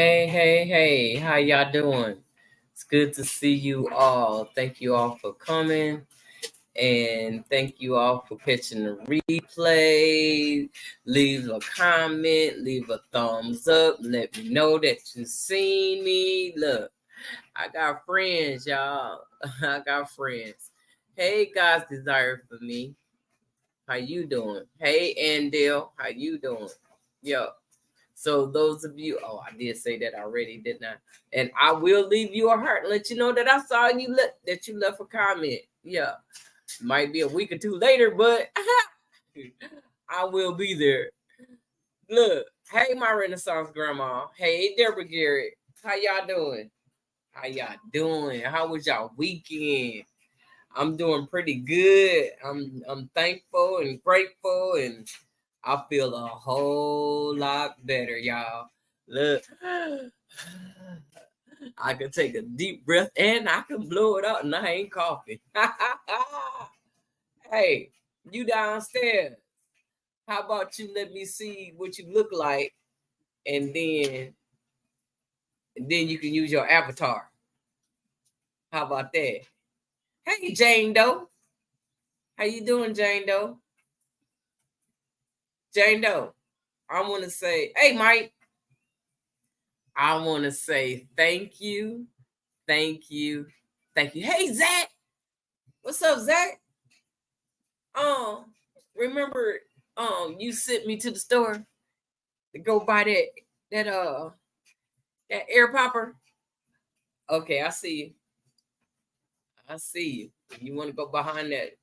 Hey, how y'all doing? It's good to see you all. Thank you all for coming. And thank you all for catching the replay. Leave a comment, leave a thumbs up. Let me know that you seen me. Look, I got friends, y'all. I got friends. Hey, God's desire for me. How you doing? Hey, Andale, how you doing? Yo. So those of you, I did say that already, didn't I? And I will leave you a heart and let you know that I saw that you left a comment. Yeah, might be a week or two later, but I will be there. Look, hey, my Renaissance grandma. Hey, Deborah Garrett. How y'all doing? How y'all doing? How was y'all weekend? I'm doing pretty good. I'm thankful and grateful, and I feel a whole lot better, y'all. Look, I can take a deep breath and I can blow it out, and I ain't coughing. Hey, you downstairs. How about you let me see what you look like, and then you can use your avatar. How about that? Hey, Jane Doe. How you doing, Jane Doe? Jane Doe. I want to say, hey, Mike. I want to say thank you, thank you, thank you. Hey, Zach. What's up, Zach? Remember, you sent me to the store to go buy that air popper. Okay, I see you. I see you. You want to go behind that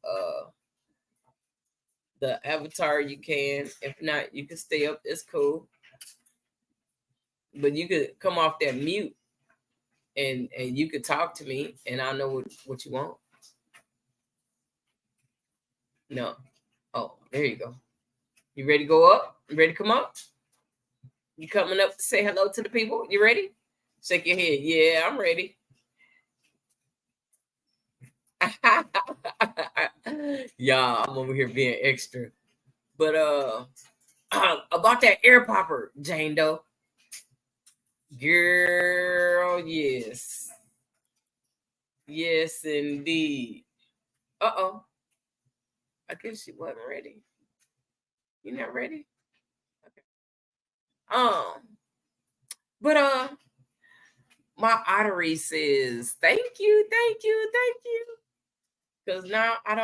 the avatar? You can. If not, you can stay up. It's cool. But you could come off that mute and you could talk to me, and I know what you want. No. Oh, there you go. You ready to go up? You ready to come up? You coming up to say hello to the people? You ready? Shake your head. Yeah, I'm ready. Yeah, I'm over here being extra. But about that air popper, Jane Doe. Girl, yes. Yes indeed. Uh-oh. I guess she wasn't ready. You not ready? Okay. But my artery says thank you. Because now I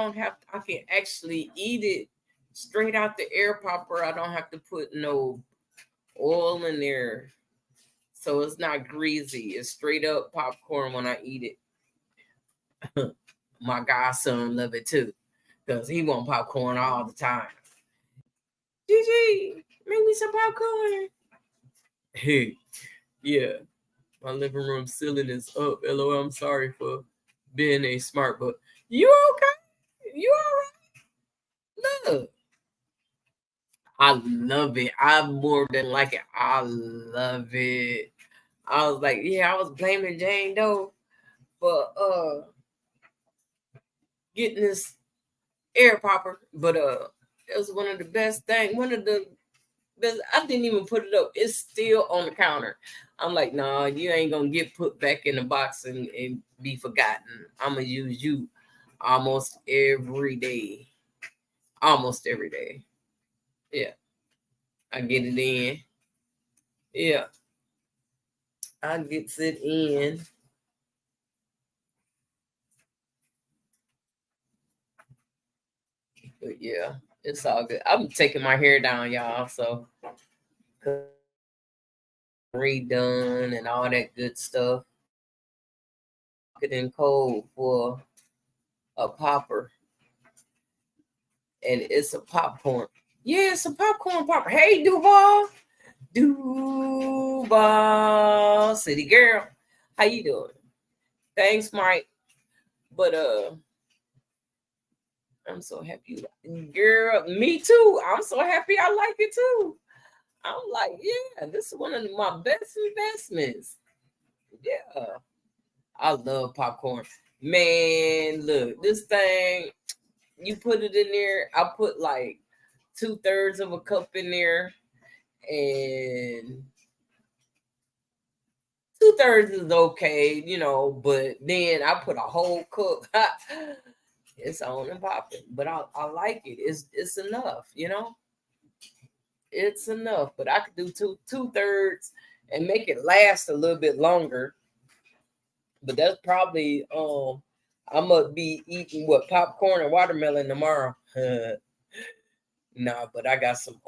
can actually eat it straight out the air popper. I don't have to put no oil in there. So it's not greasy. It's straight up popcorn when I eat it. My godson love it too. Because he want popcorn all the time. Gigi, make me some popcorn. Hey, yeah. My living room ceiling is up. LOL, I'm sorry for being a smart, but you okay? You all right? Look. I love it. I more than like it. I love it. I was like, yeah, I was blaming Jane Doe for getting this air popper, but it was one of the best things. One of the best. I didn't even put it up. It's still on the counter. I'm like, nah, you ain't gonna get put back in the box and be forgotten. I'm gonna use you almost every day. Almost every day. Yeah, I get it in. Yeah, I gets it in. But yeah, it's all good. I'm taking my hair down, y'all. So redone and all that good stuff. It in cold for a popper, and it's a popcorn. Yeah, it's a popcorn popper. Hey, Duval, city girl, how you doing? Thanks, Mike. But I'm so happy, girl. Me too. I'm so happy. I like it too. I'm like, yeah, this is one of my best investments. Yeah, I love popcorn. Man, look, this thing, you put it in there. I put like 2/3 of a cup in there, and 2/3 is okay, you know, but then I put a whole cook. It's on and popping, but I like it. It's enough, you know. It's enough, but I could do 2/3 and make it last a little bit longer. But that's probably I'm gonna be eating what popcorn and watermelon tomorrow. Nah, but I got some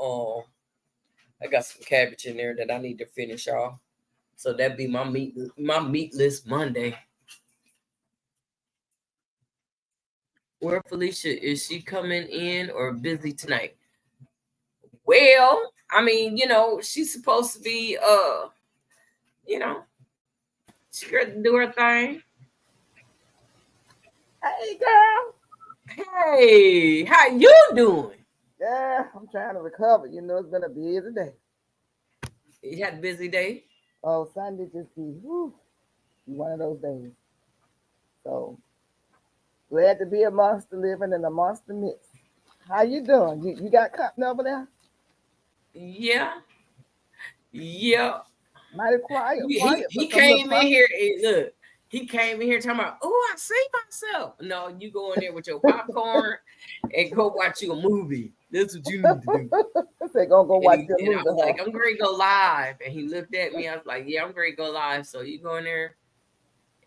cabbage in there that I need to finish off. So that'd be my meatless Monday. Where Felicia, is she coming in or busy tonight? Well, I mean, you know, she's supposed to be you know, she got to do her thing. Hey, girl. Hey, how you doing? Yeah, I'm trying to recover. You know, it's been a busy day. You had a busy day? Oh, Sunday just be one of those days. So glad to be amongst the living and amongst the midst. How you doing? You got company over there? Yeah, yeah. Mighty quiet, He but some little came in fun. here and look, he came in here talking about, oh, I see myself. No, you go in there with your popcorn and go watch you a movie. That's what you need to do. Say, go watch your And I movie, was huh? like, I'm ready to go live. And he looked at me. I was like, yeah, I'm ready to go live. So you go in there.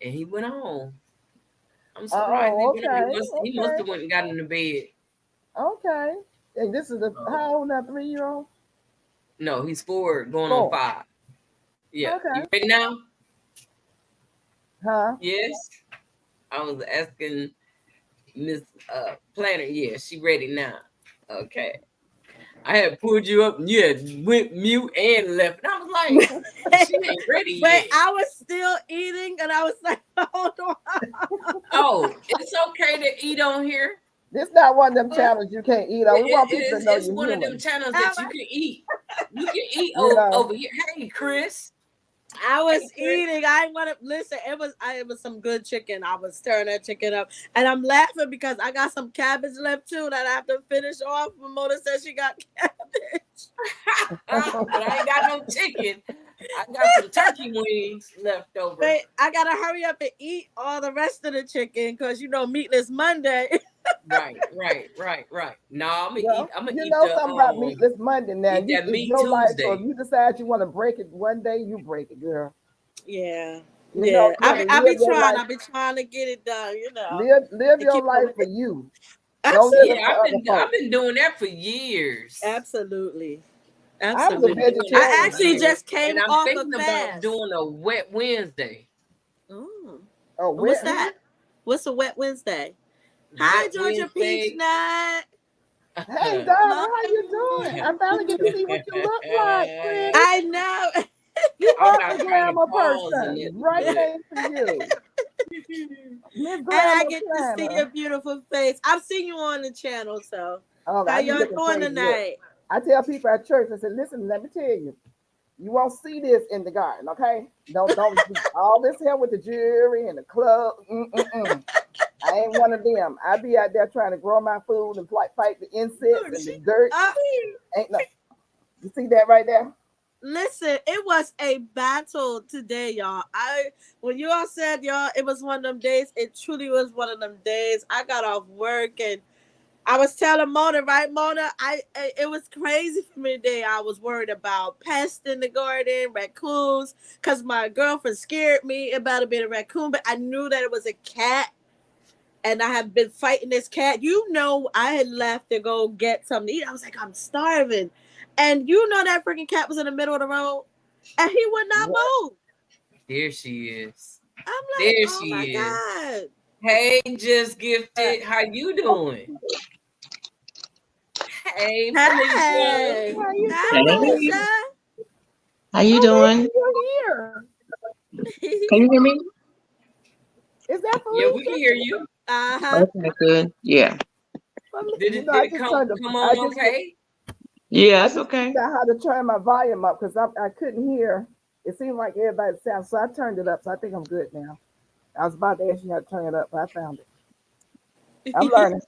And he went on. I'm surprised he Oh, went on. okay, He must okay, have went and got in the bed. okay. And this is Um, how old now? 3 year old? no, he's 4 going on 4. 5. Yeah. Okay. You ready now? Huh? Yes. I was asking Miss Planner. Yeah, she ready now. Okay. I had pulled you up and you had went mute and left. And I was like, she ain't ready Wait, yet. I was still eating, and I was like, hold on. Oh, it's okay to eat on here. This not one of them channels you can't eat on. We want people to know It's you're one of them human. channels that you can eat. You can eat You know. over here. Hey, Chris. I Hey, was Chris. eating. I didn't want to listen. It was some good chicken. I was stirring that chicken up, and I'm laughing because I got some cabbage left too that I have to finish off. Mona said she got cabbage, But I ain't got no chicken. I got some turkey wings left over. Wait, I gotta hurry up and eat all the rest of the chicken because you know meatless Monday. Right. No, I'm gonna Well, eat. I'm gonna you eat know something about Meatless Monday now. eat that It's meat your life, so if Tuesday. you decide you want to break it one day, you break it, girl. Yeah, You know, you gotta I be live your trying. life. I be trying to get it done. You know, Live and your keep life for it. you. Don't live it Absolutely, Yeah, for other I've folks. been doing that for years. absolutely, I was a I've been absolutely. doing that I for vegetarian. actually Honey. years, just came and I'm off a thinking about fast. doing a wet Wednesday. Mm. Oh, And what's where? that? What's a wet Wednesday? Hi, Wet Georgia Peach Wednesday. Nut. Hey, darling, Hello. how you doing? I finally get to see what you look like, Chris. I know. You I'm are not a trying to glamour pause in person. it, Right but thing for you. Miss And I Glamour get to see your Planner. beautiful face. I've seen you on the channel, so Oh, how I be y'all looking doing crazy. Look, tonight? I tell people at church, I said, listen, let me tell you. You won't see this in the garden, okay? Don't do all this here with the jewelry and the club. Mm-mm-mm. I ain't one of them. I be out there trying to grow my food and fight the insects and the dirt. Uh, Ain't no. You see that right there? Listen, it was a battle today, y'all. When you all said y'all, it was one of them days. It truly was one of them days. I got off work and I was telling Mona, right, Mona? It was crazy for me today. I was worried about pests in the garden, raccoons, because my girlfriend scared me about a bit of raccoon, but I knew that it was a cat, and I have been fighting this cat. You know, I had left to go get something to eat. I was like, I'm starving, and you know that freaking cat was in the middle of the road, and he would not What? move. there she is. I'm like, There oh she my is. god. Hey, just gifted. How you doing? Hey, Felicia. Hey, How you hi, doing? Hey, Felicia. how you Oh, baby, doing? you're here. Can you hear me? Is that Yeah, we can Felicia? hear you. Uh-huh. Okay, good. Yeah. Did You it know, did I it just come turned the. come I on just okay? Yeah, I that's just okay. figured out how to turn my volume up because I couldn't hear. It seemed like everybody sounds, so I turned it up. So I think I'm good now. I was about to ask you how to turn it up, but I found it. I'm learning.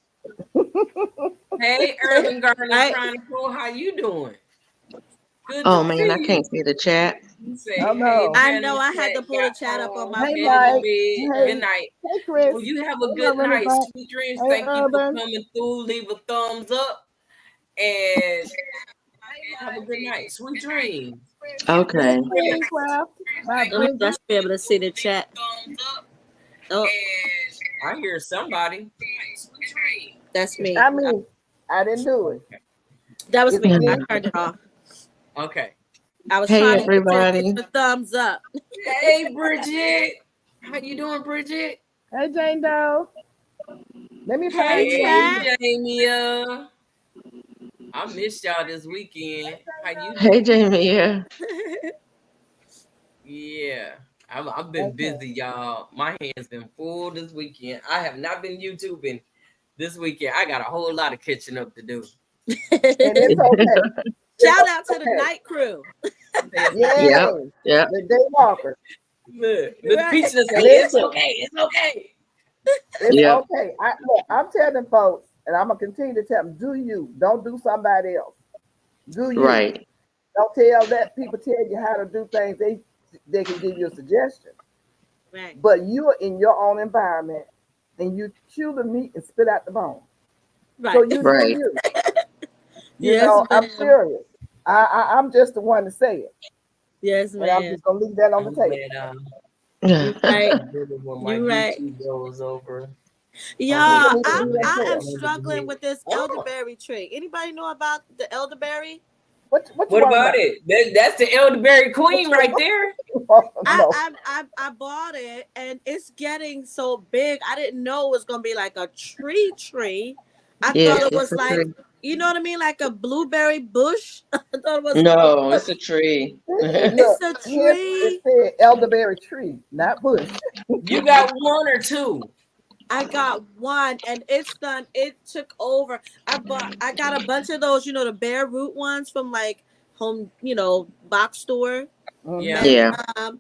Hey, Urban Garden I Chronicle, how you doing? Good Oh to man, see I you. can't see the chat. You say, Oh, no. I know I had to pull the got chat up on home, my Hey, headed phone. to Mike. bed. Hey, Good night. hey, Chris. Well, you have a Hey, good Urban night. Buck. Sweet dreams. Hey, Thank you for Urban. coming through. Leave a thumbs up and have a good night. Sweet dreams. Okay. Minecraft by Let me Bridget. just be able to see the chat. Oh, I hear somebody. that's me. I mean, I didn't do it. That was It's me. I me. turned it off. Okay. I was Hey trying to get everybody. the thumbs up. Hey, Bridget. How you doing, Bridget? Hey, Jane Doe. Let me find Hey, you. chat. Jamie. I missed y'all this weekend. How you Hey doing? Jamie. Yeah. Yeah. I've been busy, y'all. My hands been full this weekend. I have not been YouTubing this weekend. I got a whole lot of catching up to do. And it's okay. Shout out to the night crew. Yeah. Yep. The Daywalker. Look, Right. Peach is saying, it's Listen. okay. It's okay. It's Yep. okay. I'm telling folks, and I'm gonna continue to tell them, do you. Don't do somebody else. Do you. Right. Don't tell that people tell you how to do things. They can give you a suggestion. Right. But you're in your own environment and you chew the meat and spit out the bone. Right. So you Right. do you. Yes, know, I'm ma'am. serious. I'm just the one to say it. Yes, And I'm man. just gonna leave that on the I'm table. glad, You right. when my You right. YouTube goes over. Y'all, need to I do that am too. struggling with this elderberry tree. Anybody know about the elderberry? What What about it? That's the elderberry queen right there. No. I bought it and it's getting so big. I didn't know it was gonna be like a tree. I Yes, thought it it's was a like, tree. you know what I mean, like a blueberry bush. I thought it was. No, it's a tree. Look, It's a here tree. it said elderberry tree, not bush. You got one or two. I got one and it's done. It took over. I got a bunch of those, the bare root ones from like home, box store. Yeah. And Yeah.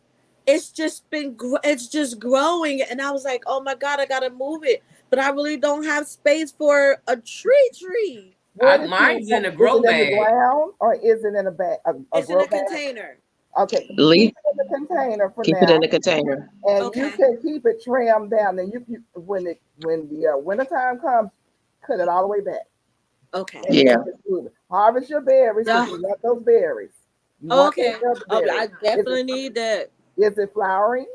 it's just it's just growing. And I was like, oh my God, I gotta move it. But I really don't have space for a tree. Mine's in a Is grow it in the bag. ground or is it in a bag? It's in grow a bag? container. Okay, Leaf. keep it in the container for Keep now, it in the container. and Okay. you can keep it trimmed down. And you when the winter time comes, cut it all the way back. Okay. And Yeah. then just move it. Harvest your berries. Yeah. You want those berries. You want Okay. those Oh, elderberries. I definitely need that. Is it flowering?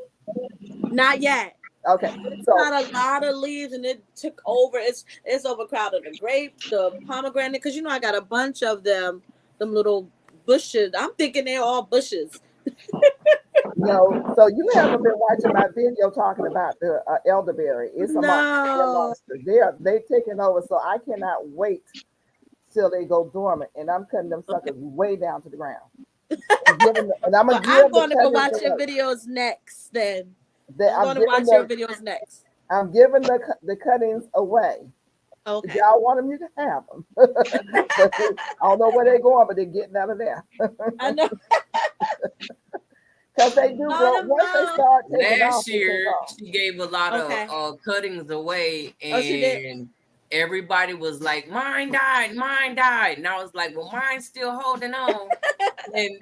Not yet. Okay, It's so got a lot of leaves and it took over. It's overcrowded. The grapes, the pomegranate, because I got a bunch of them little bushes. I'm thinking they're all bushes. so you haven't been watching my video talking about the elderberry. It's a No. monster. They taking over, so I cannot wait till they go dormant, and I'm cutting them suckers way down to the ground. I'm going to go watch your videos next. Then I'm going to watch your videos next. I'm giving the cuttings away. Okay. If y'all want them, you can have them. I don't know where they're going, but they're getting out of there. I know. Because they do grow. Once they start taking off, last year, she gave a lot of cuttings away, and everybody was like, "Mine died, mine died," and I was like, "Well, mine's still holding on." And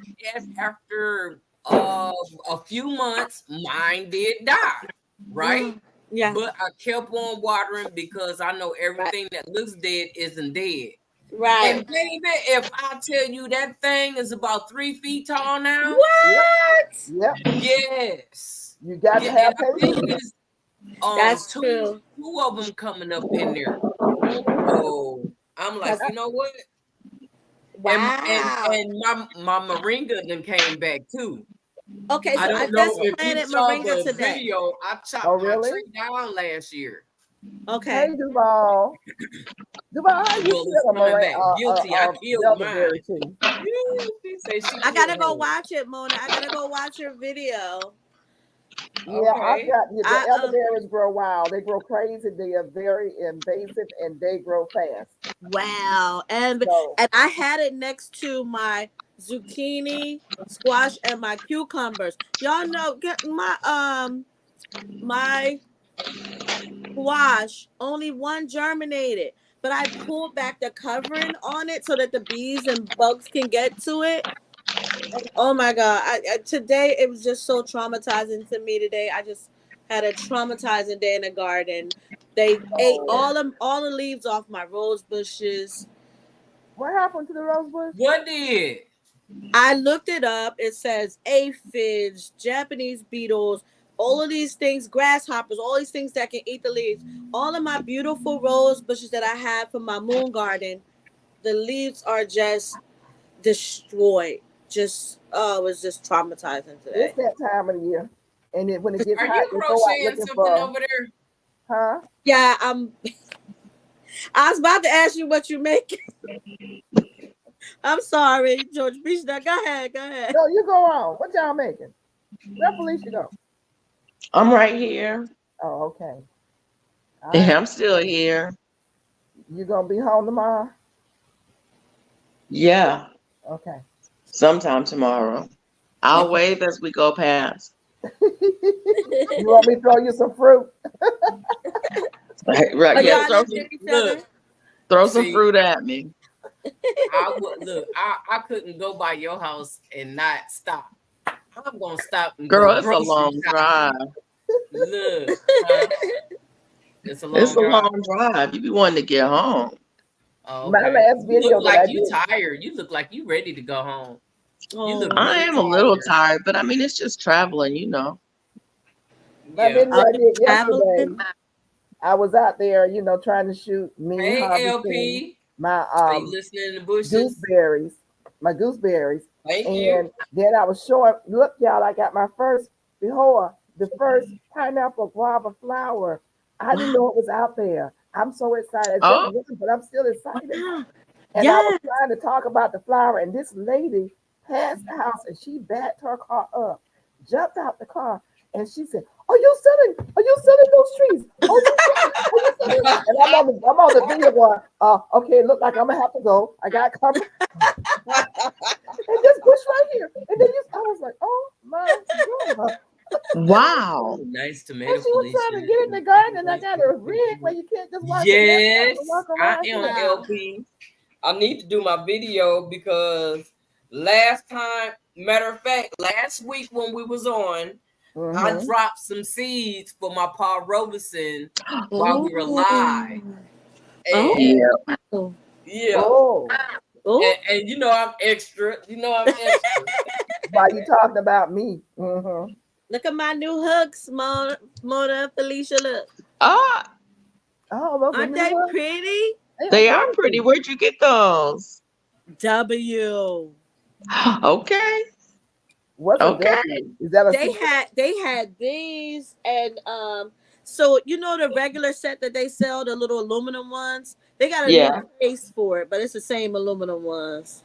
after a few months, mine did die, right? Yeah. But I kept on watering because I know everything that looks dead isn't dead. Right. And baby, if I tell you that thing is about 3 feet tall now. What? Yep. Yes. You got to have patience. That's two of them coming up in there. So I'm like, you know what? Wow. And my moringa then came back too. Okay, so I don't know if planted you saw moringa the today. video. I chopped my tree down last year. Okay. Hey, Duval. Duval, how you feel about guilty? I killed mine. I gotta go watch it, Mona. I gotta go watch your video. Yeah, I've got the elderberries grow wild. They grow crazy. They are very invasive and they grow fast. Wow. And I had it next to my zucchini, squash, and my cucumbers. Y'all know my squash, only one germinated, but I pulled back the covering on it so that the bees and bugs can get to it. Oh my God. Today it was just so traumatizing to me today. I just had a traumatizing day in the garden. They ate Oh, all the leaves off my rose bushes. what happened to the rose bush? What did? I looked it up. It says aphids, Japanese beetles, all of these things, grasshoppers, all these things that can eat the leaves. All of my beautiful rose bushes that I have for my moon garden, the leaves are just destroyed. Just it was just traumatizing It's today. that time of the year, and when it gets Are hot, you they go out crocheting looking something for, over there? huh? Yeah, I was about to ask you what you make. I'm sorry, George Beach. Now go ahead, go ahead. No, you go on. What y'all making? Where Felicia go? I'm right here. Oh, okay. All right. Yeah, I'm still here. You gonna be home tomorrow? Yeah, Okay. sometime tomorrow. I'll wave as we go past. You want me to throw you some fruit? Right, Are yeah, y'all looking at each other? Look, throw some see, fruit at me. I would look. I couldn't go by your house and not stop. I'm gonna stop and go Girl, it's a grocery long drive. shopping. Look, huh? It's a It's long a drive. long drive. You be wanting to get home. Oh, My okay. last You look video that like I you did, tired. You look like you ready to go home. You look Oh, I really am a little tired. tired, but I mean, it's just traveling, you know. my Yeah. video are I you did yesterday, traveling? I was out there, trying to shoot me Hey, harvesting LP. my Are you listening in the bushes? gooseberries, Thank you. and then I was showing. Look, y'all, I got my first. Behold, the first pineapple guava flower. I didn't Wow. know it was out there. I'm so excited. It's just Oh, one, but I'm still excited. Wow. And I was Yeah. trying to talk about the flower, and this lady passed the house and she backed her car up, jumped out the car, and she said, Are you selling those trees? Are you selling?" And I'm on the video going, okay, look like I'm gonna have to go. I got company. And this bush right here. And then I was like, oh my God. wow. Nice And tomato, she was Felicia. trying to get in the garden, and I got a rig where you can't just walk in there and Yes, walk I around am here. Wow. LP. I need to do my video because last time, matter of fact, last week when we was on, I Mm-hmm. dropped some seeds for my Paul Robeson while we were live. Oh. And Yeah. Oh. yeah, Oh, Oh. and I'm extra. I'm extra. while you talking about me. Mm-hmm. Look at my new hooks, Mona, Felicia. Look. Ah, Oh, those are Aren't new they ones. pretty? They are they are very pretty. pretty. Where'd you get those? W. Okay. What's a Okay. W? Is that a They C? had these and so the regular set that they sell, the little aluminum ones, they got a new Yeah. case for it, but it's the same aluminum ones.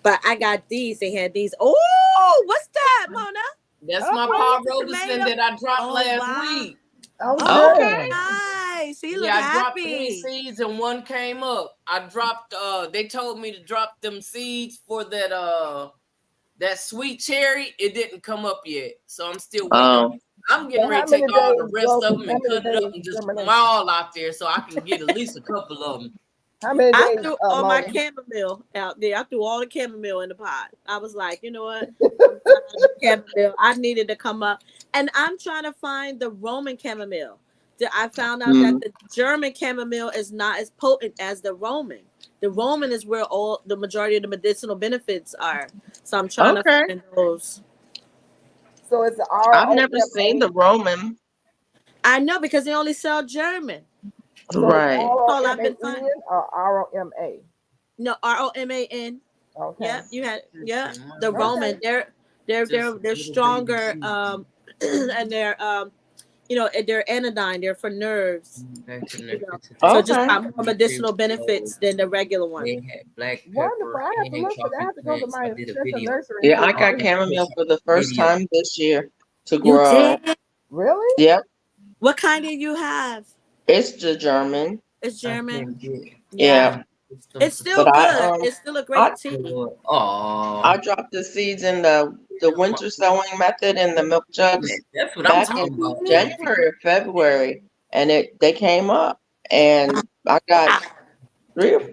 But I got these. They had these. Oh, what's that, Mona? That's my Okay. Paul Frozen Robeson tomato. that I dropped Oh last wow. week. Oh, Oh Okay. good. nice. He look Yeah, I dropped 3 happy. seeds and one came up. I dropped they told me to drop them seeds for that sweet cherry. It didn't come up yet. So I'm still waiting on Um, it. I'm getting So ready how to many take all the days rest growth? of them How and many cut it up days and just put them germination? all out there so I can get at least a couple of them. How many I days, threw all my Mona? chamomile out there. I threw all the chamomile in the pot. I was like, you know what? I'm tired of chamomile. I needed to come up. And I'm trying to find the Roman chamomile. I found out that mm, the German chamomile is not as potent as the Roman. The Roman is where all the majority of the medicinal benefits are. So I'm trying to okay. find those. So it's the I've never seen ROMA. the Roman. I know because they only sell German. So it's Right. That's all I've been ROMAN finding. or ROMA. No, ROMAN. Okay. Yeah, you had the Okay. Roman. They're stronger and they're anodyne. They're for nerves. So just Okay. got more medicinal benefits than the regular one. They had black Wonderful. pepper I have to and look for that. I coffee have to go to plants. my I did a central video. nursery and Yeah, see I if I got can. chamomile for the first Video. time this year to You grow. did? Really? Yep. What kind do you have? It's the German. It's I German. can't get Yeah, Yeah. it's But still good. It's still a I great tea. I Oh, dropped the seeds in the winter sowing method in the milk jugs that's what I'm back talking in about. Oh, January or February, and they came up, and I got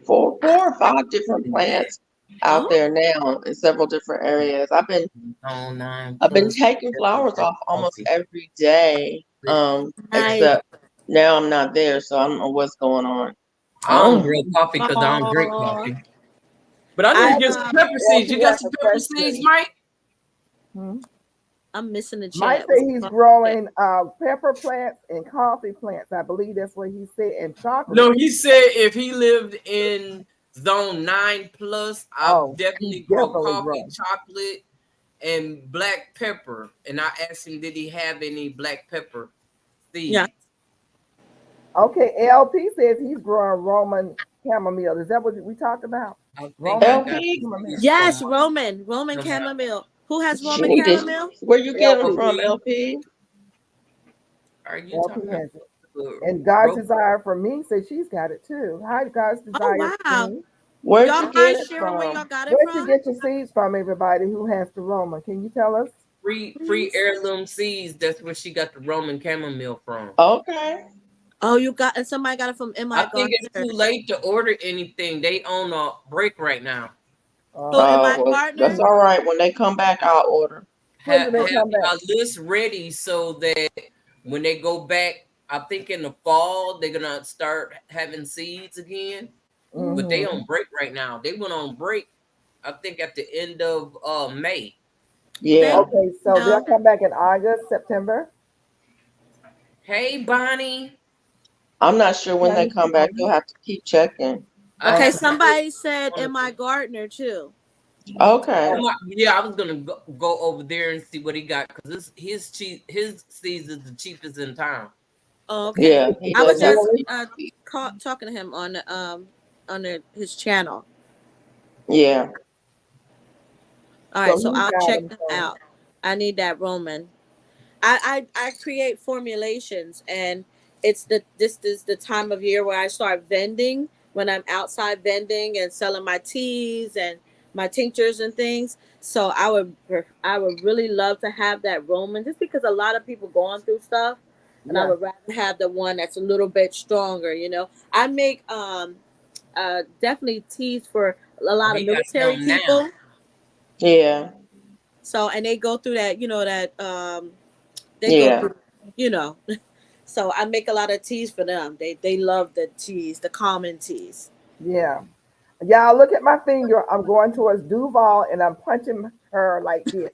4 or 5 different plants out Oh. there now in several different areas. Zone 9 I've been plus. taking flowers off almost Coffee. every day. Nice. Except now I'm not there, so I don't know what's going on. I don't Oh, grow coffee because I don't drink Oh, coffee. But I need to get some pepper seeds. You got some pepper seeds, Mike? Hmm? I'm missing the Mike chat. said he's growing pepper plants and coffee plants. I believe that's what he said, and chocolate. No, he said if he lived in zone 9 plus, I'll definitely grow coffee, chocolate, and black pepper. And I asked him, did he have any black pepper seeds? Yeah. Okay, LP says he's growing Roman chamomile. Is that what we talked about? LP? Yes, Roman chamomile. Who has Roman chamomile? Where you get them from, LP? Are you LP talking has it. about And God's desire for me says she's got it too. Hi, God's desire. Oh wow! Where'd y'all you get it sharing where y'all from? got it Where'd from? you get your seeds from, everybody who has the Roman? Can you tell us? Free heirloom seeds. That's where she got the Roman chamomile from. Okay. Oh, you got, and somebody got it from MI I think it's too late to order anything. They on a break right now. Well, that's all right. When they come back, I'll order. Have a list ready so that when they go back, I think in the fall they're gonna start having seeds again. But they on break right now. They went on break, I think, at the end of May. Yeah. Okay, so they'll come back in August, September. Hey, Bonnie. I'm not sure when they come back. You'll have to keep checking. Okay, somebody said MI Gardner too. Okay. Yeah, I was gonna go over there and see what he got because his seeds is the cheapest in town. Oh, okay. Yeah, I was just talking to him on his channel. Yeah. All right, so I'll check them out. I need that Roman. I create formulations, and this is the time of year where I start vending, when I'm outside vending and selling my teas and my tinctures and things. So I would really love to have that Roman, just because a lot of people going through stuff, and I would rather have the one that's a little bit stronger. You know, I make definitely teas for a lot of military people. Yeah. So, and they go through that, go through, so I make a lot of teas for them. They love the teas, the common teas. Yeah. Y'all look at my finger. I'm going towards Duval and I'm punching her like this.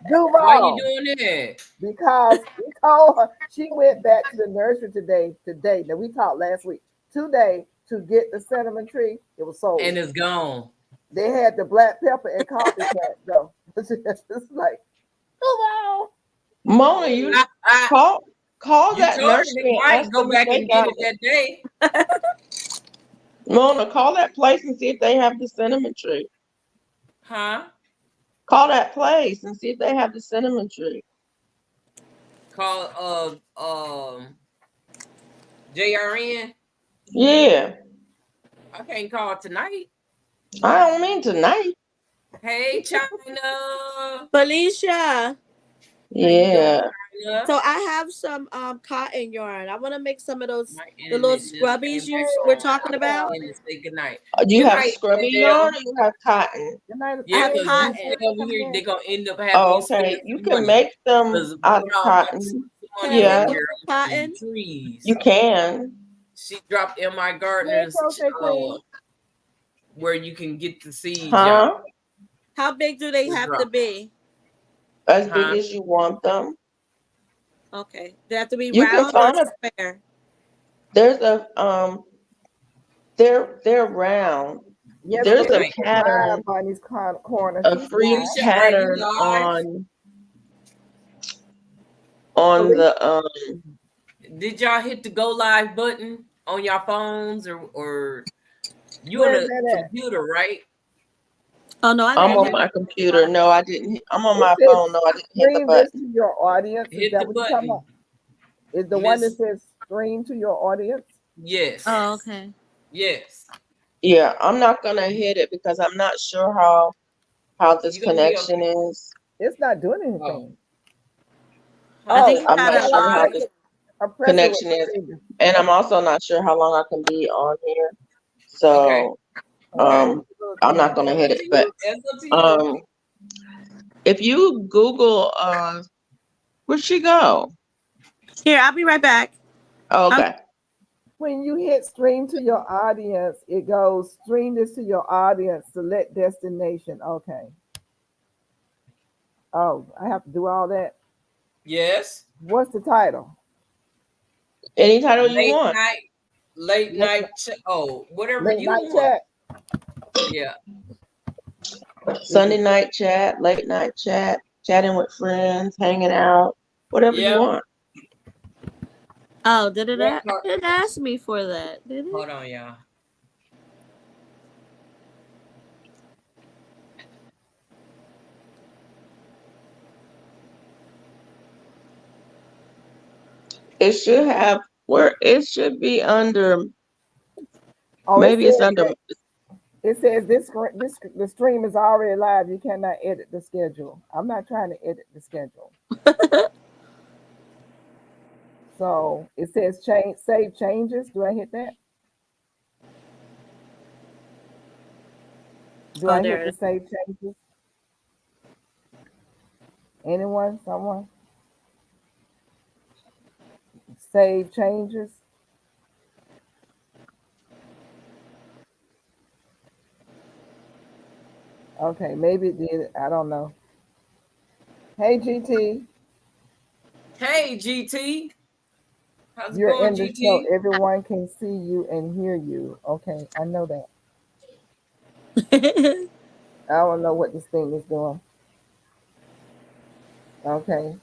Duval. Why you doing that? Because we told her she went back to the nursery today. Now we talked last week. Today to get the cinnamon tree. It was sold. And it's gone. They had the black pepper and coffee plant though. It's like, Duval. Mona, you call that nursery. Might go back and get it that day. Mona, call that place and see if they have the cinnamon tree. Huh? Call that place and see if they have the cinnamon tree. Call JRN. Yeah. I can't call tonight. I don't mean tonight. Hey, China. Felicia. Yeah. So I have some cotton yarn. I want to make some of those the little scrubbies we're talking about. Say good night. You have scrubby yarn or you have cotton? I have cotton. Over here, they're gonna end up having. Oh, okay. You can make them out of cotton. Yeah. Cotton. Trees. You can. She dropped MI Gardner's where you can get the seeds. Huh? How big do they have to be? As big as you want them. Okay. They have to be You round or square? There's a they're round. Yes, there's a pattern on these corners. A free pattern on the Did y'all hit the go live button on your phones or you on a computer, right? Oh no, I'm on my computer. No, I didn't. I'm on my phone. No, I didn't hit the button. To your audience. Hit the button. Is the one that says screen to your audience? Yes. Oh, okay. Yes. Yeah, I'm not gonna hit it because I'm not sure how this connection is. It's not doing anything. I'm not sure how this connection is, and I'm also not sure how long I can be on here. So Okay. I'm not gonna hit it, but That's up to you. if you Google where'd she go? Here, I'll be right back. Oh, okay. When you hit stream to your audience, it goes stream this to your audience, select destination. Okay. Oh, I have to do all that. Yes. What's the title? Any title you Late want. night, late night. Whatever Late you night want. chat. Yeah. Sunday night chat, late night chat, chatting with friends, hanging out, whatever you Yeah. want. Oh, did it ask me for that? Did it? Hold on, y'all. It should have where it should be under. Oh, Maybe it's under. It says the stream is already live. You cannot edit the schedule. I'm not trying to edit the schedule. So it says save changes. Do I hit that? Do I hit the save changes? Anyone? Someone? Save changes. Okay, maybe it did. I don't know. Hey, GT. Hey, GT. How's it You're going, in the GT? show. Everyone can see you and hear you. Okay, I know that. I don't know what this thing is doing. Okay.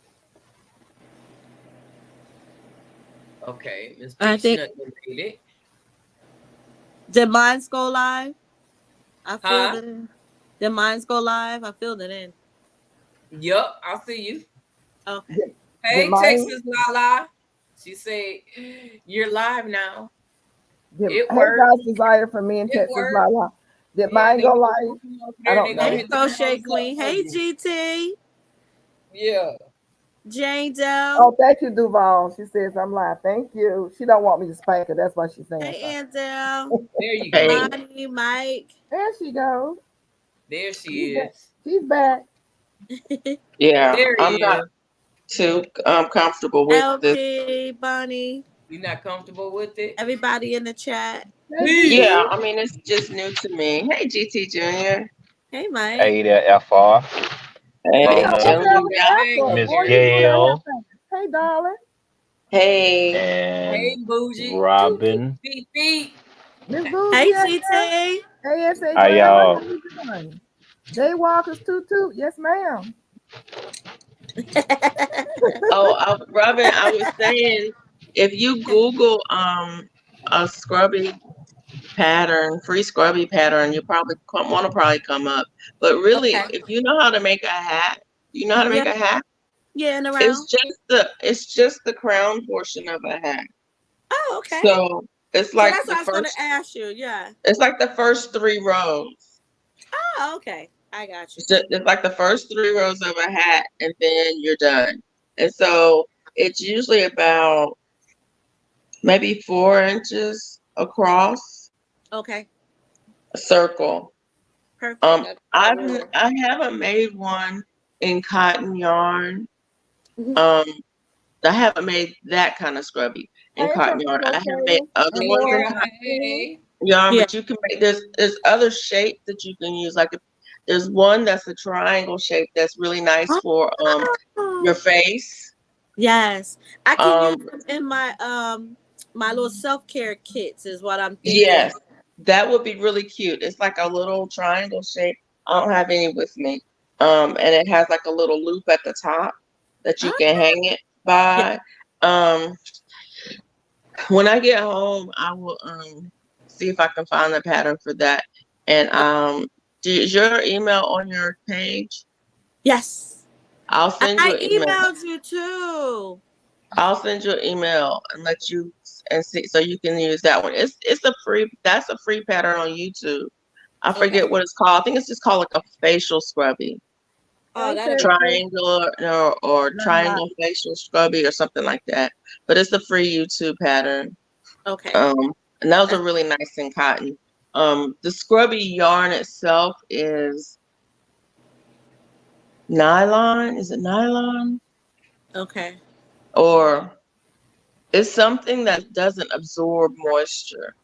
Okay, Miss I think- Peach made it. Did mine go live? I filled Huh? it in. Did mine go live? I filled it in. Yup, I see you. Okay. Hey, Texas Lala. She said, "You're live now." It worked. God's desire for me in Texas, Lala. Did mine go live? I don't know. Hey, Crochet Queen. Hey, GT. Yeah. Jane Dell. Oh, thank you, Duval. She says I'm live. Thank you. She don't want me to spank her. That's why she's saying. Hey, Andel. There you go. Bonnie, Mike. There she goes. There she is. She's back. Yeah, There I'm he not is. too comfortable with LP, this. Bonnie. You not comfortable with it? Everybody in the chat. Yeah, I mean it's just new to me. Hey, GT Junior. Hey, Mike. Hey there, FR. Hey, Rona, Junior. Miss Gail, Hey, darling. Hey. Hey, and Bougie. Robin. Beep. Miss Bougie. Hey, GT. Hey, S.A. How y'all? Jaywalkers toot. Yes, ma'am. Oh, Robin, I was saying, if you Google a scrubby pattern, free scrubby pattern, you probably want to probably come up. But really, if you know how to make a hat, you know how to make a hat. Yeah, and around. It's just the crown portion of a hat. Oh, okay. So it's like that's the what I was first. going to ask you. Yeah. It's like the first 3 rows. Oh, okay. I got you. It's like the first 3 rows of a hat, and then you're done. And so it's usually about maybe 4 inches across. Okay. A circle. Perfect. I haven't made one in cotton yarn. Mm-hmm. I haven't made that kind of scrubby in cotton yarn. I have made other ones in cotton yarn, but you can make there's other shapes that you can use. Like there's one that's a triangle shape that's really nice for your face. Yes, I can use them in my my little self-care kits is what I'm thinking. Yes, that would be really cute. It's like a little triangle shape. I don't have any with me. And it has like a little loop at the top that you can hang it by. When I get home, I will see if I can find the pattern for that. And is your email on your page? Yes. I'll send you an email. I emailed you too. I'll send you an email and let you and see so you can use that one. That's a free pattern on YouTube. I forget what it's called. I think it's just called like a facial scrubby. Oh, that's triangular or triangle facial scrubby or something like that. But it's a free YouTube pattern. Okay. And those are really nice in cotton. The scrubby yarn itself is nylon. Is it nylon? Okay. Or it's something that doesn't absorb moisture.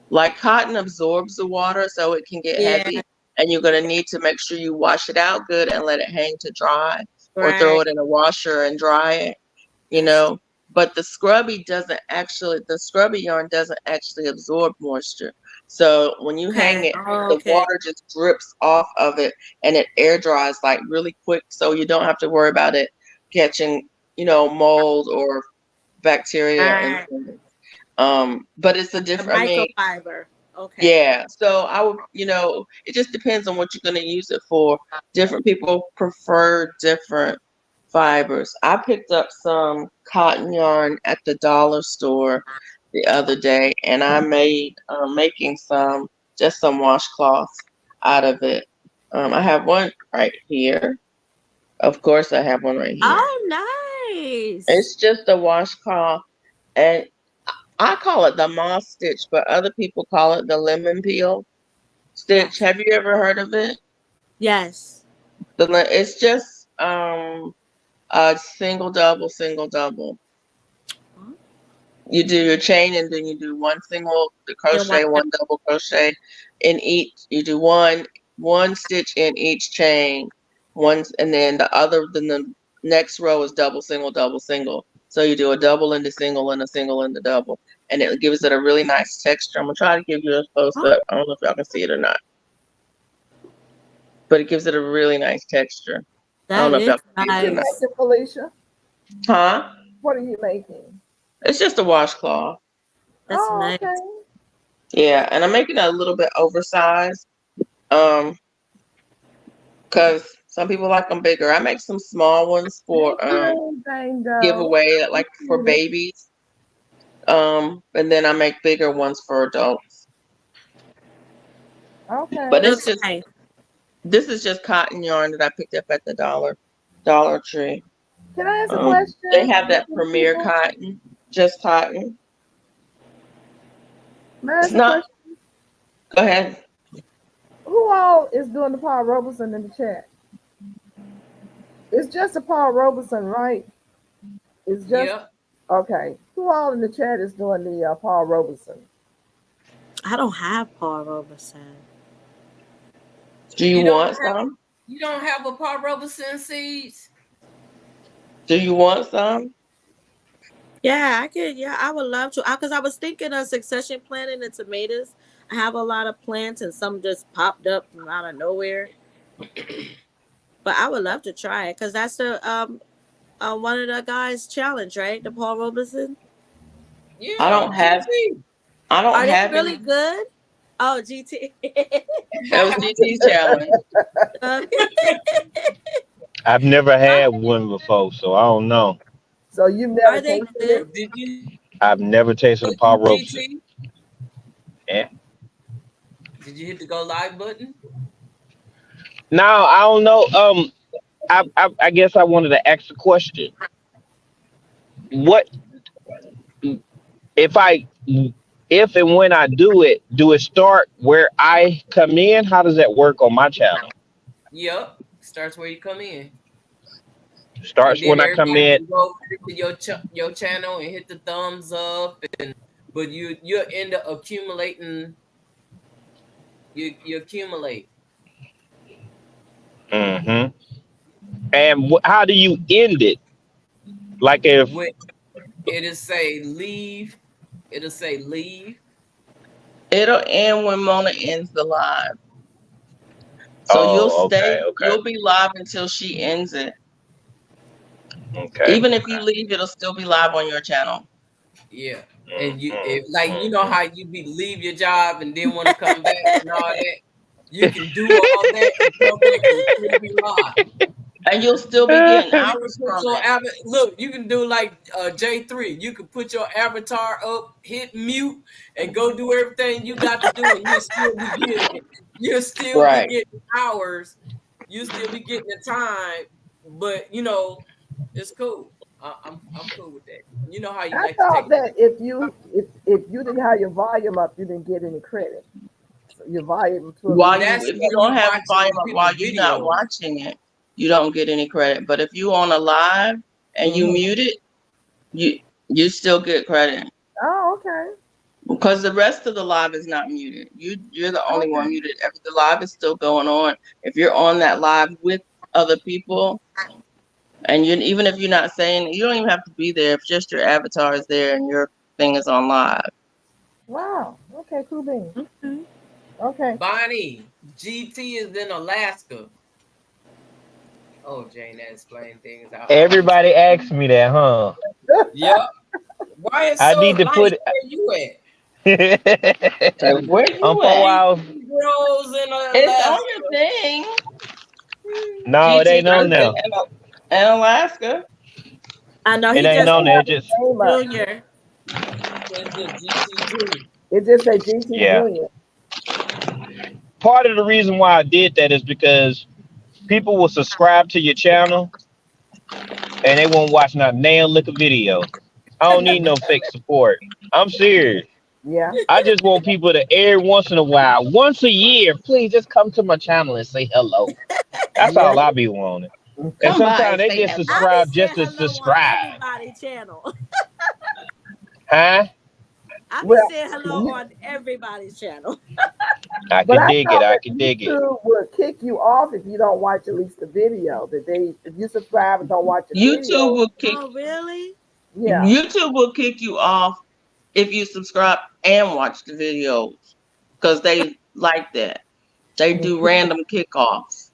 Like cotton absorbs the water, so it can get Yeah. heavy. And you're going to need to make sure you wash it out good and let it hang to dry, or Right. throw it in a washer and dry it, you know. But the scrubby yarn doesn't actually absorb moisture. So when you hang Okay. it, Oh, the okay. water just drips off of it and it air dries like really quick. So you don't have to worry about it catching, mold or bacteria and Right. things. But it's a The different, microfiber. Okay. yeah. So I would, it just depends on what you're going to use it for. Different people prefer different fibers. I picked up some cotton yarn at the dollar store the other day, and I made making some washcloths out of it. I have one right here. Of course, I have one right here. Oh, nice. It's just a washcloth, and I call it the moss stitch, but other people call it the lemon peel stitch. Yes. Have you ever heard of it? Yes. It's just a single double. You do your chain, and then you do one single crochet, one double crochet in each. You do one stitch in each chain, and then the next row is double, single. So you do a double into single and a single into double, and it gives it a really nice texture. I'm gonna try to give you a close up. I don't know if y'all can see it or not, but it gives it a really nice texture. I don't know if y'all can see it or not. What are you making, Felicia? Huh? What are you making? It's just a washcloth. That's nice. Okay. Yeah, and I'm making it a little bit oversized, because some people like them bigger. I make some small ones for giveaway, like for babies. And then I make bigger ones for adults. Okay. But Looks nice. this is just cotton yarn that I picked up at the Dollar Tree. Can I ask a question? They have that Premier cotton, just cotton. It's not. Go ahead. Who all is doing the Paul Robeson in the chat? It's just a Paul Robeson, right? It's just okay. Who all in the chat is doing the Paul Robeson? I don't have Paul Robeson. Do you want some? You don't have a Paul Robeson seeds? Do you want some? Yeah, I could. Yeah, I would love to. Because I was thinking of succession planting and tomatoes. I have a lot of plants, and some just popped up from out of nowhere. But I would love to try it because that's the one of the guys' challenge, right? The Paul Robeson. Yeah, I don't have. Are they really good? Oh, GT. That was GT's challenge. I've never had one before, so I don't know. So you never Are they tasted good? it? Did you? I've never tasted a Paul Robeson. Yeah. Did you hit the go live button? No, I don't know. I guess I wanted to ask a question. What if and when I do it start where I come in? How does that work on my channel? Yep. Starts where you come in. Starts when I come in. Go to your channel and hit the thumbs up, but you'll end up accumulating. You accumulate. Mm-hmm. And how do you end it? Like if it'll say leave. It'll say leave. It'll end when Mona ends the live. So you'll stay. Okay. You'll be live until she ends it. Okay. Even if you leave, it'll still be live on your channel. Yeah. And you know how you leave your job and then want to come back and all that. You can do all that and come back and still be live. And you'll still be getting hours from it. Look, you can do like J3. You can put your avatar up, hit mute, and go do everything you got to do, and you'll still be getting hours. You'll still be getting the time, but it's cool. I'm cool with that. You know how you I like to thought take that if you didn't have your volume up, you didn't get any credit. So your volume to a While video. That's if you when don't you have the watching volume up people's while you're not videos. watching it, you don't get any credit. But if you on a live and you Mhm. mute it, you still get credit. Oh, okay. Because the rest of the live is not muted. You're the only one Okay. muted. If the live is still going on, if you're on that live with other people, and even if you're not saying, you don't even have to be there. If just your avatar is there and your thing is on live. Wow. Okay, cool bean. Okay. Okay. Bonnie, GT is in Alaska. Oh, Jane, that explains things. Everybody asks me that, huh? Yep. Why it's I so need to light? put Where you at? So where I'm you 4 at? hours. Rose in It's on Alaska. your thing. No, it GT ain't on Thursday there. in Alaska. I know It he ain't just on there. Just Name up. Junior. It's just GT It just say GT yeah. Junior. Part of the reason why I did that is because people will subscribe to your channel and they won't watch not nail lick a video. I don't need no fake support. I'm serious. Yeah. I just want people to every once in a while, once a year, please just come to my channel and say hello. That's Yeah. all I be wanting. And Come by sometimes and they say just hello. I subscribe be saying just to hello on subscribe. everybody's channel. Huh? I be Well, saying hello you- on everybody's channel. I but can I dig it. thought I that can dig it. YouTube would kick you off if you don't watch at least the video. If you subscribe and don't watch the YouTube video, will kick Oh, really? yeah. YouTube will kick you off if you subscribe and watch the videos because they like that. They do random kickoffs.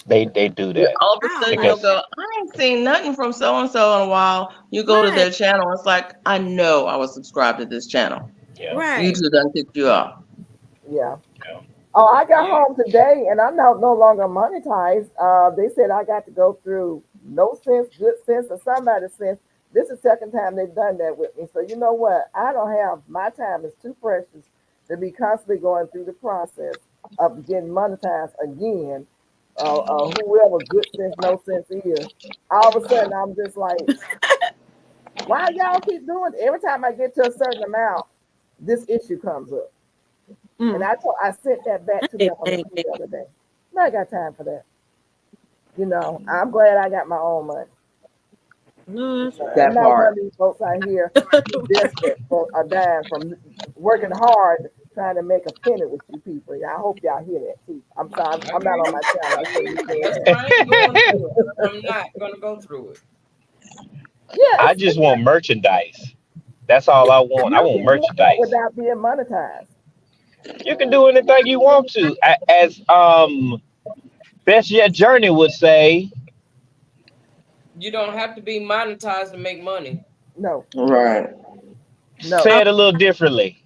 They do Yeah, that all of a I don't sudden like you'll because go, that. I ain't seen nothing from so and so in a while. You go to Right, their channel, it's like, I know I was subscribed to this channel. yeah. right. YouTube done kicked you off. Yeah. Oh, I got Yeah. home today and I'm no longer monetized. They said I got to go through No Sense, Good Sense, or Somebody Sense. This is the second time they've done that with me. So you know what? I don't have my time is too precious to be constantly going through the process of getting monetized again. Whoever Good Sense, No Sense is. All of a sudden, I'm just like, why y'all keep doing it? Every time I get to a certain amount, this issue comes up. And Mm. I sent that back to them on the other day. I ain't got time for that. You know, I'm glad I got my own money. No, that's right. I'm That not one of part. these folks out here desperate for a dime from working hard trying to make a penny with you people. I hope y'all hear that too. I'm sorry, I'm not on my channel. I shouldn't be saying that. I ain't going through it. I'm not gonna go through it. Yeah, I just want merchandise. That's all I want. I you want can do that merchandise. without being monetized. You can do anything you want to. As Best Yet Journey would say, You don't have to be monetized to make money. No, Right. no. say it a little differently.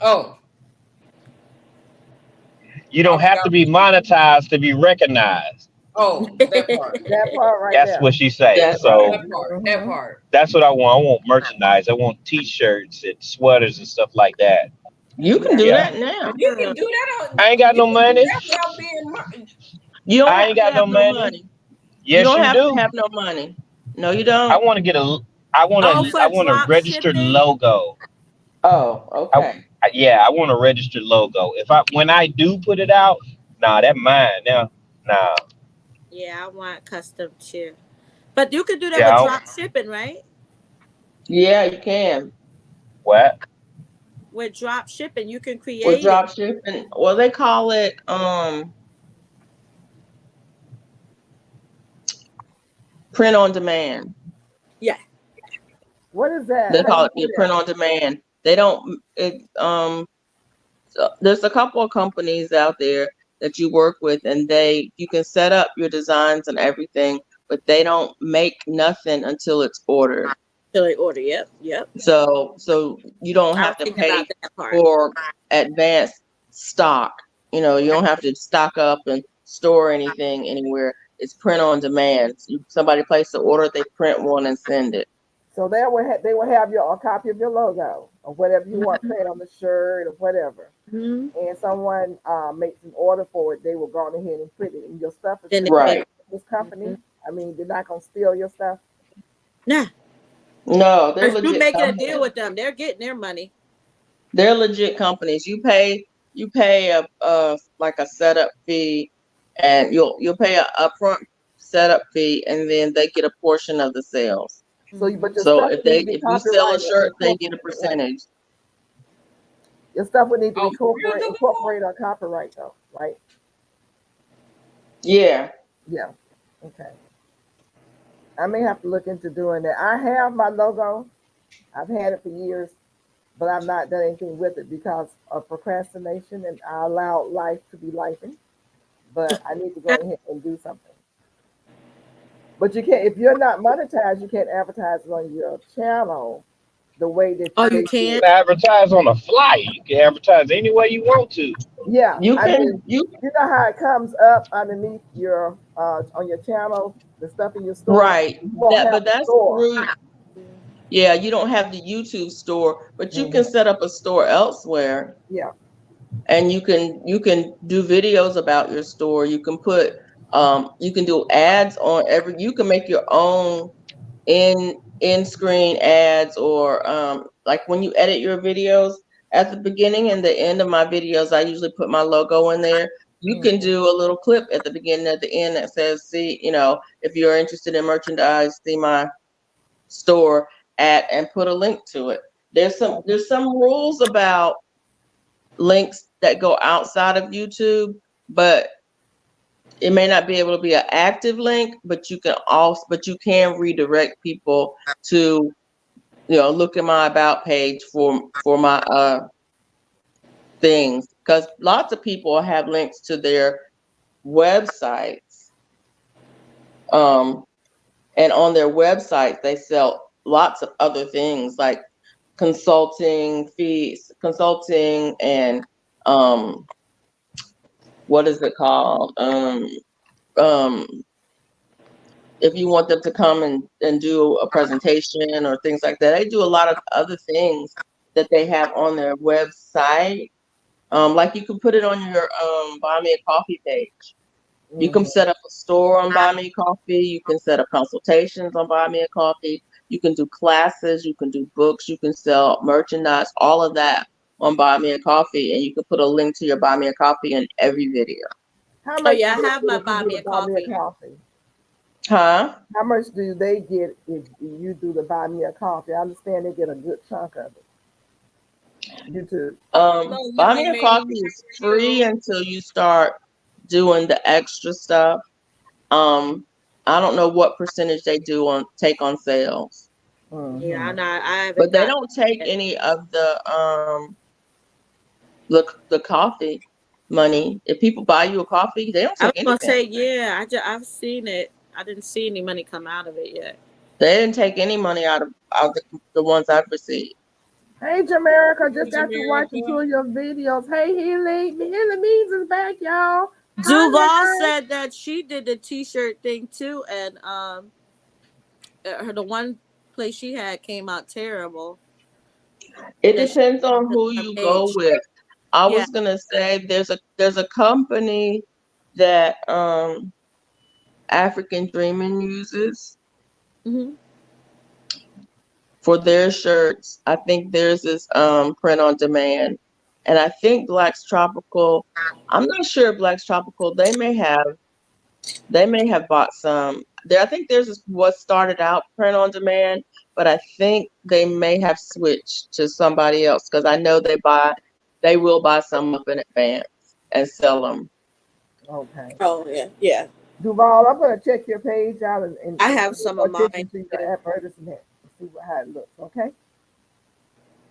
Oh, You I don't have to forgot. be monetized to be recognized. Oh, that part. That part right That's there. what she say. That's So right. That part. That Mhm. part. that's what I want. I want merchandise. I want T-shirts and sweaters and stuff like that. You can Yeah. do Yeah, that now. You can do that. I ain't got You no can do money. that without being. You don't I ain't have to got no have no money. money. You Yes, don't you have to do. have no money. No, you I don't. want to get a. I want Oh, a. for I want a drop registered shipping? logo. Oh, I, okay. yeah, I want a registered logo. When I do put it out, nah, that mine now. Nah, Yeah, I want custom too. But you can do that yeah. with drop shipping, right? Yeah, you can. What? With drop shipping, you can With create it. drop shipping. Well, they call it print on demand. Yeah. What is that? They How you call it do print on demand. They don't so there's a couple of companies out there that you work with and you can set up your designs and everything, but they don't make nothing until it's ordered. Till they order. Yep. Yep. So you don't I was have to thinking pay about that part. for advanced stock. You know, you don't have to stock up and store anything anywhere. It's print on demand. Somebody place the order, they print one and send it. So they will have a copy of your logo or whatever you want printed on the shirt or whatever. Mm-hmm. And someone makes an order for it, they will go on ahead and print it. And your stuff is Then protected Right. by this company. I mean, they're not gonna steal your stuff. Nah, No, they're if you legit making a companies. deal with them, they're getting their money. They're legit companies. You pay a like a setup fee, and you'll pay a upfront setup fee, and then they get a portion of the sales. So, but your So stuff would need to be if you sell a copyrighted and shirt, they get a incorporated, right? percentage. Your stuff would need to be Oh, incorporate or copyright though, right? Yeah. Yeah. Okay. I may have to look into doing that. I have my logo. I've had it for years, but I've not done anything with it because of procrastination, and I allowed life to be lifing. But I need to go ahead and do something. But you can't, if you're not monetized, you can't advertise it on your channel the way that Oh, they you do. can? Advertise on a flyer. You can advertise any way you want to. Yeah, You I mean, can you you know how it comes up underneath your on your channel, the stuff in your store. right. You won't That have but the that's store. through yeah, you don't have the YouTube store, but you Mhm. can set up a store elsewhere, Yeah. and you can do videos about your store. You can put you can do ads on every you can make your own in screen ads, or like when you edit your videos at the beginning and the end of my videos, I usually put my logo in there. You can Mhm. do a little clip at the beginning, at the end, that says, see, if you're interested in merchandise, see my store at, and put a link to it. There's some rules about links that go outside of YouTube, but it may not be able to be an active link, but you can redirect people to look at my about page for my things, because lots of people have links to their websites, and on their websites they sell lots of other things like consulting fees, consulting, and what is it called, um if you want them to come and do a presentation or things like that. They do a lot of other things that they have on their website. Like you can put it on your Buy Me a Coffee page. You can Mhm. set up a store on Buy Me a Coffee. You can set up consultations on Buy Me a Coffee. You can do classes. You can do books. You can sell merchandise. All of that on Buy Me a Coffee, and you can put a link to your Buy Me a Coffee in every video. How Oh much yeah, I do they have get my if you buy do me the a buy me a coffee. coffee? Huh? How much do they get if you do the buy me a coffee? I understand they get a good chunk of it. YouTube. no, Buy Me they a may Coffee is free until you start doing the extra stuff. Um, I don't know what percentage they do on take on sales, Yeah, Hmm. I haven't but they got don't take it. any of the coffee money. If people buy you a coffee, they don't I take was gonna anything. say, yeah, I've seen it. I didn't see any money come out of it yet. They didn't take any money out of the ones I've received. Hey, Jamaica, just use got to watching two America. of your videos. Hey, Healy Means is back, y'all. Hi, Duval guys. said that she did the T-shirt thing too, and the one place she had came out terrible. It That she depends on put who on her you go page. with. I Yeah. was gonna say there's a company that African Dreaming uses Hmm. for their shirts. I think theirs is print on demand, and I think Black's Tropical. I'm not sure if Black's Tropical. They may have bought some. There, I think theirs is what started out print on demand, but I think they may have switched to somebody else, because I know they will buy some up in advance and sell them. Okay. Oh yeah, yeah. Duval, I'm going to check your page out I and have pay some more of attention mine to your too. advertisement and see how it looks, okay?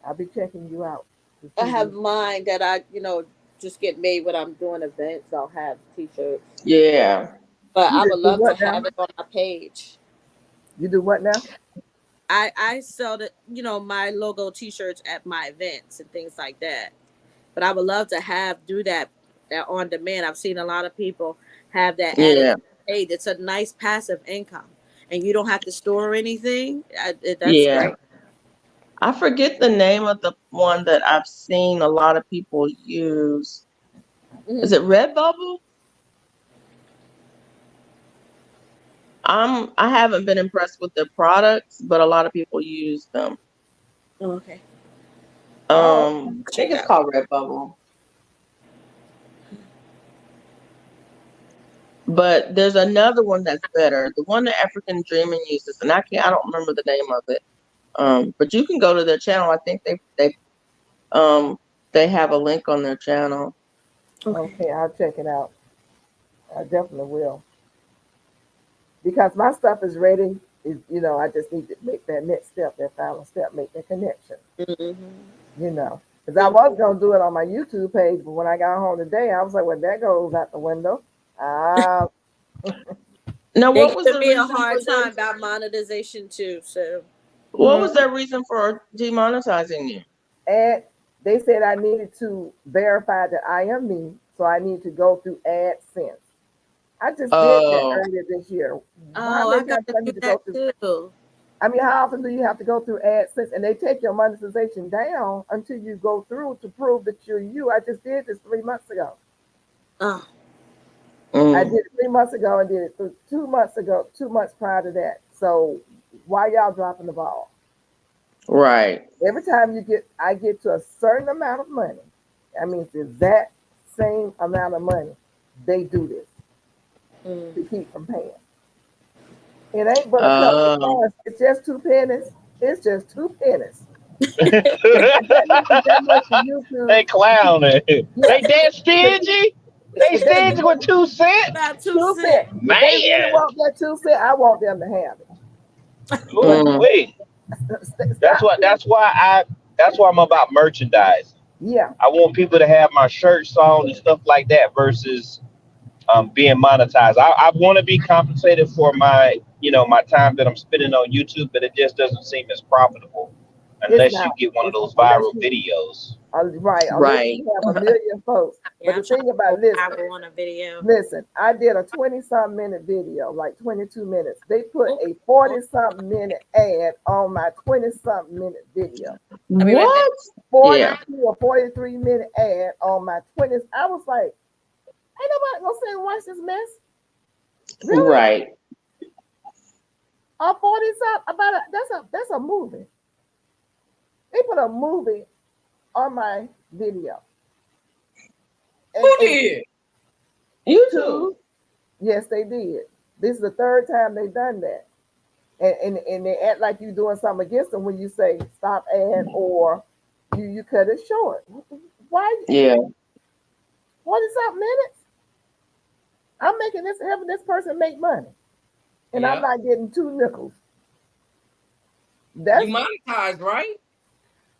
I'll be checking you out to I see have the. mine that just get made when I'm doing events. I'll have T-shirts, Yeah. but You I just would do love to what now? have it on my page. You do what now? I sell my logo T-shirts at my events and things like that. But I would love to do that on demand. I've seen a lot of people have that added Yeah. to the page. It's a nice passive income, and you don't have to store anything. That's Yeah. great. I forget the name of the one that I've seen a lot of people use. Is Hmm. it Redbubble? I haven't been impressed with the products, but a lot of people use them. Okay. I think it's called Redbubble. But there's another one that's better. The one that African Dreaming uses, and I don't remember the name of it. But you can go to their channel. I think they have a link on their channel. Okay, I'll check it out. I definitely will. Because my stuff is ready. I just need to make that next step, that final step, make that connection. Mm-hmm. Because I was going to do it on my YouTube page, but when I got home today, I was like, well, that goes out the window. Now, They what was give the me a reason hard for time them? about monetization too. So What was their reason for demonetizing you? And they said I needed to verify that I am me, so I need to go through AdSense. I just did that earlier this year. How I many got times do I to need do to go that through? too. I mean, how often do you have to go through AdSense? And they take your monetization down until you go through to prove that you're you. I just did this 3 months ago. Oh. I did it 3 months ago and did it 2 months ago, 2 months prior to that. So why y'all dropping the ball? Right. Every time I get to a certain amount of money, I mean, it's the exact same amount of money, they do this to keep from paying. It ain't but a couple of dollars. It's just 2 pennies. It's just 2 pennies. That much for YouTube. They clowning. Yeah. They that stingy? They stingy with 2 cents? About 2 2 cents. cents. If they really Man. want that 2 cents, I want them to have it. Ooh, wait. That's why I'm about merchandise. Yeah. I want people to have my shirts on and stuff like that versus being monetized. I want to be compensated for my time that I'm spending on YouTube, but it just doesn't seem as profitable unless you get one of those viral videos. Right. Unless you have a million folks. Yeah, but the thing about I want a video. listen, I did a 20-something minute video, like 22 minutes. They put a 40-something minute ad on my 20-something minute video. What? 42 or 43 minute ad on my 20s. I was like, ain't nobody gonna sit and watch this mess. Really? Right. A 40-something that's a movie. They put a movie on my video. Who did? YouTube. Yes, they did. This is the 3rd time they've done that. And they act like you're doing something against them when you say stop ad or you cut it short. Why? Yeah. 40-something minutes? I'm helping this person make money. And I'm not getting 2 nickels. That's you monetized, right?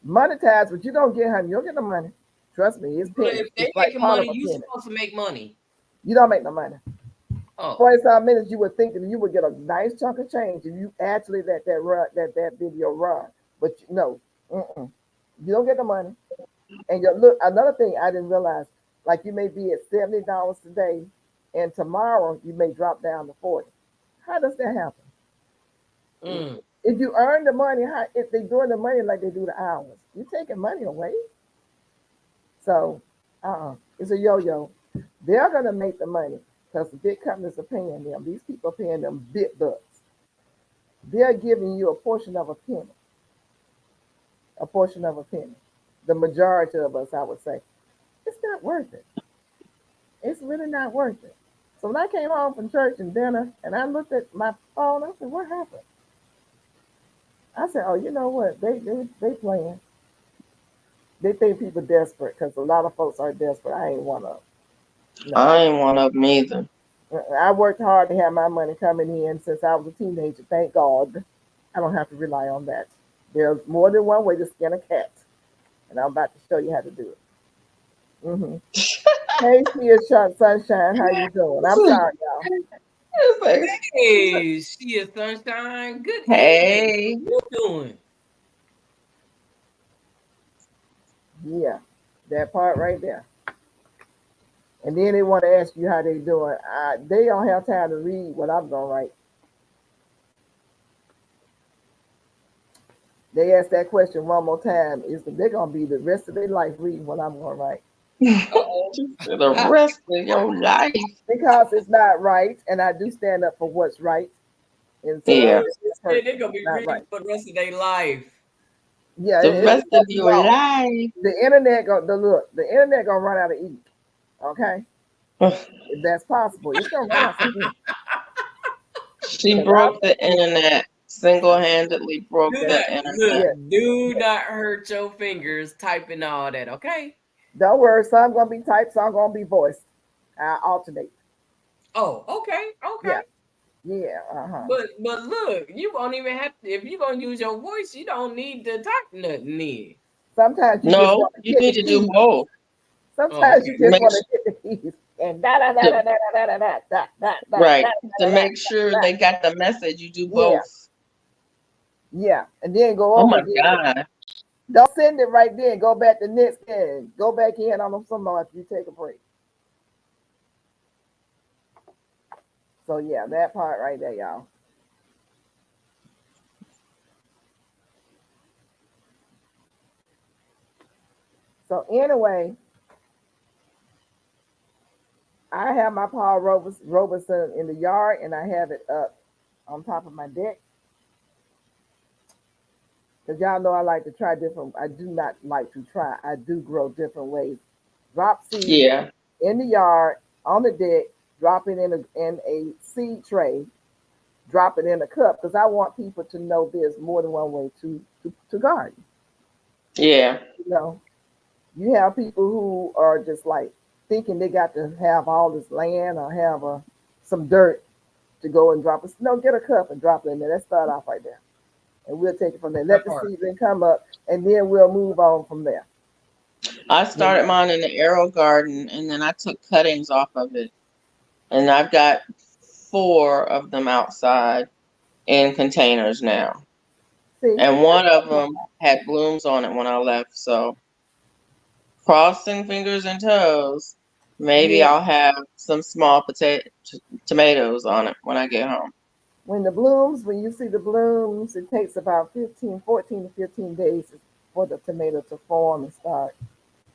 Monetized, but you don't get honey. You don't get the money. Trust me, it's penny. If they're It's like making part money, of a you're penny. supposed to make money. You don't make no money. Oh. 40-some minutes, you would think that you would get a nice chunk of change if you actually let that video run. But no, you don't get the money. And look, another thing I didn't realize, like you may be at $70 today, and tomorrow you may drop down to 40. How does that happen? If you earn the money, if they're doing the money like they do the hours, you're taking money away. So, it's a yo-yo. They're gonna make the money because the big companies are paying them. These people are paying them big bucks. They're giving you a portion of a penny. A portion of a penny. The majority of us, I would say, it's not worth it. It's really not worth it. So when I came home from church and dinner, and I looked at my phone, I said, "What happened?" I said, "Oh, you know what? They playing. They think people desperate because a lot of folks are desperate. I ain't one of them. No, I ain't one of them either. I worked hard to have my money coming in since I was a teenager. Thank God, I don't have to rely on that. There's more than one way to skin a cat, and I'm about to show you how to do it." Hey, Sia Sunshine, how you doing? I'm sorry, y'all. Hey, Sia Sunshine. Good. Hey. What you doing? Yeah, that part right there. And then they want to ask you how they doing. They don't have time to read what I'm gonna write. They ask that question one more time. They're gonna be the rest of their life reading what I'm gonna write. For the rest of your life. Because it's not right, and I do stand up for what's right. And so Yeah. They're gonna be not reading right. for the rest of their life. Yeah, The rest of won't be your long. life. The internet the internet gonna run out of ink. Okay, if that's possible, it's gonna run out of ink. She 'Cause broke the internet. Single-handedly broke Do Yes, the not internet. look. yes. Do not hurt your fingers typing all that. Okay. Don't worry, some gonna be typed, some gonna be voiced. I alternate. Oh, okay, okay. Yeah, yeah, But look, you won't even have to if you're gonna use your voice, you don't need to type nothing in. Sometimes you just No, want to you hit the need to do keys. both. Oh, Sometimes you okay. just Make want to hit the keys and da da da da to, da da da da da da da right. da To da da make sure da. they got the message, you do Yeah, both. yeah, and then go Oh over my again. God. Don't send it right then. Go back the next day. Go back in on them some more after you take a break. So yeah, that part right there, y'all. So anyway, I have my Paul Robeson in the yard, and I have it up on top of my deck. Because y'all know I like to try different. I do not like to try. I do grow different ways. Drop seed Yeah. in the yard, on the deck, drop it in a seed tray, drop it in a cup. Because I want people to know there's more than one way to garden. Yeah. You know, you have people who are just like thinking they got to have all this land or have some dirt to go and drop it. No, get a cup and drop it in there. Let's start off right there. And we'll take it from there. Let That the part. seedling come up, and then we'll move on from there. I You started know. mine in the arrow garden and then I took cuttings off of it. And I've got 4 of them outside in containers now. See, And one of them had blooms on it when I left. So crossing fingers and toes, maybe yeah. I'll have some small tomatoes on it when I get home. When you see the blooms, it takes about 14 to 15 days for the tomato to form and start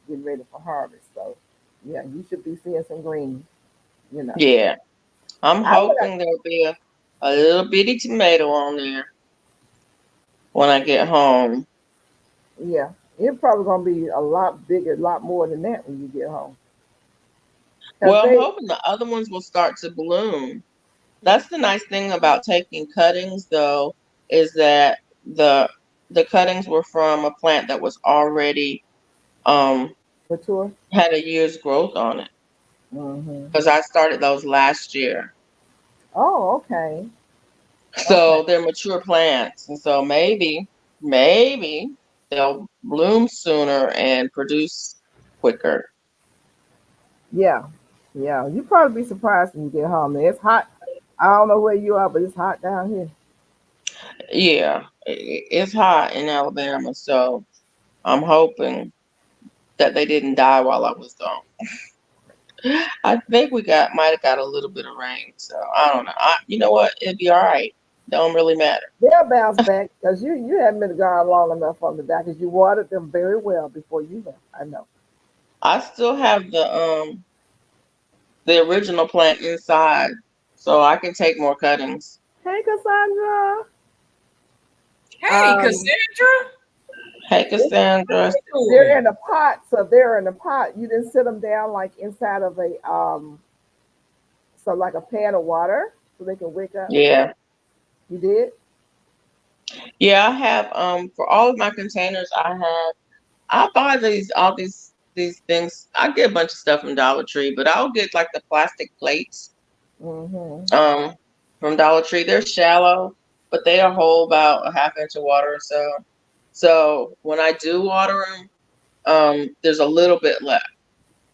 getting ready for harvest. So, yeah, you should be seeing some green, you know. Yeah. I'm I would, hoping there'll be a little bitty tomato on there when I get home. yeah, it's probably going to be a lot bigger, a lot more than that when you get home. Because Well, I'm they, hoping the other ones will start to bloom. That's the nice thing about taking cuttings, though, is that the cuttings were from a plant that was already um mature. had a year's growth on it Hmm. because I started those last year. Oh, okay. Okay. So they're mature plants, and so maybe they'll bloom sooner and produce quicker. Yeah. Yeah. You probably be surprised when you get home. It's hot. I don't know where you are, but it's hot down here. Yeah, it's hot in Alabama, so I'm hoping that they didn't die while I was gone. I think we might have got a little bit of rain, so I don't know. You know what? It'd be all right. Don't really matter. They'll bounce back because you haven't been gone long enough on the back because you watered them very well before you left. I know. I still have the original plant inside, so I can take more cuttings. Hey, Cassandra. Hey, Um, Cassandra. Hey, Cassandra. they're in a pot, so they're in a pot. You didn't sit them down like inside of so like a pan of water so they can wake up. Yeah, You did? yeah. I have for all of my containers, I buy these things. I get a bunch of stuff from Dollar Tree, but I'll get like the plastic plates Mm-hmm. from Dollar Tree. They're shallow, but they hold about a half inch of water or so. So when I do water them, there's a little bit left,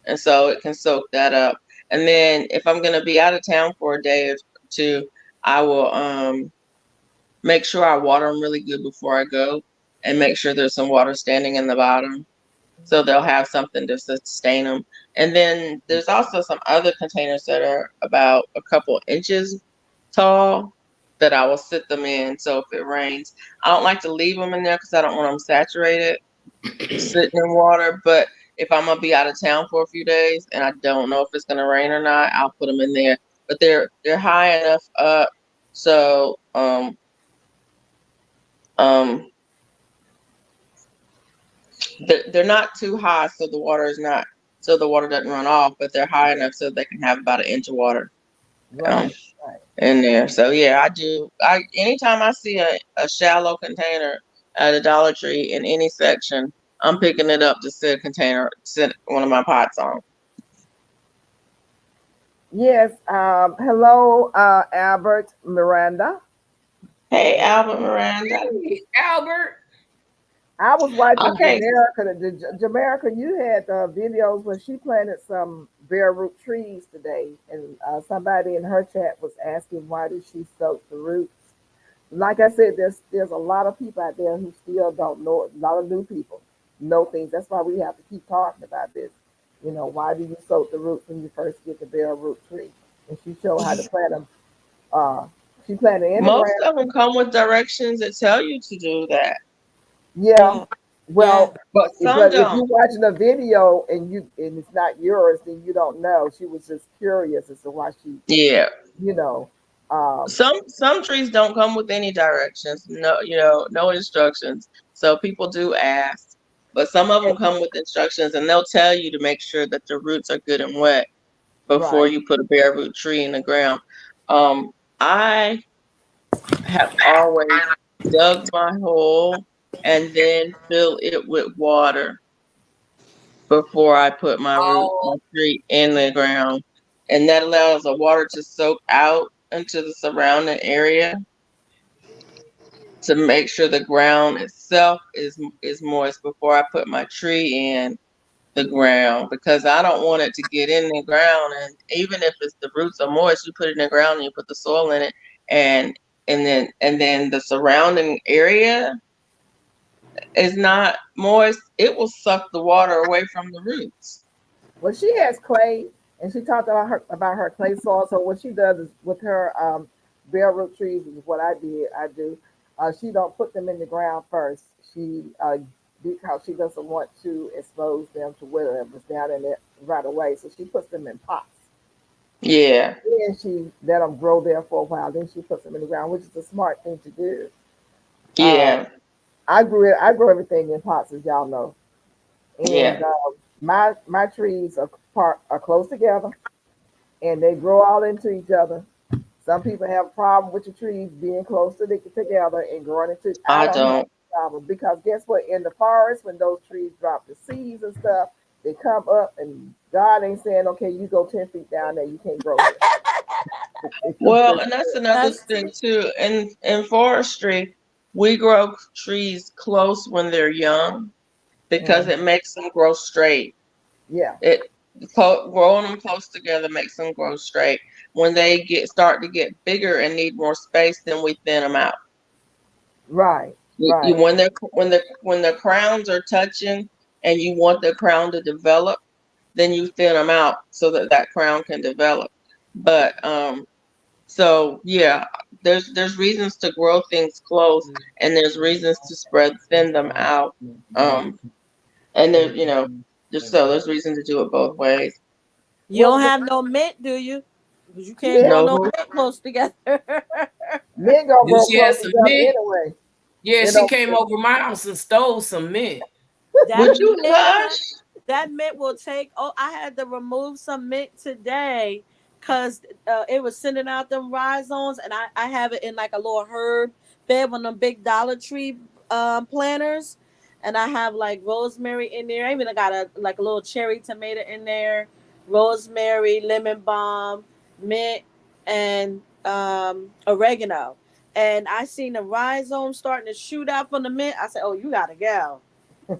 and so it can soak that up. And then if I'm gonna be out of town for a day or two, I will make sure I water them really good before I go, and make sure there's some water standing in the bottom, so they'll have something to sustain them. And then there's also some other containers that are about a couple inches tall that I will sit them in. So if it rains, I don't like to leave them in there because I don't want them saturated sitting in water. But if I'm gonna be out of town for a few days and I don't know if it's gonna rain or not, I'll put them in there. But they're high enough up so they're not too high, so the water doesn't run off, but they're high enough so they can have about an inch of water Right. in there. So yeah, I do. Anytime I see a shallow container at a Dollar Tree in any section, I'm picking it up to sit one of my pots on. Yes. Hello, Albert Miranda. Hey, Albert Miranda. Hey, Albert. I was watching Okay. Jamaica, you had videos when she planted some bare root trees today, and somebody in her chat was asking why did she soak the roots. Like I said, there's a lot of people out there who still don't know. A lot of new people know things. That's why we have to keep talking about this. You know, why do you soak the roots when you first get the bare root tree? And she showed how to plant them. She planted in the Most ground. of them come with directions that tell you to do that. Yeah. Well, but some if don't. you're watching a video and it's not yours, then you don't know. She was just curious as to why she. Yeah. You know. Some trees don't come with any directions. No, no instructions. So people do ask, but some of them come with instructions, and they'll tell you to make sure that the roots are good and wet before you put a bare root tree in the ground. I have always dug my hole and then fill it with water before I put my root tree in the ground. And that allows the water to soak out into the surrounding area to make sure the ground itself is moist before I put my tree in the ground, because I don't want it to get in the ground. And even if the roots are moist, you put it in the ground and you put the soil in it, and then the surrounding area is not moist, it will suck the water away from the roots. Well, she has clay, and she talked about her clay soil. So what she does is with her bare root trees is what I do. She don't put them in the ground first. She because she doesn't want to expose them to whatever's down in it right away. So she puts them in pots. Yeah. And she let them grow there for a while. Then she puts them in the ground, which is a smart thing to do. Yeah. I grew everything in pots, as y'all know. And my trees are close together, and they grow all into each other. Some people have a problem with the trees being close together and growing into. I don't. Problem, because guess what? In the forest, when those trees drop the seeds and stuff, they come up, and God ain't saying, "Okay, you go 10 feet down there, you can't grow here." Well, and that's another thing too. In forestry, we grow trees close when they're young because it makes them grow straight. Yeah. Growing them close together makes them grow straight. When they start to get bigger and need more space, then we thin them out. Right. Right. When the crowns are touching and you want the crown to develop, then you thin them out so that crown can develop. But so yeah, there's reasons to grow things close, and there's reasons to thin them out. And there's reason to do it both ways. You don't have no mint, do you? Because you can't grow no mint close together. Mint gonna grow close together anyway. Yeah, she came over my house and stole some mint. That mint will take. Oh, I had to remove some mint today because it was sending out them rhizomes, and I have it in like a little herb bed, one of them big Dollar Tree planters, and I have like rosemary in there. I even got a little cherry tomato in there, rosemary, lemon balm, mint, and oregano. And I seen the rhizome starting to shoot out from the mint. I said, "Oh, you gotta go."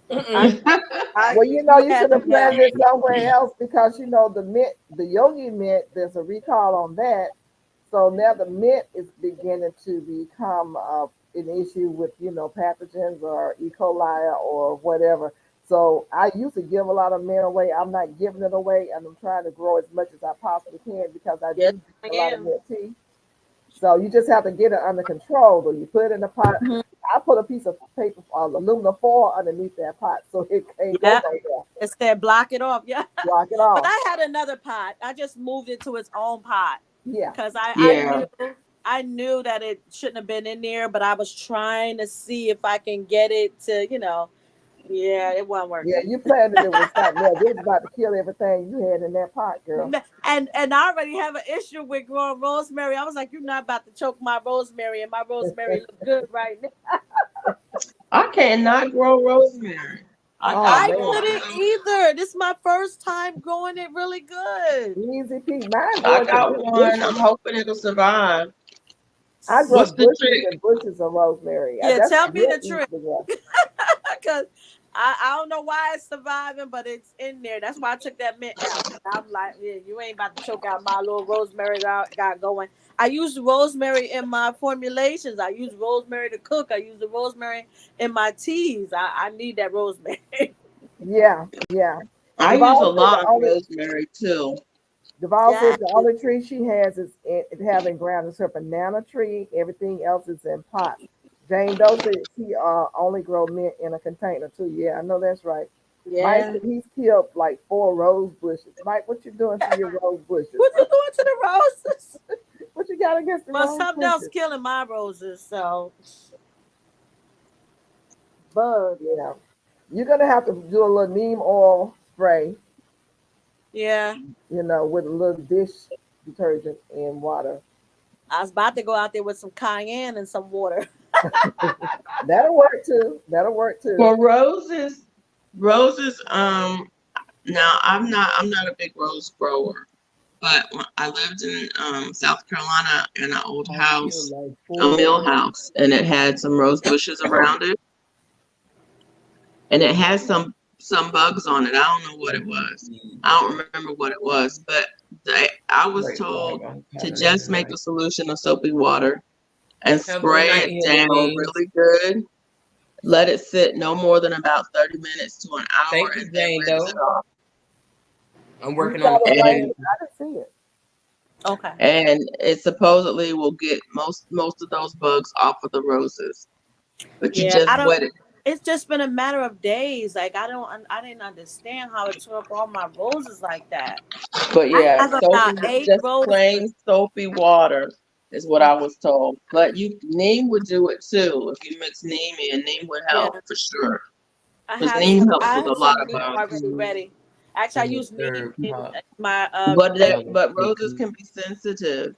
Well, you should have planted it somewhere else, because the mint, the yogi mint, there's a recall on that. So now the mint is beginning to become an issue with pathogens or E. coli or whatever. So I used to give a lot of mint away. I'm not giving it away, and I'm trying to grow as much as I possibly can, because I do drink a lot of mint tea. So you just have to get it under control. Or you put it in a pot. Mm-hmm. I put a piece of paper, aluminum foil underneath that pot, so it can't go there. Instead, block it off. Yeah, block it off. But I had another pot. I just moved it to its own pot. Yeah, because I knew I knew that it shouldn't have been in there, but I was trying to see if I can get it to, yeah, it wasn't working. Yeah, you planted it with something else. It was about to kill everything you had in that pot, girl. And I already have an issue with growing rosemary. I was like, you're not about to choke my rosemary, and my rosemary look good right now. I cannot grow rosemary. I couldn't either. This is my first time growing it really good. Easy peasy. Mine. I got one. I'm hoping it'll survive. I grow What's the bushes trick? and bushes of rosemary. Yeah, That's tell me real the trick. easy to grow. Because I don't know why it's surviving, but it's in there. That's why I took that mint out. I'm like, yeah, you ain't about to choke out my little rosemary that I got going. I use rosemary in my formulations. I use rosemary to cook. I use the rosemary in my teas. I need that rosemary. Yeah. I Duval use a said lot the of only- rosemary too. Duval says the only tree she has is having ground is her banana tree. Everything else is in pots. Jane Doe said he only grow mint in a container too. Yeah, I know that's right. Yeah. Mike said he's killed like 4 rose bushes. Mike, what you doing to your rose bushes? What you doing to the roses? What you got against the Well, rose something bushes? else killing my roses. So, Bug, yeah. You're gonna have to do a little neem oil spray, yeah. With a little dish detergent and water. I was about to go out there with some cayenne and some water. That'll work too. For roses, now I'm not a big rose grower, but when I lived in South Carolina in an old house, a mill house, and it had some rose bushes around it. And it has some bugs on it. I don't know what it was. I don't remember what it was, but I was told to just make a solution of soapy water and spray it down really good. Let it sit no more than about 30 minutes to an hour. Thank you, and then Jane rinse it Doe. off. I'm working You on saw it it. right here. I didn't see it. Okay. And it supposedly will get most of those bugs off of the roses. But you just wet it. It's just been a matter of days. Like I didn't understand how it took all my roses like that. But yeah, I have about 8 just roses. plain soapy water is what I was told. But neem would do it too. If you mix neem in, neem would help for sure. Because neem helps with a lot of bugs. Already ready. Actually, I use neem in my But roses can be sensitive.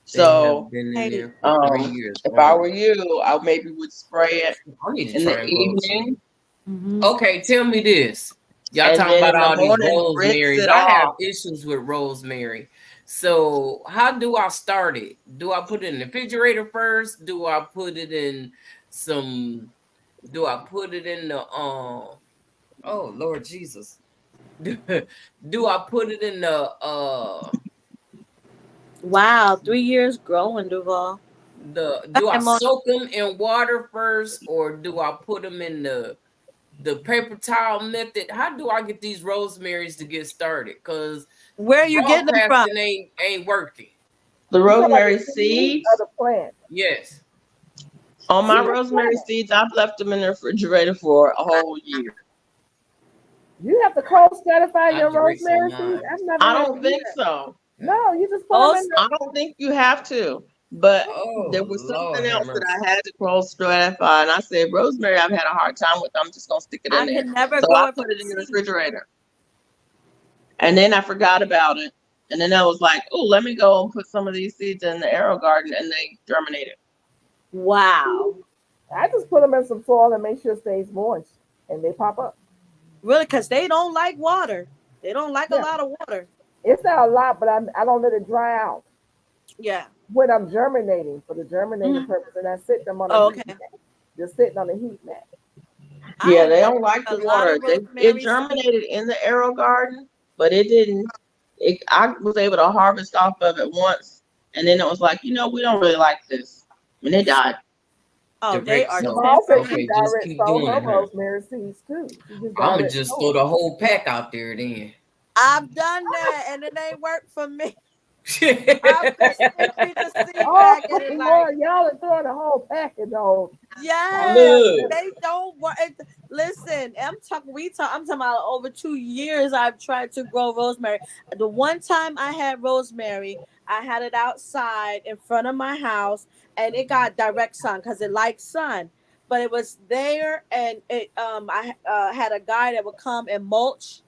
So been in there for 3 years. if I were you, I maybe would spray it I need to in try the and grow some. evening. Okay, tell me this. Y'all And talking then about in the all these morning, rinse rosemaries. it I have off. issues with rosemary. So how do I start it? Do I put it in the refrigerator first? Do I put it in the oh Lord Jesus. Do I put it in the Wow, 3 years growing, Duval. do I soak them in water first, or do I put them in the paper towel method? How do I get these rosemaries to get started? Because where are you getting them from? Ain't working. The rosemary seeds of the plant. Yes. On my rosemary seeds, I've left them in the refrigerator for a whole year. You have to cold stratify your rosemary seeds. I don't think so. No, you just put them in I don't think you have to. But there was something else that I had to cold stratify, and I said, rosemary, I've had a hard time with. I'm just gonna stick it in there. So I put it in the refrigerator. And then I forgot about it. And then I was like, oh, let me go and put some of these seeds in the AeroGarden, and they germinated. Wow. I just put them in some soil and make sure it stays moist, and they pop up. Really? Because they don't like water. They don't like a lot of water. It's not a lot, but I don't let it dry out. Yeah. When I'm germinating, for the germinating purpose, and I sit them on a heat mat. Just sitting on a heat mat. Yeah, they don't like the water. It germinated in the AeroGarden, but it didn't. I was able to harvest off of it once, and then it was like, we don't really like this, and it died. Oh, they are. Okay, just keep doing it. Rosemary seeds too. I'm gonna just throw the whole pack out there then. I've done that, and it ain't worked for me. I put the seed Oh, packet and Lord, y'all are throwing the whole package on. yes, Look. they don't want. Listen, I'm talking about over 2 years. I've tried to grow rosemary. The one time I had rosemary, I had it outside in front of my house, and it got direct sun because it likes sun. But it was there, and I had a guy that would come and mulch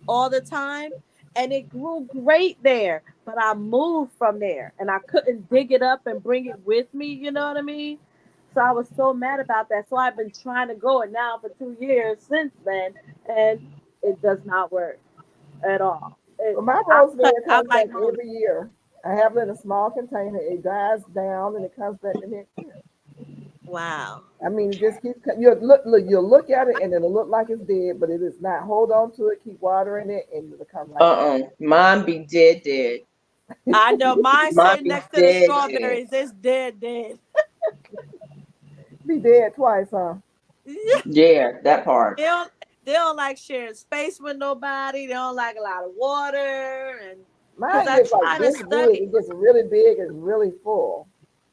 all the time, and it grew great there. But I moved from there, and I couldn't dig it up and bring it with me. You know what I mean? So I was so mad about that. So I've been trying to grow it now for 2 years since then, and it does not work at all. Well, my rosemary comes back every year. I have it in a small container. It dies down and it comes back the next year. Wow. I mean, it just keeps. You'll look at it and it'll look like it's dead, but it is not. Hold on to it, keep watering it, and it'll come right back. Mine be dead. I know mine Mine sitting be next to the strawberries. It's dead. Be dead twice, huh? Yeah, that part. They don't like sharing space with nobody. They don't like a lot of water. And mine gets like this big. It gets really big and really full.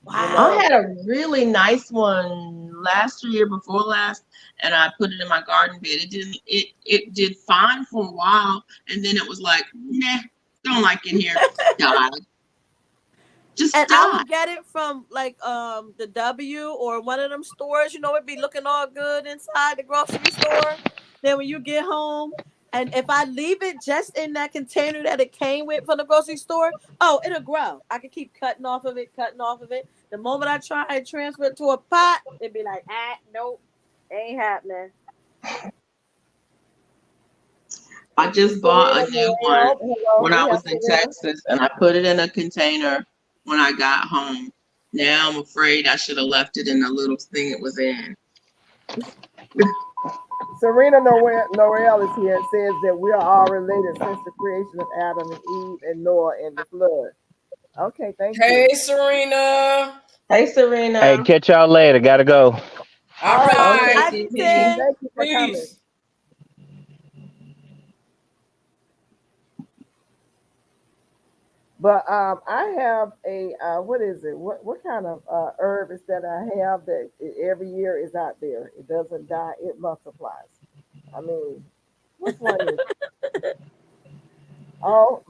Wow. I had a really nice one last year, before last, and I put it in my garden bed. It did fine for a while, and then it was like, nah, don't like it here. Died. Just and died. I would get it from like the W or one of them stores. You know, it'd be looking all good inside the grocery store. Then when you get home, and if I leave it just in that container that it came with from the grocery store, it'll grow. I can keep cutting off of it. The moment I try and transfer it to a pot, it'd be like, nope, ain't happening. I just bought a new one when I was in Texas, and I put it in a container when I got home. Now I'm afraid I should have left it in the little thing it was in. Serena Norell is here and says that we are all related since the creation of Adam and Eve and Noah and the flood. Okay, thank you. Hey, Serena. Hey, Serena. Hey, catch y'all later. Gotta go. All right. Thank you for coming. Peace. But I have a what is it? What kind of herb is that I have that every year is out there? It doesn't die; it multiplies. I mean, which one is it? Oh,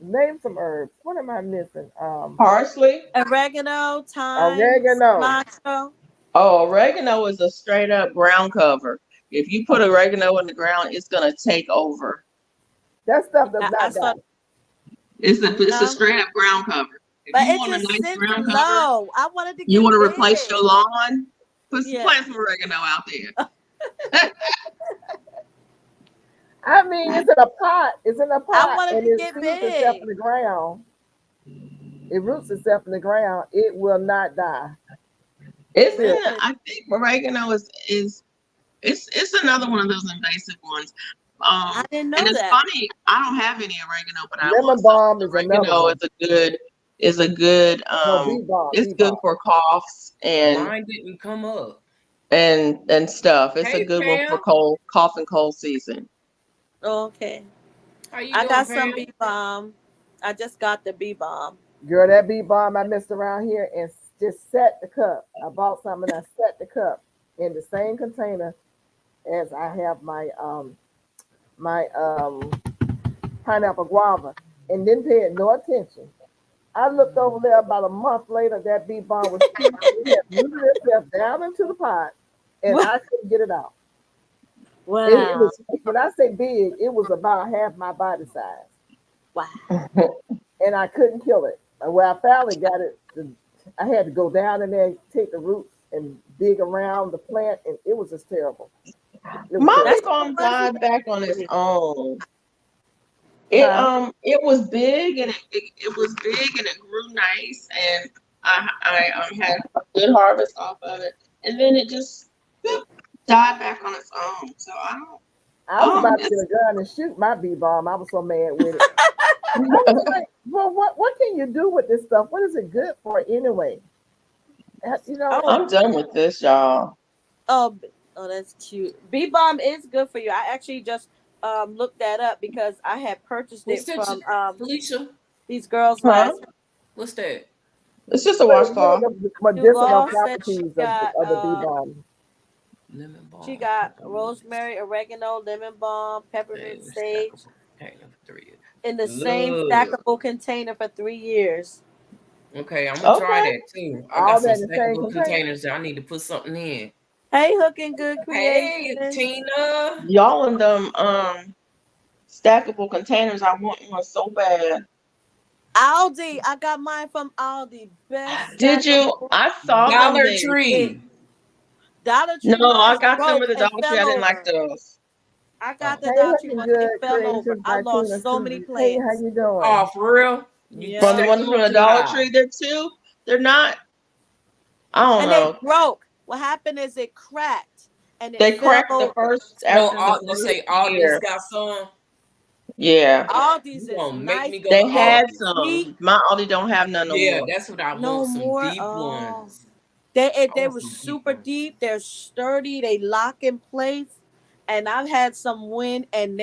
name some herbs. What am I missing? Parsley, oregano, thyme, oregano. cilantro. Oh, oregano is a straight up ground cover. If you put oregano in the ground, it's gonna take over. That stuff does not die. It's a straight up ground cover. If But you it want a just nice sits ground low. cover, I wanted to. you want to big. replace your lawn, plant some oregano out there. I mean, it's in a pot. It's in a pot. I wanted and to it get roots itself in the ground. It roots itself in the ground. It will not die. I think oregano is it's another one of those invasive ones. I didn't know and it's that. funny. I don't have any oregano, but lemon balm is oregano is a good it's good for coughs and mine didn't come up and stuff. It's a good one for cough and cold season. Okay. How you I doing, got Pam? some bee balm. I just got the bee balm. Girl, that bee balm I messed around here and just set the cup. I bought some and I set the cup in the same container as I have my pineapple guava, and didn't pay it no attention. I looked over there about a month later. That bee balm was rooted itself down into the pot, and I couldn't get it out. Wow. It was, when I say big, it was about half my body size. Wow. And I couldn't kill it. When I finally got it, I had to go down in there, take the roots, and dig around the plant, and it was just terrible. Mine's gonna die back on its own. It was big and it was big and it grew nice, and I had a good harvest off of it, and then it just died back on its own. So I was about to get a gun and shoot my bee balm. I was so mad with it. Like, well, what can you do with this stuff? What is it good for anyway? You know, I'm done with this, y'all. Oh, that's cute. Bee balm is good for you. I actually just looked that up because I had purchased it from Felicia. These girls Huh? last. What's that? It's just a washcloth. The medicinal Duval said she properties got of the bee balm. Lemon balm. she got rosemary, oregano, lemon balm, peppermint, sage Container for 3 years. in the same Look. stackable container for 3 years. Okay, I'm gonna try Okay. that too. I All got some that in the same stackable container? containers that I need to put something in. Hey, Hooking Good Hey, Creations. Tina. Y'all in them stackable containers. I want one so bad. Aldi, I got mine from Aldi. Best. Did you? stackable- I saw them Dollar there. Tree. Dollar Tree. No, I Mine got them broke at the and Dollar Tree. I fell didn't like over. those. I got the Hey, Dollar Tree looking one. good. It fell over. Creations I by lost Tina so many Susie. Hey, how plants. you doing? Oh, for real? You Yeah. From the stacked ones them from up the too Dollar high. Tree, they're not. I don't And know. they broke. What happened is it cracked and it They fell cracked the over. first So after the you first say all year. these got some? Yeah, Aldi's You is gonna make nice. me go they to had Aldi's. some. My Aldi don't have none no Yeah, more. that's what I No want. Some more. deep ones. They want were some deep super ones. deep. They're sturdy. They lock in place. And I've had some wind, and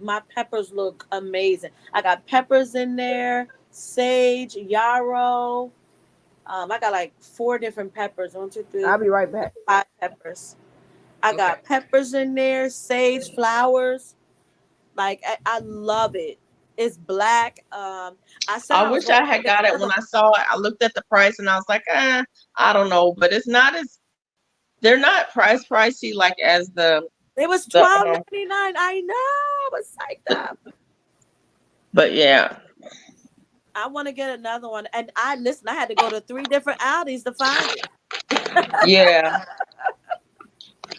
my peppers look amazing. I got peppers in there, sage, yarrow. I got like 4 different peppers. 1, 2, 3, I'll be right back. 5 peppers. I got peppers in there, sage, flowers. Like I love it. It's black. I wish I had got it when I saw it. I looked at the price and I was like, I don't know, but it's not as they're not pricey like as the It was the $12.99. I know. I was psyched up. but yeah. I want to get another one. And I had to go to 3 different Aldis to find it. Yeah.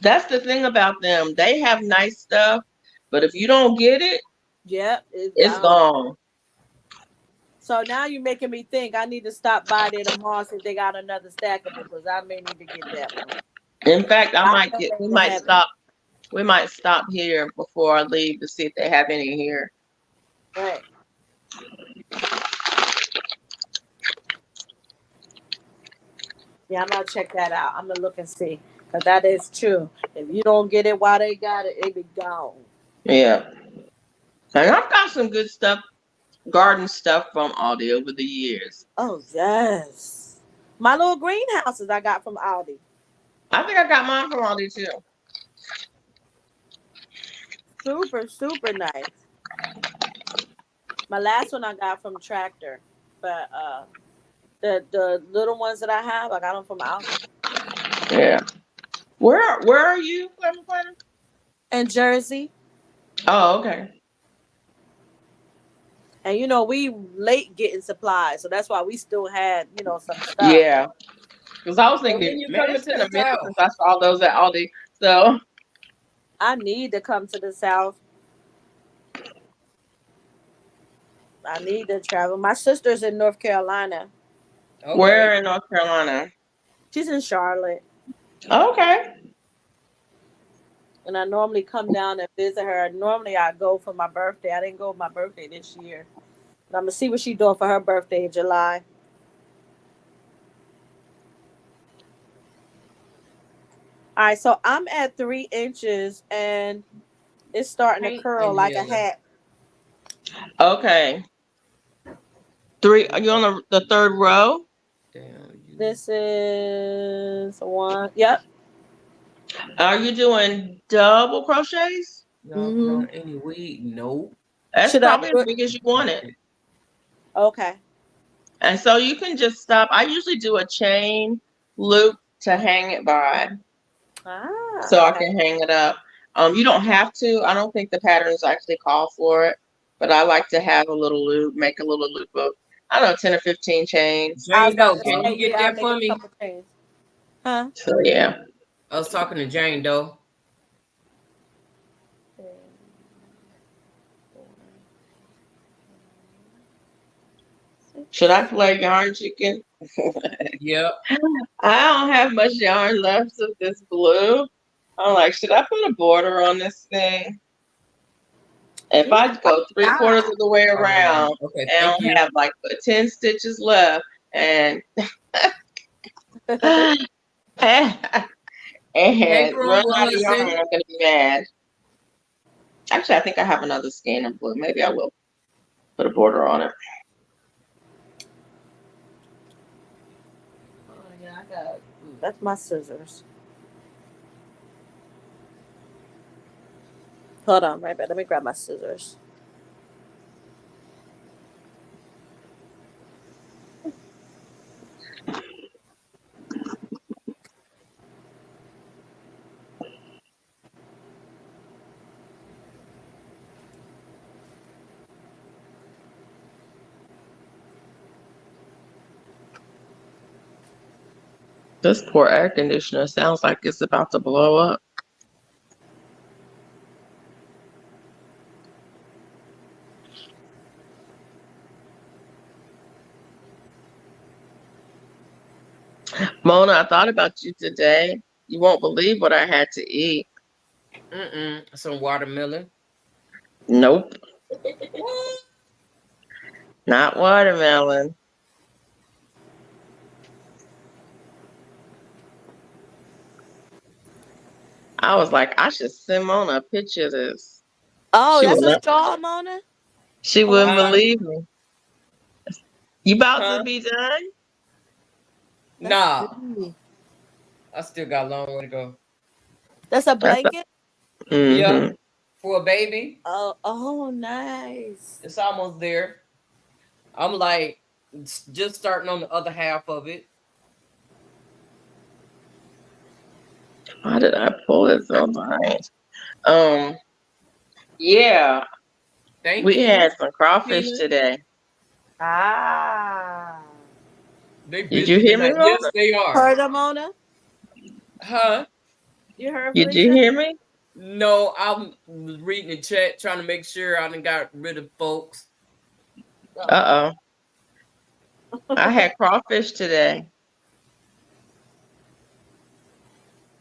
That's the thing about them. They have nice stuff, but if you don't get it, Yep, it's gone. So now you're making me think I need to stop by there tomorrow see if they got another stackable because I may need to get that one. In fact, we might stop here before I leave to see if they have any here. Right. Yeah, I'm gonna check that out. I'm gonna look and see. Because that is true. If you don't get it while they got it, it be gone. Yeah. And I've got some good stuff, garden stuff from Aldi over the years. Oh, yes. My little greenhouses I got from Aldi. I think I got mine from Aldi too. Super, super nice. My last one I got from Tractor. But the little ones that I have, I got them from Aldi. Yeah. Where are you, Clever Planner? In Jersey. Oh, okay. And we late getting supplies, so that's why we still had, some stuff. Yeah. Because I was thinking, man, it's been a minute since I saw those at Aldi. So I need to come to the South. I need to travel. My sister's in North Carolina. Okay. Where in North Carolina? She's in Charlotte. Okay. And I normally come down and visit her. Normally I go for my birthday. I didn't go for my birthday this year. But I'm going to see what she's doing for her birthday in July. All right, so I'm at 3 inches and it's starting to curl like a hat. Okay. 3. Are you on the 3rd row? This is 1. Yep. Are you doing double crochets? No, any weed? Nope. That's probably as big as you want it. Okay. And so you can just stop. I usually do a chain loop to hang it by. So I can hang it up. You don't have to. I don't think the patterns actually call for it, but I like to have a little loop, make a little loop of, I don't know, 10 or 15 chains. Jane Doe, can you get that for me? Huh? So yeah. I was talking to Jane Doe. Should I play yarn chicken? Yep. I don't have much yarn left of this blue. I'm like, should I put a border on this thing? If I go 3/4 of the way around, and I don't have like 10 stitches left, and run out of yarn, I'm gonna be mad. Actually, I think I have another skein of blue. Maybe I will put a border on it. That's my scissors. Hold on, right back. Let me grab my scissors. This poor air conditioner sounds like it's about to blow up. Mona, I thought about you today. You won't believe what I had to eat. Some watermelon. Nope, not watermelon. I was like, I should send Mona a picture of this. Oh, She that's would a not. straw, Mona? She wouldn't Huh? believe me. You about Huh? to be done? Nah, Ooh. I still got a long way to go. That's a That's blanket? Yeah, mm-hmm. for a baby, Oh, nice. it's almost there. I'm like just starting on the other half of it. Why did I pull it so behind? Yeah, Thank we you, had some crawfish Tina. today. Ah. They Did you busy hear me, tonight. Yes, Mona? they are. Heard of Mona? Huh? You heard Did you Felicia? hear me? No, I'm reading the chat, trying to make sure I done got rid of folks. Uh oh. I had crawfish today.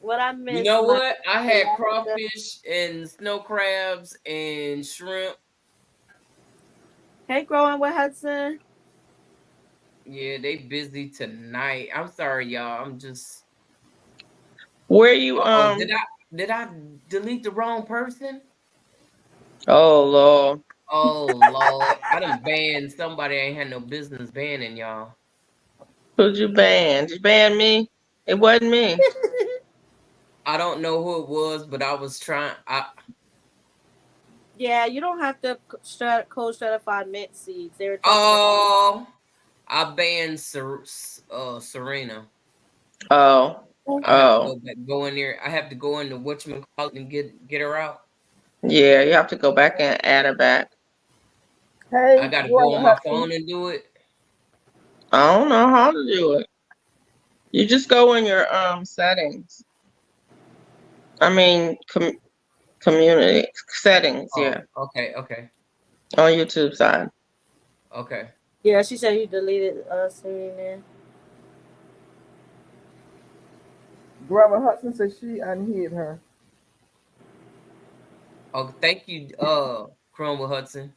What I You missed, know my what? I had crawfish and snow crabs and shrimp. Hey, growing with Hudson. Yeah, they busy tonight. I'm sorry, y'all. I'm just. Where you Oh, did I delete the wrong person? Oh Lord. Oh Lord, I done banned somebody I ain't had no business banning y'all. Who'd you ban? Did you ban me? It wasn't me. I don't know who it was, but I was trying. Yeah, you don't have to cold stratified mint seeds. They were talking about. Oh, I banned Serena. Oh. I have to Oh. go in there. I have to go into whatchamacallit and get her out. Yeah, you have to go back and add her back. I Hey, gotta go Brother on my Hudson. phone and do it. I don't know how to do it. You just go in your settings. I mean community settings, Oh, yeah. okay. On YouTube side. Okay. Yeah, she said you deleted Serena. Brother Hudson said she unhid her. Oh, thank you, Cromwell Hudson.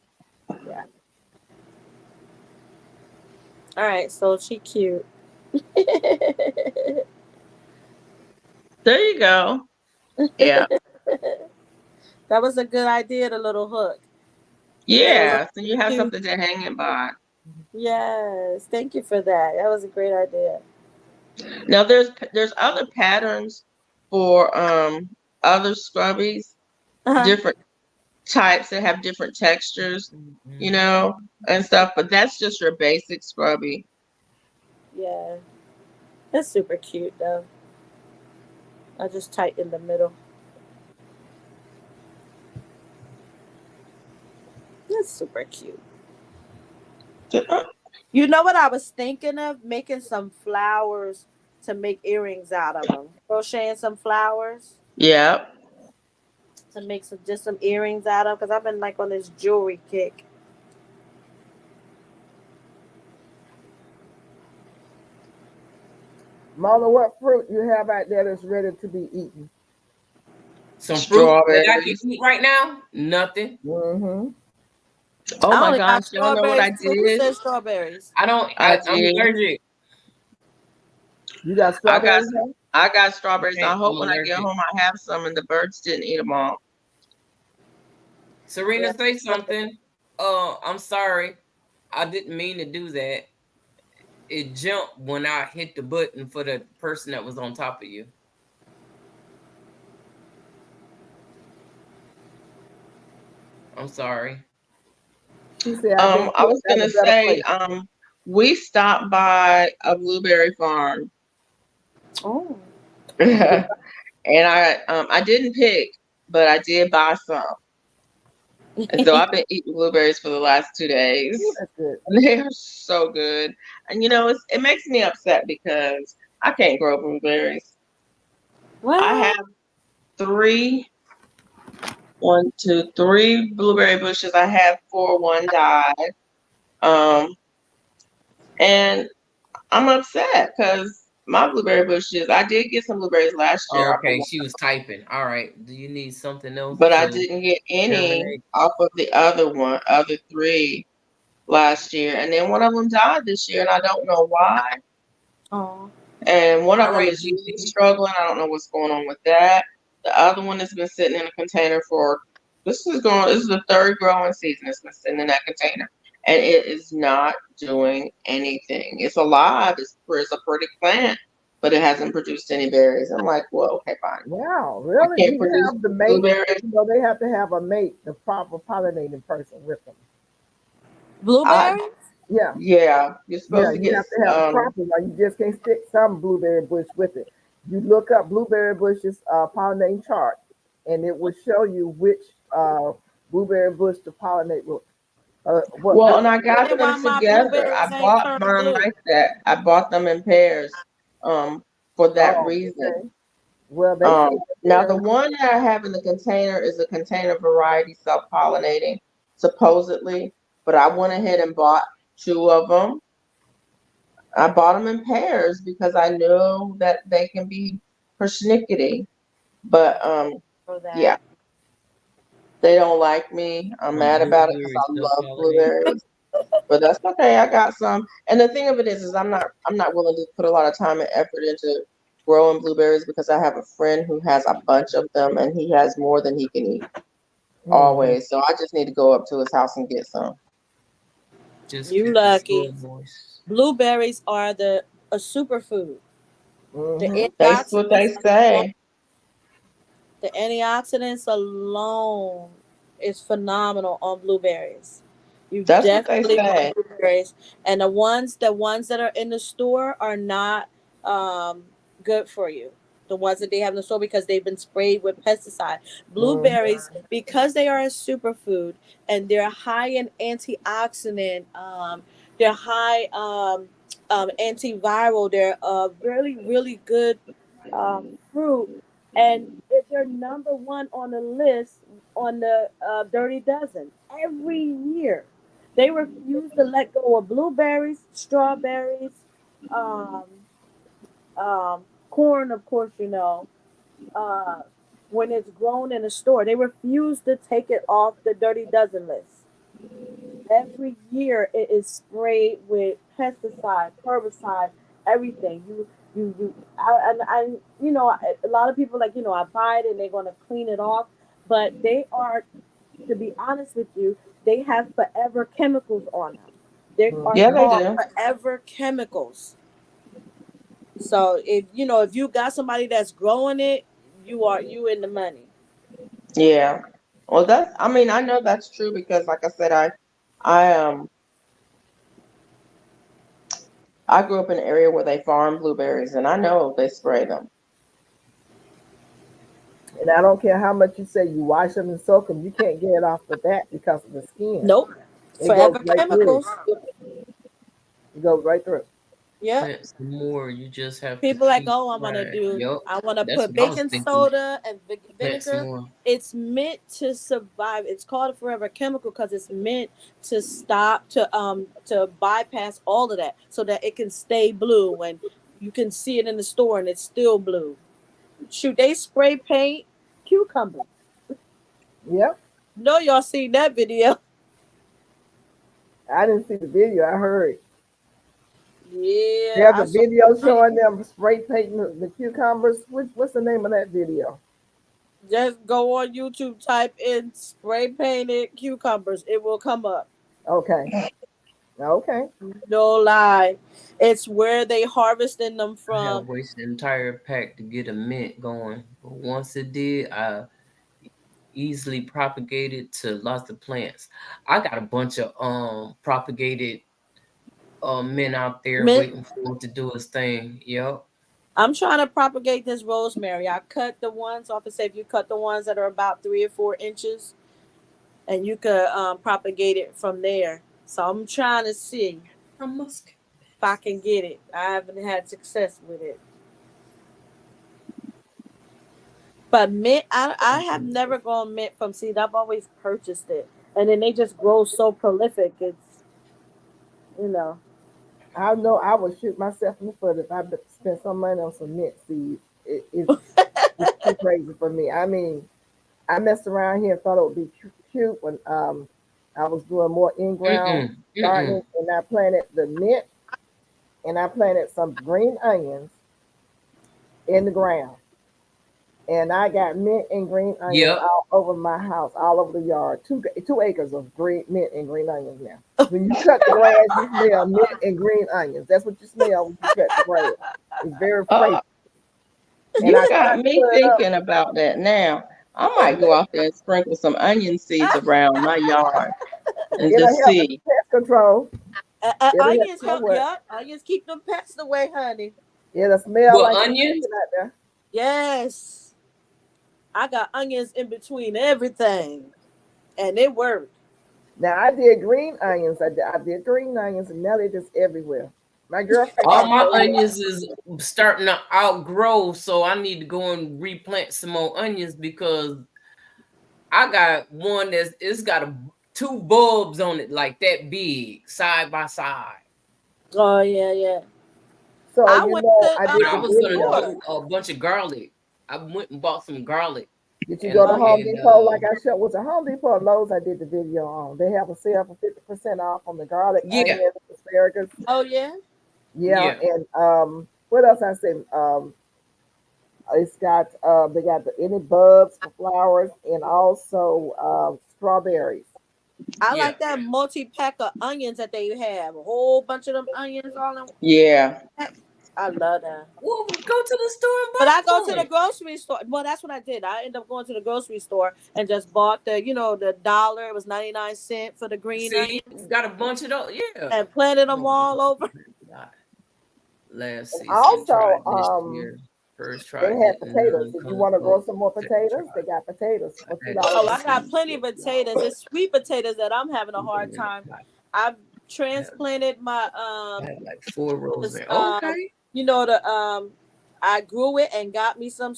Yeah. All right, so she cute. There you go. Yeah. That was a good idea, the little hook. It made it look Yeah. So you have cute. something to hang it by. Yes, thank you for that. That was a great idea. Now there's other patterns for other scrubbies, Uh-huh. different types that have different textures, you Mm-hmm. know, and stuff, but that's just your basic scrubby. Yeah, that's super cute though. I just tightened the middle. That's super cute. You know what I was thinking of? Making some flowers to make earrings out of them. Crocheting some flowers Yeah. to make some earrings out of. Because I've been like on this jewelry kick. Mama, what fruit you have out there that's ready to be eaten? Some fruit that I can Strawberries. eat right now? Nothing. Mm-hmm. Oh I my only got gosh, y'all know what strawberries I too. Who did? said strawberries? I don't. I I'm did. allergic. You got I got strawberries, huh? I got strawberries. I I'm hope when I get allergic. home I have some and the birds didn't eat them all. Serena, Yeah. say something. I'm sorry. I didn't mean to do that. it jumped when I hit the button for the person that was on top of you. I'm sorry. She said, I was that's a gonna better say, place. we stopped by a blueberry farm, Oh. and I didn't pick, but I did buy some, and so I've been eating blueberries for the last 2 days. Ooh, that's good. And they are so good, and it makes me upset because I can't grow blueberries. Well, I have three blueberry bushes. I have four. One died. And I'm upset because my blueberry bushes, I did get some blueberries last year, Okay, she was typing. All right. Do you need something else but I to didn't get any germinate? off of the other three last year. And then one of them died this year, and I don't know why. oh, And one of All them right, is really GP. struggling. I don't know what's going on with that. The other one has been sitting in a container for this is the third growing season. It's been sitting in that container, and it is not doing anything. It's alive. It's a pretty plant, but it hasn't produced any berries. I'm like, well, okay, fine. Wow, I really? Do can't you produce have the mate? blueberries. They have to have a mate, the proper pollinating person with them. I blueberries? Yeah, Yeah, you're yeah, supposed to you get have to have the proper one. You just can't stick some blueberry bush with it. You look up blueberry bushes pollinating chart, and it will show you which blueberry bush to pollinate with. What well, bush? and I got Then them why my together. I blueberries ain't bought turning mine blue? like that. I bought them in pairs, for that Oh, reason. okay. Well, they say that Now the they're one that I have in the container is a container variety self-pollinating, supposedly, but I went ahead and bought two of them. I bought them in pairs because I know that they can be persnickety, but For yeah, that. they don't like me. I'm mad about it because Blueberries I love self-pollinated. blueberries. But that's okay. I got some. And the thing of it is I'm not willing to put a lot of time and effort into growing blueberries because I have a friend who has a bunch of them and he has more than he can eat mhm, always. So I just need to go up to his house and get some. Just You keep the lucky. soil moist. Blueberries are a superfood. The mhm. That's what they antioxidants alone, say. the antioxidants alone is phenomenal on blueberries. You That's what they definitely want say. blueberries, and the ones that are in the store are not um, good for you. The ones that they have in the store because they've been sprayed with pesticide. Mhm. Blueberries, because they are a superfood and they're high in antioxidant, they're high antiviral. They're a really really good fruit, and they're number one on the list on the Dirty Dozen every year. They refuse to let go of blueberries, strawberries, um, corn, of course, uh, when it's grown in a store. They refuse to take it off the Dirty Dozen list. Every year it is sprayed with pesticide, herbicide, everything. A lot of people like, I buy it and they're going to clean it off, but they are, to be honest with you, they have forever chemicals on them. They are Yeah, they Mhm. called do. forever chemicals. So if you got somebody that's growing it, you in the money. Yeah. Well, I mean, I know that's true because like I said, I I grew up in an area where they farm blueberries and I know they spray them. And I don't care how much you say you wash them and soak them, you can't get it off the bat because of the skin. Nope. It goes Forever right through. chemicals. It goes right through. Yep. Plant some more. You just have to People like, keep oh, trying. Yup. I want to That's put what I was baking thinking. soda and Plant some vinegar. more. It's meant to survive. It's called a forever chemical because it's meant to stop, to bypass all of that so that it can stay blue when you can see it in the store and it's still blue. Shoot, they spray paint cucumbers. Yep. No, y'all seen that video? I didn't see the video. I heard Yeah, there's I a saw. video showing them spray painting the cucumbers. What's the name of that video? Just go on YouTube, type in spray painted cucumbers. It will come up. Okay. Okay. No lie. It's where they harvesting them I have from. wasted an entire pack to get a mint going, but once it did, I easily propagated to lots of plants. I got a bunch of propagated mint out there Mint. waiting for it to do its thing. Yep. I'm trying to propagate this rosemary. I cut the ones off and say if you cut the ones that are about 3 or 4 inches, and you could propagate it from there. So I'm trying to see I must. if I can get it. I haven't had success with it. But mint, I have never gone mint from seed. I've always purchased it. And then they just grow so prolific. It's, you know. I know I would shoot myself in the foot if I spent some money on some mint seeds. It's too crazy for me. I mean, I messed around here and thought it would be cute when I was doing more in-ground Mm-mm. gardening, Mm-mm. and I planted the mint and I planted some green onions in the ground. And I got mint and green onions Yep. all over my house, all over the yard. 2 acres of green mint and green onions now. When you cut the grass, you smell mint and green onions. That's what you smell when you cut the grass. It's very Uh, fragrant. And I you tried got to me put it up. thinking about that now. I might go out there and sprinkle some onion seeds around my yard and It'll just help with the see. pest control. It'll help. Onions So help. what? Yup. Onions keep them pests away, honey. It'll smell Well, like it's onions. cooking out there. Yes. I got onions in between everything. And it worked. Now I did green onions. I did green onions, and now they're just everywhere. My girlfriend All got my told me, onions is starting to outgrow, so I need to go and replant some more onions because I got one it's got two bulbs on it like that big, side by side. Oh, yeah, yeah. so I you went know, to I When did I the was gonna video. store. do a bunch of garlic, I went and bought some garlic Did you and go to Home and Depot like I showed? Was it Home Depot or Lowe's? I did the video on. They have a sale for 50% off on the garlic, yeah, onions, asparagus. Oh, yeah. Yeah, yeah, and what else I said? It's got they got any bulbs for flowers and also strawberries. I yeah. like that multi-pack of onions that they have. A whole bunch of them onions all in. Yeah. I love that. Well, go to the store and But buy I go to the one. grocery store. Well, that's what I did. I ended up going to the grocery store and just bought the dollar. It was 99 cents for the green See, onions got a bunch of those. Yeah. and planted them all over. Last And season, also, tried this year. First they tried had it, and potatoes. none If you come want to grow up. some more Second potatoes, try. they got potatoes for I two had dollars Oh, a I piece. got plenty of potatoes. It's sweet potatoes that I'm having a hard time. I've transplanted my I had like 4 this, rosemary. Okay. the I grew it and got me some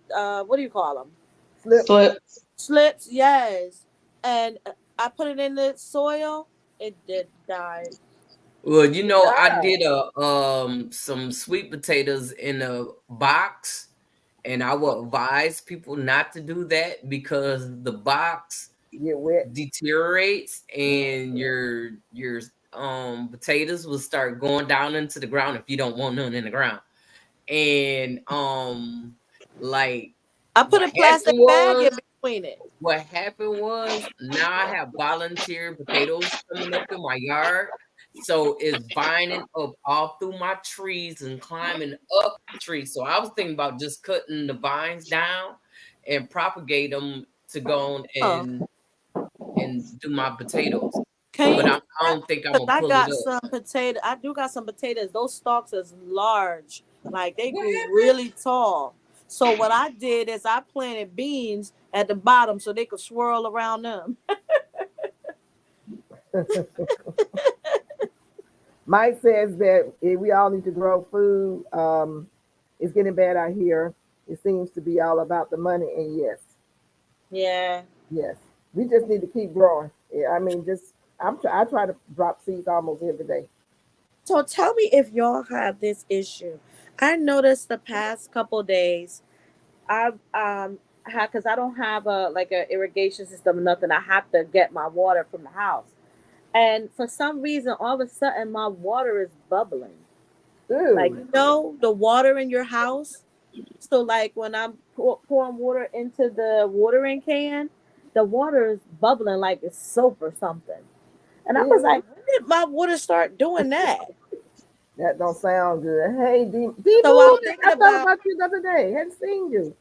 what do you call them? Slips. Slips. Slips, yes. And I put it in the soil. It did die. Well, I Yeah, did some sweet potatoes in a box, and I would advise people not to do that because the box get wet. deteriorates and your potatoes will start going down into the ground if you don't want none in the ground. And like I put what a happened plastic bag in was between it. now I have volunteer potatoes coming up in my yard. So it's vining up all through my trees and climbing up the trees. So I was thinking about just cutting the vines down and propagate them to go on Oh, and do my potatoes. can But you? I don't think I'm Because gonna I pull it got up. some potato. I do got some potatoes. Those stalks is large. Like they What grew happened? really tall. So what I did is I planted beans at the bottom so they could swirl around them. Mike says that we all need to grow food. It's getting bad out here. It seems to be all about the money. And yes, Yeah. yes, we just need to keep growing. Yeah, I mean, I try to drop seeds almost every day. So tell me if y'all have this issue. I noticed the past couple days I've had because I don't have a irrigation system or nothing. I have to get my water from the house, and for some reason, all of a sudden, my water is bubbling. Like Ooh, the water in your house. So like when I'm pouring water into the watering can, the water is bubbling like it's soap or something. And I was like, when did my water start doing that? That don't sound good. Hey, D So I'm Moon, thinking I thought about, about you the other day. Hadn't seen you.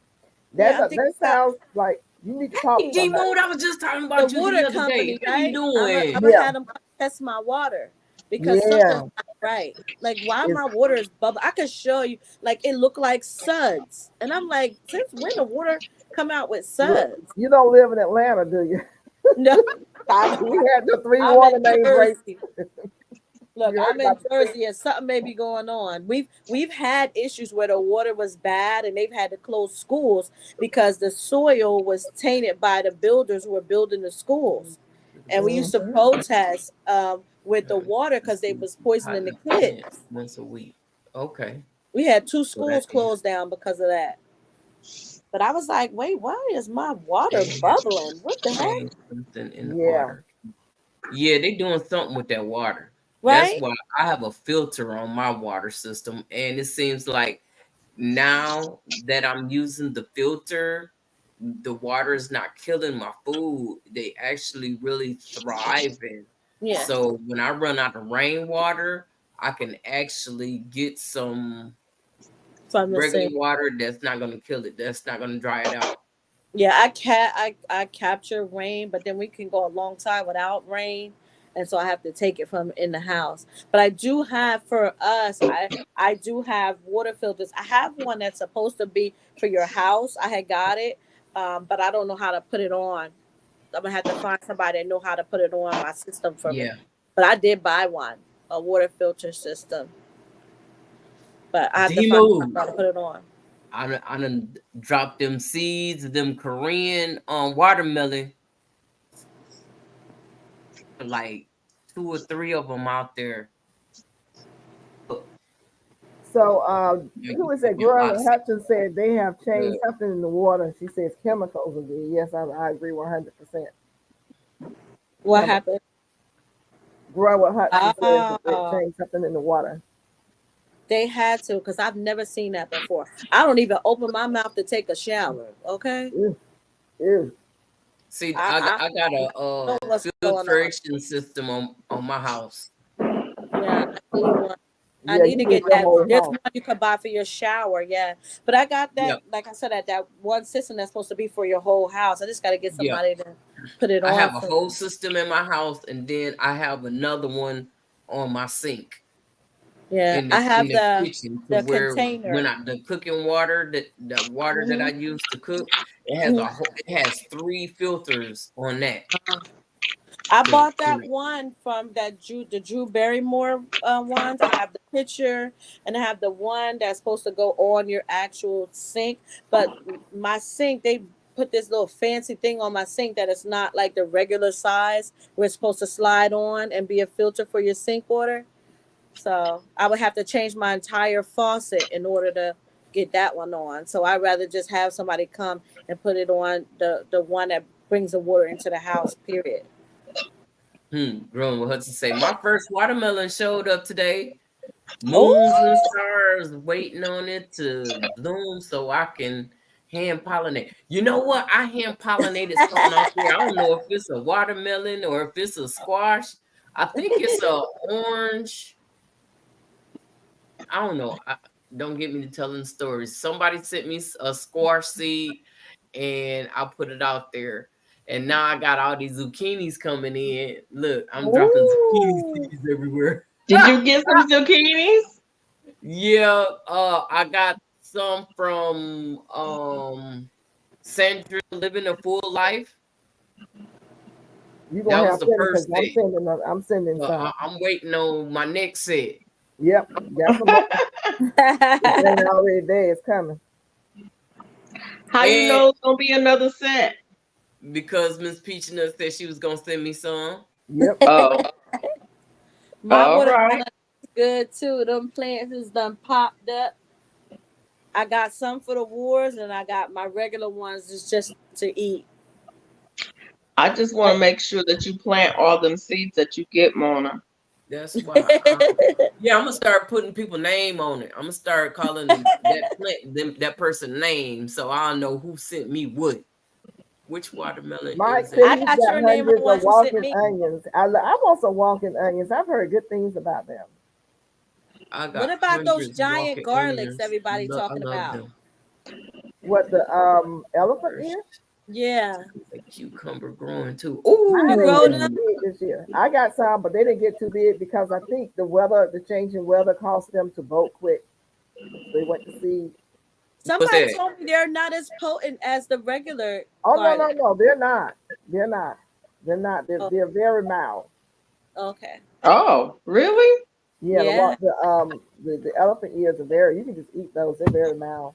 yeah, I'm That thinking about sounds like you need to talk Hey, to D somebody. Mode, I was just talking the about you the water other day. company, How you right? I'm doing? gonna Yeah, have them come test my water because something's yeah. not right. Like, why It's, my water is bubble? I could show you, like, it looked like suds, and I'm like, since when the water come out with look, suds? you don't live in Atlanta, do you? No, I, We had the three I'm water in main breaks. Jersey. Look, You heard I'm in about the three. Jersey, and something may be going on. We've had issues where the water was bad, and they've had to close schools because the soil was tainted by the builders who were building the schools. And we used to Mhm. protest with the water because they was poisoning the Hot plant kids. once a week. Okay. We had 2 So that schools closed down because of that. But I was like, wait, why is my water bubbling? What the heck? change something in the Yeah. water. Yeah, they doing something with that water. That's Right? why I have a filter on my water system, and it seems like now that I'm using the filter, the water is not killing my food. They actually really thriving. Yeah. So when I run out of rainwater, I can actually get some From the regular same. water that's not going to kill it. That's not going to dry it out. Yeah, I capture rain, but then we can go a long time without rain, and so I have to take it from in the house. But I do have for us, I do have water filters. I have one that's supposed to be for your house. I had got it, but I don't know how to put it on. I'm gonna have to find somebody that know how to put it on my system for me. Yeah. But I did buy one, a water filter system. But I have to find D-Move. somebody to put it on. I done dropped them seeds, them Korean watermelon, like 2 or 3 of them out there. So, You who can is that? get a lot Gloria of Hutchins said they have changed good. something in the water. She says chemicals are good. Yes, I agree 100%. What Chemi- happened? Gloria Hutchins says that they Oh. changed something in the water. They had to, because I've never seen that before. I don't even open my mouth to take a shower. Okay, Ew, ew. See, I I got know a what's going on. filtration system on my house. Yeah, I need one. I Yeah, need you to need get your that. whole There's house. one you could buy for your shower. Yeah, but I got that. Yep, Like I said, that one system that's supposed to be for your whole house. I just got to get yep. somebody to put it I on have a for whole me. system in my house, and then I have another one on my sink Yeah, I in have the kitchen to the where when container. the cooking water the water that I Hmm. use to cook, it has 3 filters on that. I To, bought that one from the Drew Barrymore ones. I have the picture, and I have the one that's supposed to go on your actual sink. But my sink, they put this little fancy thing on my sink that it's not like the regular size. Where it's supposed to slide on and be a filter for your sink water. So I would have to change my entire faucet in order to get that one on. So I'd rather just have somebody come and put it on the one that brings the water into the house. Period. growing with Hudson say, my first watermelon showed up today. Oh. Moons and stars waiting on it to bloom so I can hand pollinate. You know what? I hand pollinated something out there. I don't know if it's a watermelon or if it's a squash. I think it's a orange. I don't know. Don't get me to telling stories. Somebody sent me a squash seed and I put it out there. And now I got all these zucchinis coming in. Look, I'm dropping zucchini Ooh. seeds everywhere. Did you get some zucchinis? Yeah, I got some from Sandra Living a Full Life. You That gonna was have the plenty first because set. I'm sending So some. I'm waiting on my next set Yep, got some more. If it ain't already there, it's coming. How you and know it's gonna be another set? because Miss Peach Nut said she was gonna send me some. Yep. Oh, My all right. watermelon is good too. Them plants is done popped up. I got some for the wars, and I got my regular ones is just to eat. I just want to make sure that you plant all them seeds that you get, Mona. That's why. Yeah, I'm gonna start putting people name on it. I'm gonna start calling that person name so I'll know who sent me what. Which watermelon Mike is said I it? he's got got your name on hundreds the of ones you sent walking me. onions. I want some walking onions. I've heard good things about them. I What got about those hundreds of giant walking garlics onions. everybody I talking love about? them. What the elephant First, ear? Yeah. the cucumber growing too. I You heard grow they Ooh, them? too big this year. I got some, but they didn't get too big because I think the changing weather caused them to bolt quick. They went to seed. what's Somebody that? told me they're not as potent as the regular Oh garlic. no, they're not. They're not. They're not. Oh, They're very mild. okay. Oh, really? Yeah, Yeah. the elephant ears are very. You can just eat those. They're very mild.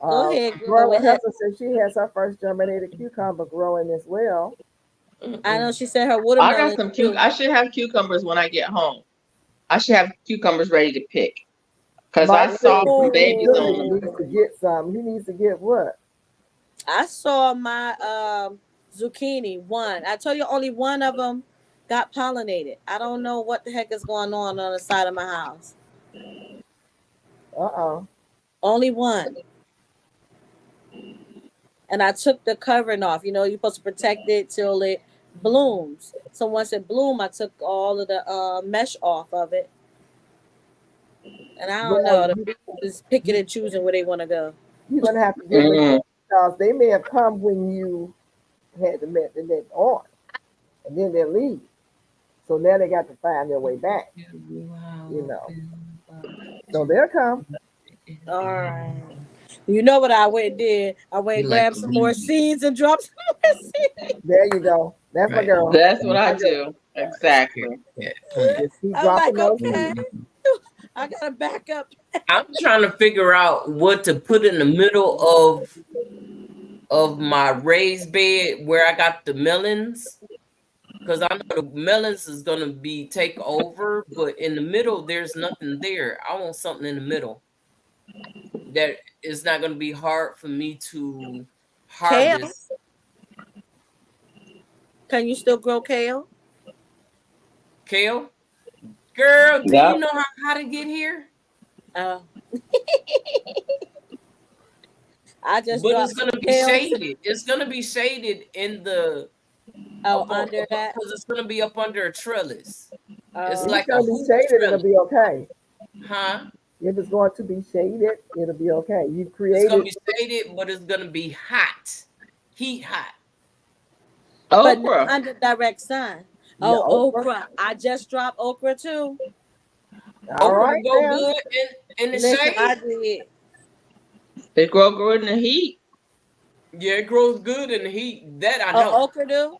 Go ahead, grow Berla ahead. Hudson said she has her first germinated cucumber growing as well. I know Mm-mm. she said her I watermelon got some too. I should have cucumbers when I get home. I should have cucumbers ready to pick because I Mike said saw some Deacon babies on Junior them. needs to get some. He needs to get what? I saw my zucchini one. I told you only one of them got pollinated. I don't know what the heck is going on the side of my house. Uh-oh. Only one. And I took the covering off. You know, you're supposed to protect it till it blooms. So once it bloomed, I took all of the mesh off of it. And I don't know. Well, The bees is picking and choosing where they want to go. you're gonna have to get with them Mm. because they may have come when you had the net on, and then they leave. So now they got to find their way back. You know. So they'll come. All right. You know what I went and did? I went You and like grabbed to some more leave. seeds and dropped some more seeds. There you go. That's my Right. girl. That's what I do. Exactly. Yeah, plant. Just keep I'm dropping like, those okay, seeds. I gotta back up. I'm trying to figure out what to put in the middle of my raised bed where I got the melons. Because I know the melons is gonna be take over, but in the middle there's nothing there. I want something in the middle that is not gonna be hard for me to Kale. harvest. Can you still grow kale? Kale, girl, do you Yep. know how to get here? Oh. I just But dropped it's some gonna be kale. shaded. It's gonna be shaded in the Under that. because it's gonna be up under a trellis. It's Oh. If like it's a gonna be hoop shaded, it'll trellis, be okay. huh? If it's going to be shaded, it'll be okay. You It's gonna created. be shaded, but it's gonna be hot, heat hot. But not Okra. under direct sun. Yeah, Oh, okra. okra. I just dropped okra too. All Okra right go now. good in the Listen, I shade. did. They grow good in the heat. Yeah, it grows good in the heat. That I Oh, know. okra do?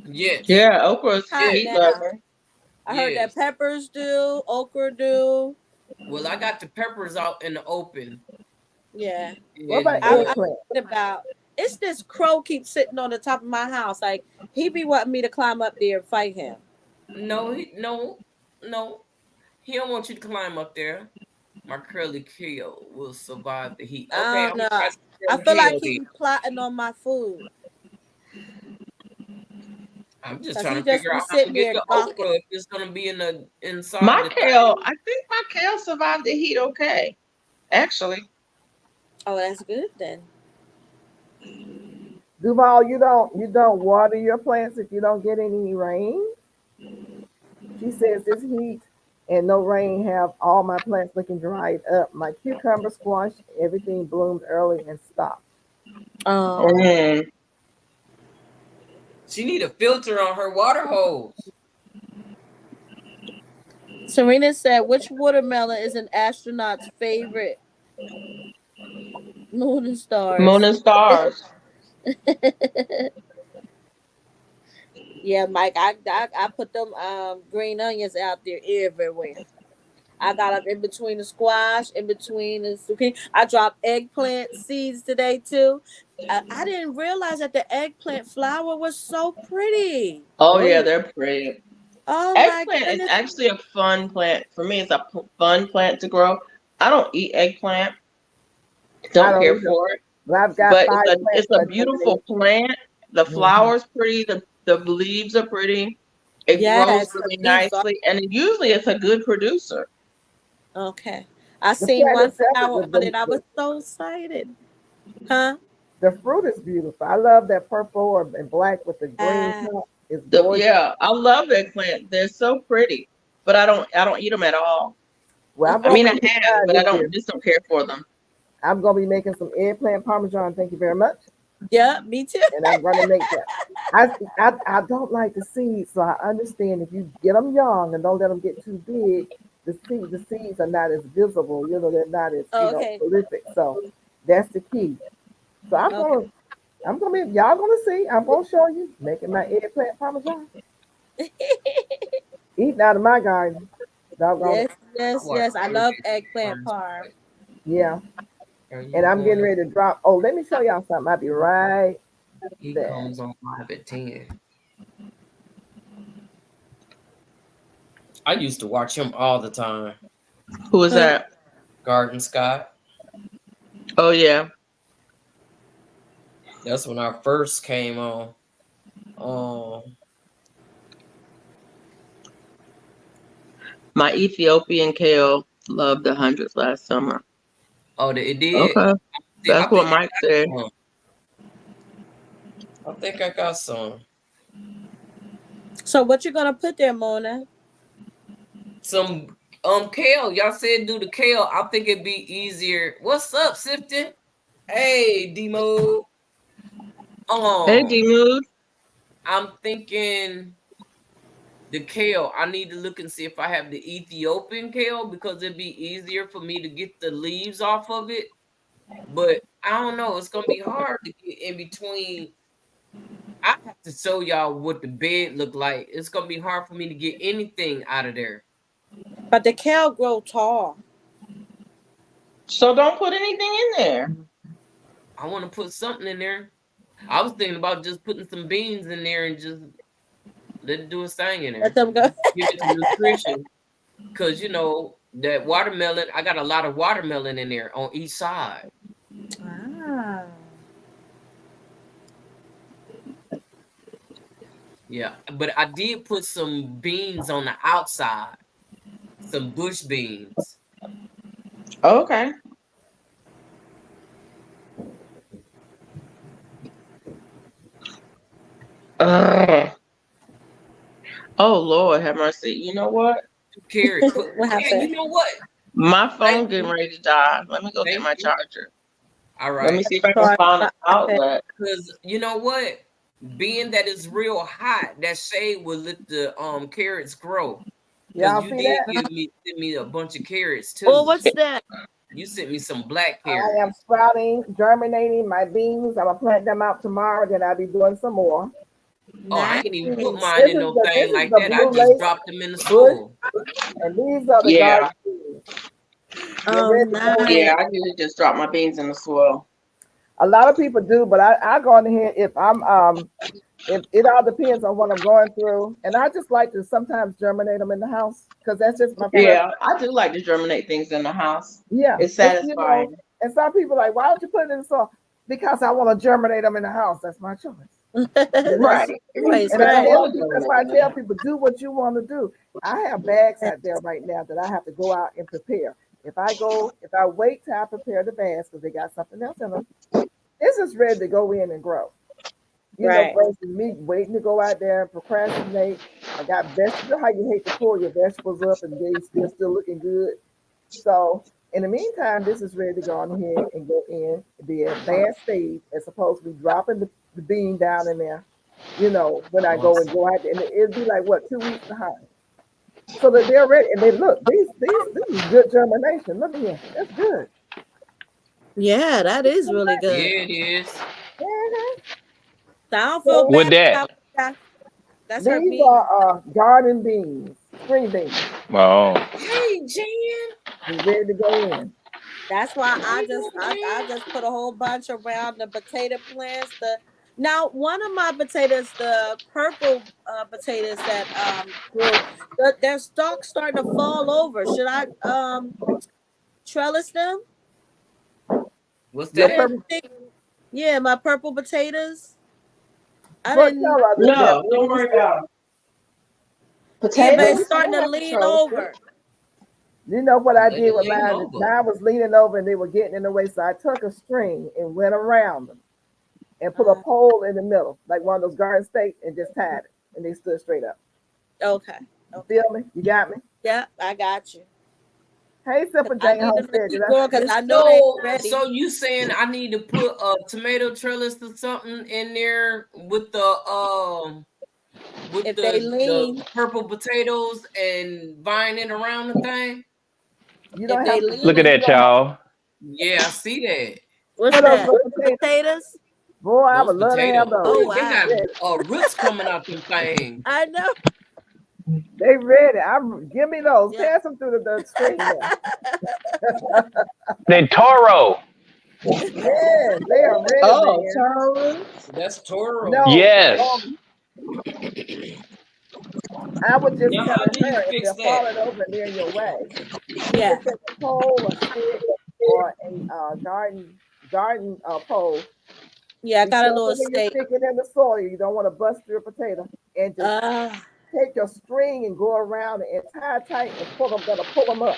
Yes. Yeah, okra's Hot heat Yes. now. lover. I heard Yes. that peppers do, okra do. Well, I got the peppers out in the open. Yeah. What about I eggplant? think about it's this crow keeps sitting on the top of my house. Like he be wanting me to climb up there and fight him. No, no. He don't want you to climb up there. My curly kale will survive the heat. Okay, I I'm don't gonna try know. some I curly feel like kale he then. be plotting on my food. I'm just 'Cause trying he to just figure be out how to sitting get there the gawking. okra if it's gonna be in the inside My the kale, I think my kale survived the heat okay. Actually. Oh, that's good then. Duval, you don't water your plants if you don't get any rain. She says this heat and no rain have all my plants looking dried up. My cucumber squash, everything bloomed early and stopped. Mm. She need a filter on her water hose. Serena said, "Which watermelon is an astronaut's favorite?" Moon and stars. Moon and stars. Yeah, Mike. I put them green onions out there everywhere. I got them in between the squash, in between the zucchini. I dropped eggplant seeds today too. I didn't realize that the eggplant flower was so pretty. Oh yeah, they're pretty. Oh my Eggplant is goodness! actually a fun plant. For me, it's a fun plant to grow. I don't eat eggplant. I Don't don't care either. for it. But I've got But 5 plants. it's a beautiful plant. The Mhm. flowers pretty. The leaves are pretty. It Yes, grows really the leaves are nicely, and usually it's a good producer. okay. I The seen plant one itself flower is on it. I was so excited. Huh? The fruit is beautiful. I love that purple and black with the green Uh, top. It's gorgeous. Yeah, I love eggplant. They're so pretty, but I don't eat them at all. Well, I'm I gonna mean, I make it have, fine but I this don't year. just don't care for them. I'm gonna be making some eggplant parmesan. Thank you very much. yeah, me too. And I'm gonna make that. I don't like the seeds, so I understand if you get them young and don't let them get too big, the seeds are not as visible. You know, they're not as Oh, okay. prolific. So that's the key. So Okay. I'm gonna be y'all gonna see. I'm gonna show you making my eggplant parmesan. Eating out of my garden. Doggone it. Yes, yes, yes. I love eggplant parm. Yeah. Are you And I'm getting going? ready to drop. Oh, let me show y'all something. I'll be right He there. comes on live at 10. I used to watch him all the time. Who is that? Garden Scott. Oh yeah, That's when I first came on. Um, my Ethiopian kale loved the hundreds last summer. oh, it did. Okay, See, that's what Mike said. some. I think I got some. So what you gonna put there, Mona? Some kale. Y'all said do the kale. I think it'd be easier. What's up, Sifton? Hey, Demo. Hey, D Mood. I'm thinking the kale. I need to look and see if I have the Ethiopian kale because it'd be easier for me to get the leaves off of it. But I don't know. It's gonna be hard to get in between. I have to show y'all what the bed look like. It's gonna be hard for me to get anything out of there. But the kale grow tall. So don't put anything in there. I want to put something in there. I was thinking about just putting some beans in there and just let it do its thing in there. Let them go. Give it some nutrition. Cause you know that watermelon, I got a lot of watermelon in there on each side. Ah. Yeah, but I did put some beans on the outside, some bush beans. Okay. Ugh. Oh Lord, have mercy. You know what? Carrots. What Yeah, happened? you know what? My phone getting ready to die. Let me go get Thank my you. charger. All Let me right. see if I can find an outlet. Because you know what? Being that it's real hot, that shade will let the carrots grow. Y'all Because you see did that? send me a bunch of carrots too. Oh, what's that? You sent me some black I carrots. am sprouting, germinating my beans. I'm gonna plant them out tomorrow. Then I'll be doing some more. Oh, I ain't even put Nice. mine in no This thing is like the that. I blue just lace dropped them in the bush, soil. and these are the Yeah. garden beans. Get Oh, ready to go in. nice. Yeah, I usually just drop my beans in the soil. A lot of people do, but I go in here if I'm if it all depends on what I'm going through, and I just like to sometimes germinate them in the house because that's just my preference. Yeah, I do like to germinate things in the house. Yeah, It's it's, you know, satisfying. and some people are like, why don't you put it in the soil? Because I want to germinate them in the house. That's my choice. That's Right. your choice, And I right? tell people, that's why I tell people, do what you want to do. I have bags out there right now that I have to go out and prepare. If I wait till I prepare the bags because they got something else in them, this is ready to go in and grow. You Right. know, versus me waiting to go out there and procrastinate. I got vegetables. You know how you hate to pull your vegetables up and they're still looking good. So in the meantime, this is ready to go on ahead and go in the advanced stage as opposed to me dropping the bean down in there. You know, when I go out there, and it'd be like what 2 weeks behind. So that they're ready and they look, this is good germination. Look at here. That's good. Yeah, that is really Yeah, good. it is. Mhm. So I don't feel With bad. that, That's her These bean. are garden beans, string beans. oh, Hey, Jan. They're ready to go in. That's why Hey, I just put a whole bunch around the potato plants. Now one of my potatoes, the purple potatoes that grew, their stalks starting to fall over. Should I trellis them? What's Your I didn't that? purple, think. Yeah, my purple potatoes. I what didn't. color are the No, don't worry about it. Yeah, but Potatoes. it's starting to lean over. You know what I Let did it with lean mine? over. Mine was leaning over and they were getting in the way, so I took a string and went around them. and put a pole in the middle, like one of those garden stakes, and just tied it, and they stood straight up. Okay. Feel me? You got me? Yeah, I got you. Hey, Simple I Jane need to Homestead. keep Did I- going because I know they So, ready. so you saying I need to put a tomato trellis or something in there with the If they lean. the purple potatoes and vine it around the thing? You If don't they have to. lean. Look at that, y'all. Yeah, I see that. What's Put those that? little potatoes. Potatoes? Boy, I Those would love to have potatoes. those. Oh, They wow. got roots coming out them things. I know. They ready. Give me those. Yeah. Pass them through the screen. There. They Toro. Yeah, they are ready, Oh, man. Taro. That's Toro. No, Yes. I would just Now, tell how do you her if fix they're falling that? over near your way, Yeah. just take a pole, a stick, or a garden pole. Yeah, I got a little When you steak. stick it in the soil, you don't want to bust your potato, and just take your string and go around it and tie tight and pull them. Gotta pull them up.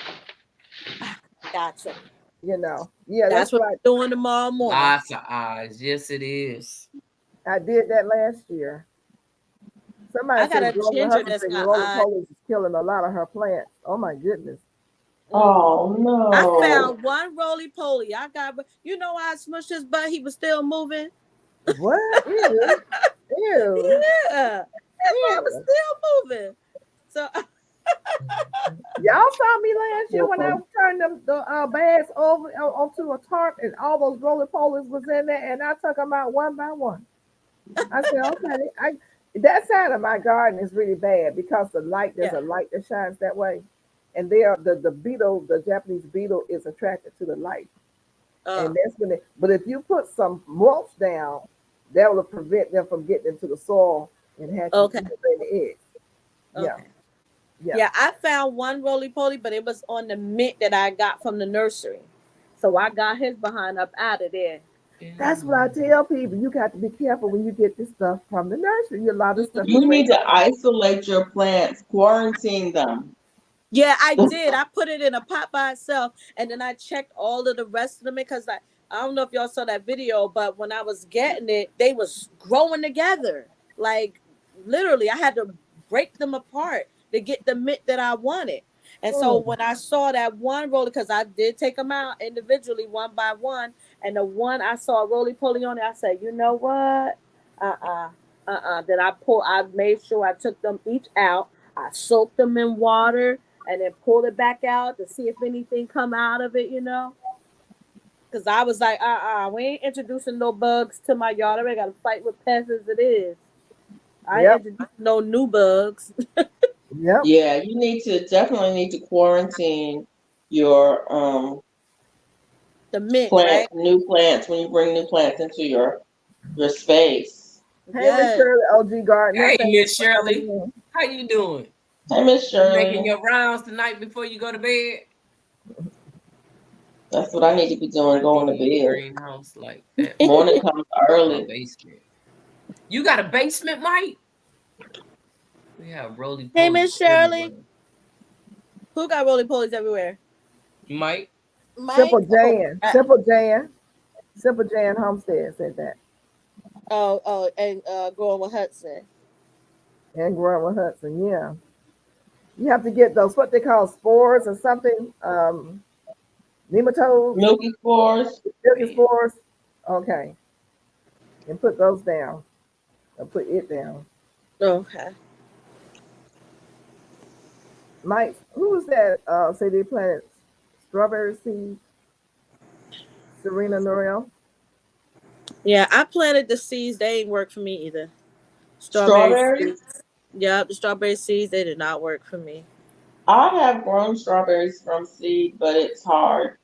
Gotcha. You know, yeah, That's what I'm doing tomorrow morning. Lots of eyes. Yes, it is. I did that last year. Somebody I got said a ginger that's got eyes. roly-poly is killing a lot of her plants. Oh my goodness. Oh no! I found one roly-poly. I got, you know, I smushed his butt. He was still moving. What? Ew. Ew. Yeah. That's why I was still moving. So Y'all saw me last year when I turned the bags over onto a tarp and all those roly-polies was in there, and I took them out one by one. I said, okay, that side of my garden is really bad because there's a light that shines that way. And the beetle, the Japanese beetle, is attracted to the light. And that's when but if you put some mulch down, that will prevent them from getting into the soil and hatching the eggs. Yeah. Yeah, I found one roly-poly, but it was on the mint that I got from the nursery. So I got his behind up out of there. That's what I tell people. You got to be careful when you get this stuff from the nursery. A lot of stuff. You need to isolate your plants, quarantine them. Yeah, I did. I put it in a pot by itself, and then I checked all of the rest of them because I don't know if y'all saw that video, but when I was getting it, they was growing together. Like literally, I had to break them apart to get the mint that I wanted. And so when I saw that one roly, because I did take them out individually one by one, and the one I saw a roly-poly on it, I said, you know what? Then I made sure I took them each out. I soaked them in water and then pulled it back out to see if anything come out of it, you know? Because I was like, we ain't introducing no bugs to my yard. I already got to fight with pests as it is. I ain't introducing no new bugs. Yeah, you definitely need to quarantine your the mint, right? New plants when you bring new plants into your space. Hey, Miss Shirley, OG Gardner. Hey, Miss Shirley, how you doing? Hey, Miss Shirley. You making your rounds tonight before you go to bed? That's what I need to be doing, going to bed. Greenhouse like that. Morning comes early. Basement. You got a basement, Mike? We have roly-polies. Hey, Miss Shirley. everywhere. Who got roly-polies everywhere? Mike. Simple Jan. Simple Jan Homestead said that. And Growing with Hudson. And Growing with Hudson, yeah. You have to get those, what they call spores or something. Nematodes. Milky spores. Milky spores. Okay. And put those down. Or put it down. Okay. Mike, who was that? Say they planted strawberry seeds. Serena Norell. Yeah, I planted the seeds. They ain't work for me either. Strawberry seeds. Yep, the strawberry seeds, they did not work for me. I have grown strawberries from seed, but it's hard.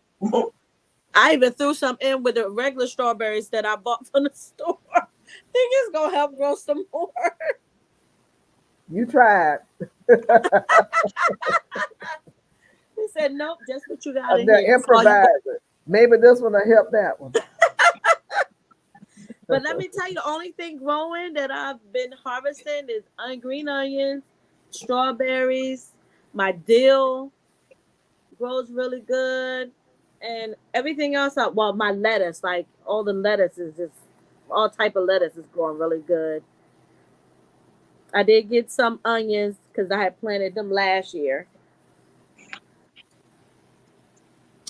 I even threw some in with the regular strawberries that I bought from the store. Think it's gonna help grow some more. You tried. He said, nope, just what you got in The here. improviser. Maybe this one will help that one. But let me tell you, the only thing growing that I've been harvesting is green onions, strawberries, my dill grows really good, and everything else. My lettuce, like all the lettuce is just all type of lettuce is growing really good. I did get some onions because I had planted them last year,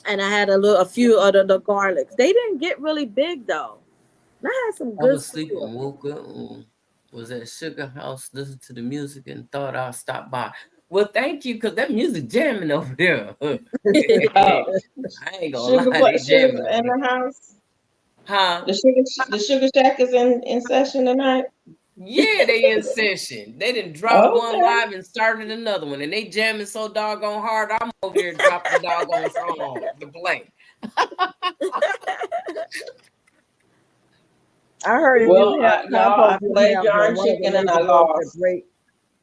and I had a few of the garlics. They didn't get really big though. I had some I good was sleeping, soil. woke up, was at Sugar House, listened to the music, and thought I'd stop by. Well, thank you, because that music jamming over there. I ain't gonna lie, they Sugar's jamming in over there. the house. Huh? The Sugar Shack is in session tonight. Yeah, they in session. They didn't drop one Okay. live and started another one, and they jamming so doggone hard. I'm over here dropping the doggone song to play. I heard if Well, you have y'all, I compost, you played have yarn one of the chicken and I lazy boys that lost. break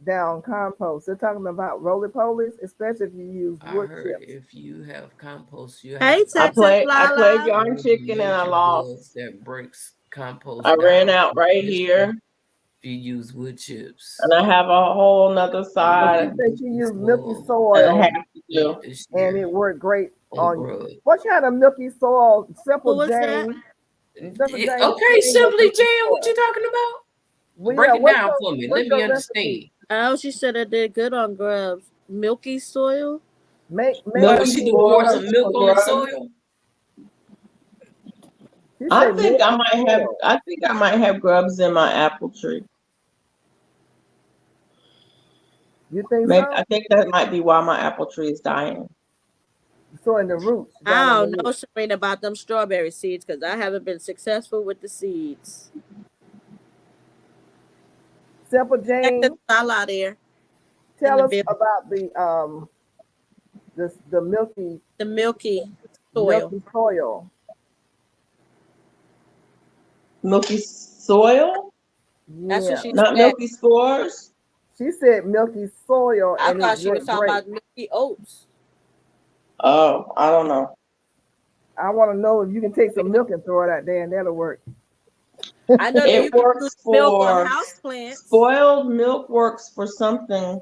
down compost. They're talking about roly-polies, especially if you use I wood heard chips. if you have compost, you Hey, have Texas I played Lala. yarn chicken and I lazy lost. boys that breaks compost I ran down, out right especially here, if you use wood chips. and I have a whole nother But side she said she used milky that I soil have to do. This and year it worked great on on. grub. What kind of milky soil? Who Simple was that? Jane. Simple Jane. Okay, Simply Jan, what you talking about? Well, Break yeah, it what's down your, for me. what's Let me your understand. recipe? Oh, she said it did good on grubs. Milky soil. Make What Milky she do? soil Pour some for milk on the grubs. soil? She I said think I milky might have. soil. I think I might have grubs in my apple tree. You think Maybe so? I think that might be why my apple tree is dying. So in the roots. I Down in don't the know, roots. Serena, about them strawberry seeds because I haven't been successful with the seeds. Simple Texas Jane, Lala there in tell the us building. about the milky The milky soil. soil. Milky soil, That's what Yeah. she not said. milky spores. She said milky soil I and it thought she was worked talking great. about milky oats. Oh, I don't know. I want to know if you can take some milk and throw it out there and that'll work. I know that you It can use works milk on for house plants. spoiled milk. Works for something.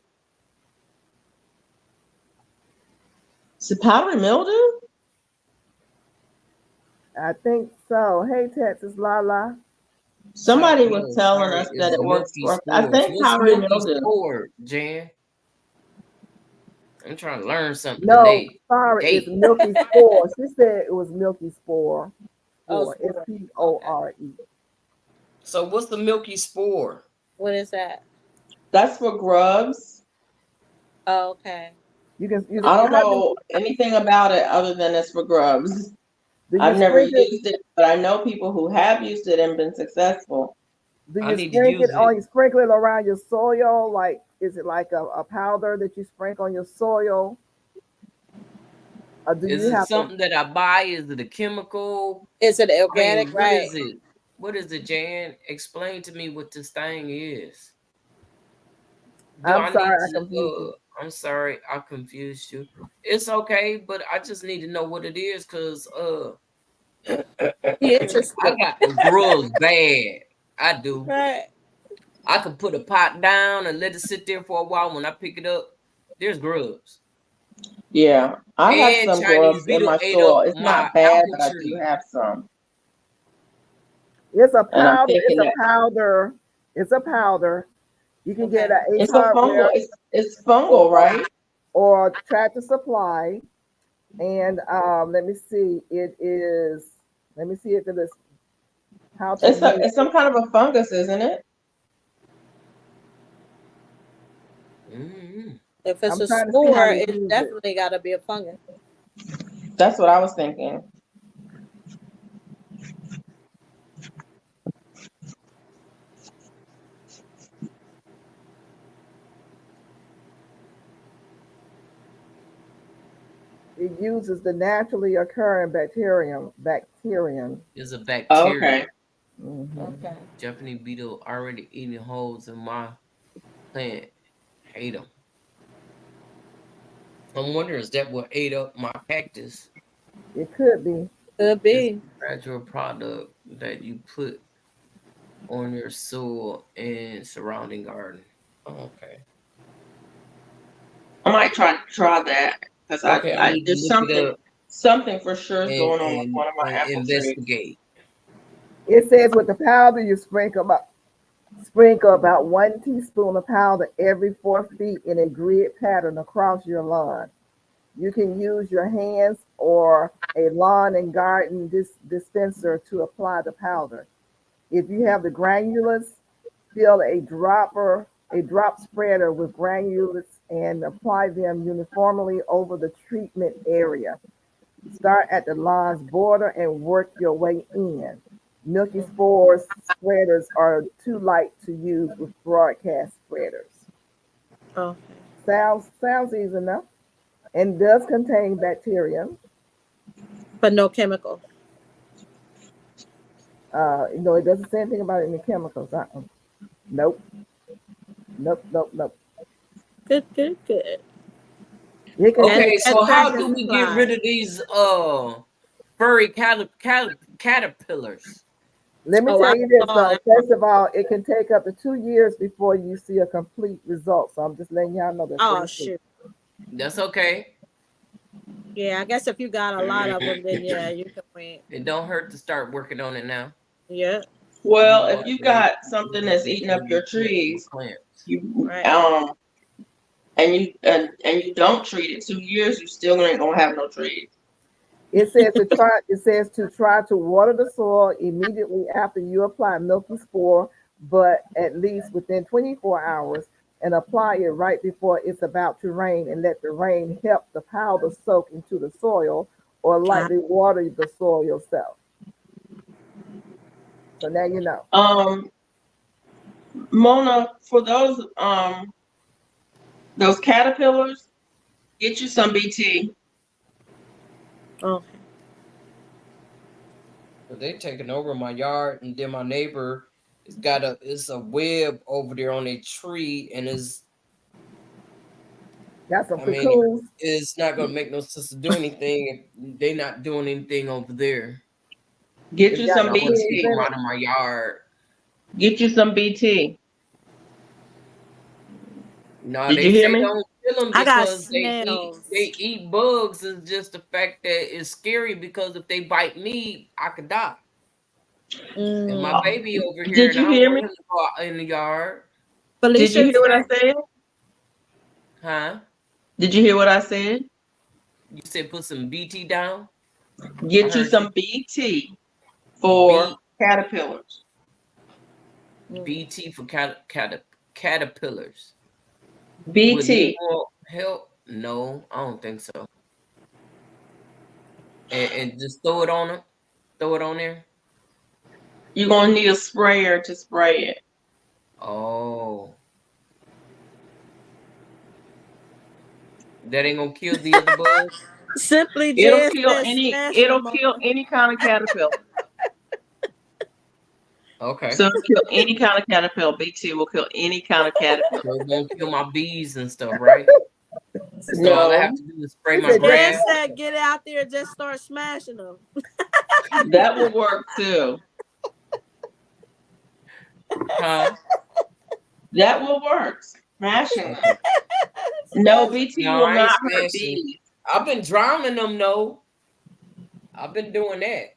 Is it powdery mildew? I think so. Hey, Texas Lala. Somebody No, was telling sorry, us that it's it works milky for. I spores. think What's powdery milky mildew. spore, Jan? I'm trying to learn something No, today. sorry, it's Hey, milky spore. She said it was milky spore. Oh, Spore. Spore. so what's the milky spore? What is that? That's for grubs. Oh, okay. You can. I don't know anything about it other than it's for grubs. Do you I've never sprinkle it? used it, but I know people who have used it and been successful. Do I you need to sprinkle use it or it. you sprinkle it around your soil? Like, is it like a powder that you sprinkle on your soil? Or do Is you it have something that I buy? Is it a chemical? Is it I mean, organic? what Right. is it? What is it, Jan? Explain to me what this thing is. Do I'm I sorry, need I confused you. I'm sorry, I confused you. It's okay, but I just need to know what it is because Interesting. I got the grubs bad. I do. Right. I could put a pot down and let it sit there for a while. When I pick it up, there's grubs. Yeah, I have And some Chinese grubs in beetle my ate soil. up It's my not bad, apple but I do tree. have some. It's a And I'm powder. thinking It's a that powder. It's a powder. You can get Okay. at Ace it's a Hardware fungal. It's fungal, right? or Tractor Supply. And let me see. It is. Let me see if it is how to use It's some kind of a fungus, isn't it? Mhm. If it's I'm a trying to see how spore, to it's use it. definitely got to be a fungus. That's what I was thinking. It uses the naturally occurring bacterium. It's a bacteria. Okay. Mhm. Okay. Japanese beetle already eating holes in my plant. Hate them. I'm wondering, is that what ate up my cactus? It could be. Could be. Gradual product that you put on your soil and surrounding garden. Oh, okay. I might try that because Okay, I need to there's look it up something for sure is and going on with one of my apple trees. investigate. It says with the powder, you sprinkle about 1 teaspoon of powder every 4 feet in a grid pattern across your lawn. You can use your hands or a lawn and garden dispenser to apply the powder. If you have the granulars, fill a drop spreader with granulates and apply them uniformly over the treatment area. Start at the lawn's border and work your way in. Milky spores spreaders are too light to use with broadcast spreaders. Okay. Sounds easy enough and does contain bacterium. But no chemical. No, it doesn't say anything about any chemicals. Nope. Nope. Good. You can Okay, so and how tractor do we supply. get rid of these furry caterpillars? let me Oh, tell I you this saw though. that. First of all, it can take up to 2 years before you see a complete result. So I'm just letting y'all know that. Oh shoot. That's okay. Yeah, I guess if you got a lot of them, then yeah, you can wait. It don't hurt to start working on it now. Yeah. Well, if you got something that's eating up your trees, you Right. and you don't treat it 2 years, you still ain't gonna have no trees. It says to try to water the soil immediately after you apply milky spore, but at least within 24 hours, and apply it right before it's about to rain, and let the rain help the powder soak into the soil, or lightly water the soil yourself. So now you know. Mona, for those caterpillars, get you some BT. Okay. They taking over my yard, and then my neighbor it's a web over there on a tree, and Got some I mean, cocoons. it's not gonna make no sense to do anything if they not doing anything over there. Get It's you got some I want to cocoons take BT. in them it. out of my yard. Get you some BT. No, Did they you hear say me? don't kill them I got because snails. they eat bugs. It's just the fact that it's scary because if they bite me, I could die. And my baby over here, Did and I you don't hear want me? him to go out in the yard. Did you Felicia hear what I said, said? Huh? Did you hear what I said? You said put some BT down? I Get you heard some BT for B caterpillars. BT for caterpillars. Would need BT. more help? No, I don't think so. And just throw it on them. Throw it on there. You're gonna need a sprayer to spray it. Oh, that ain't gonna kill the other bugs. Simply It'll J kill said any. smash It'll them kill on. any kind of caterpillar. Okay, So it'll kill any kind of caterpillar. BT will kill any kind of caterpillar. so it won't kill my bees and stuff, right? So all I No, have to do is spray He my said, J grass. said get out there and just start smashing them. that will work too. Huh? That will work. Smashing. Okay. No, BT No, will I ain't not hurt smashing. bees. I've been drowning them, though. I've been doing that.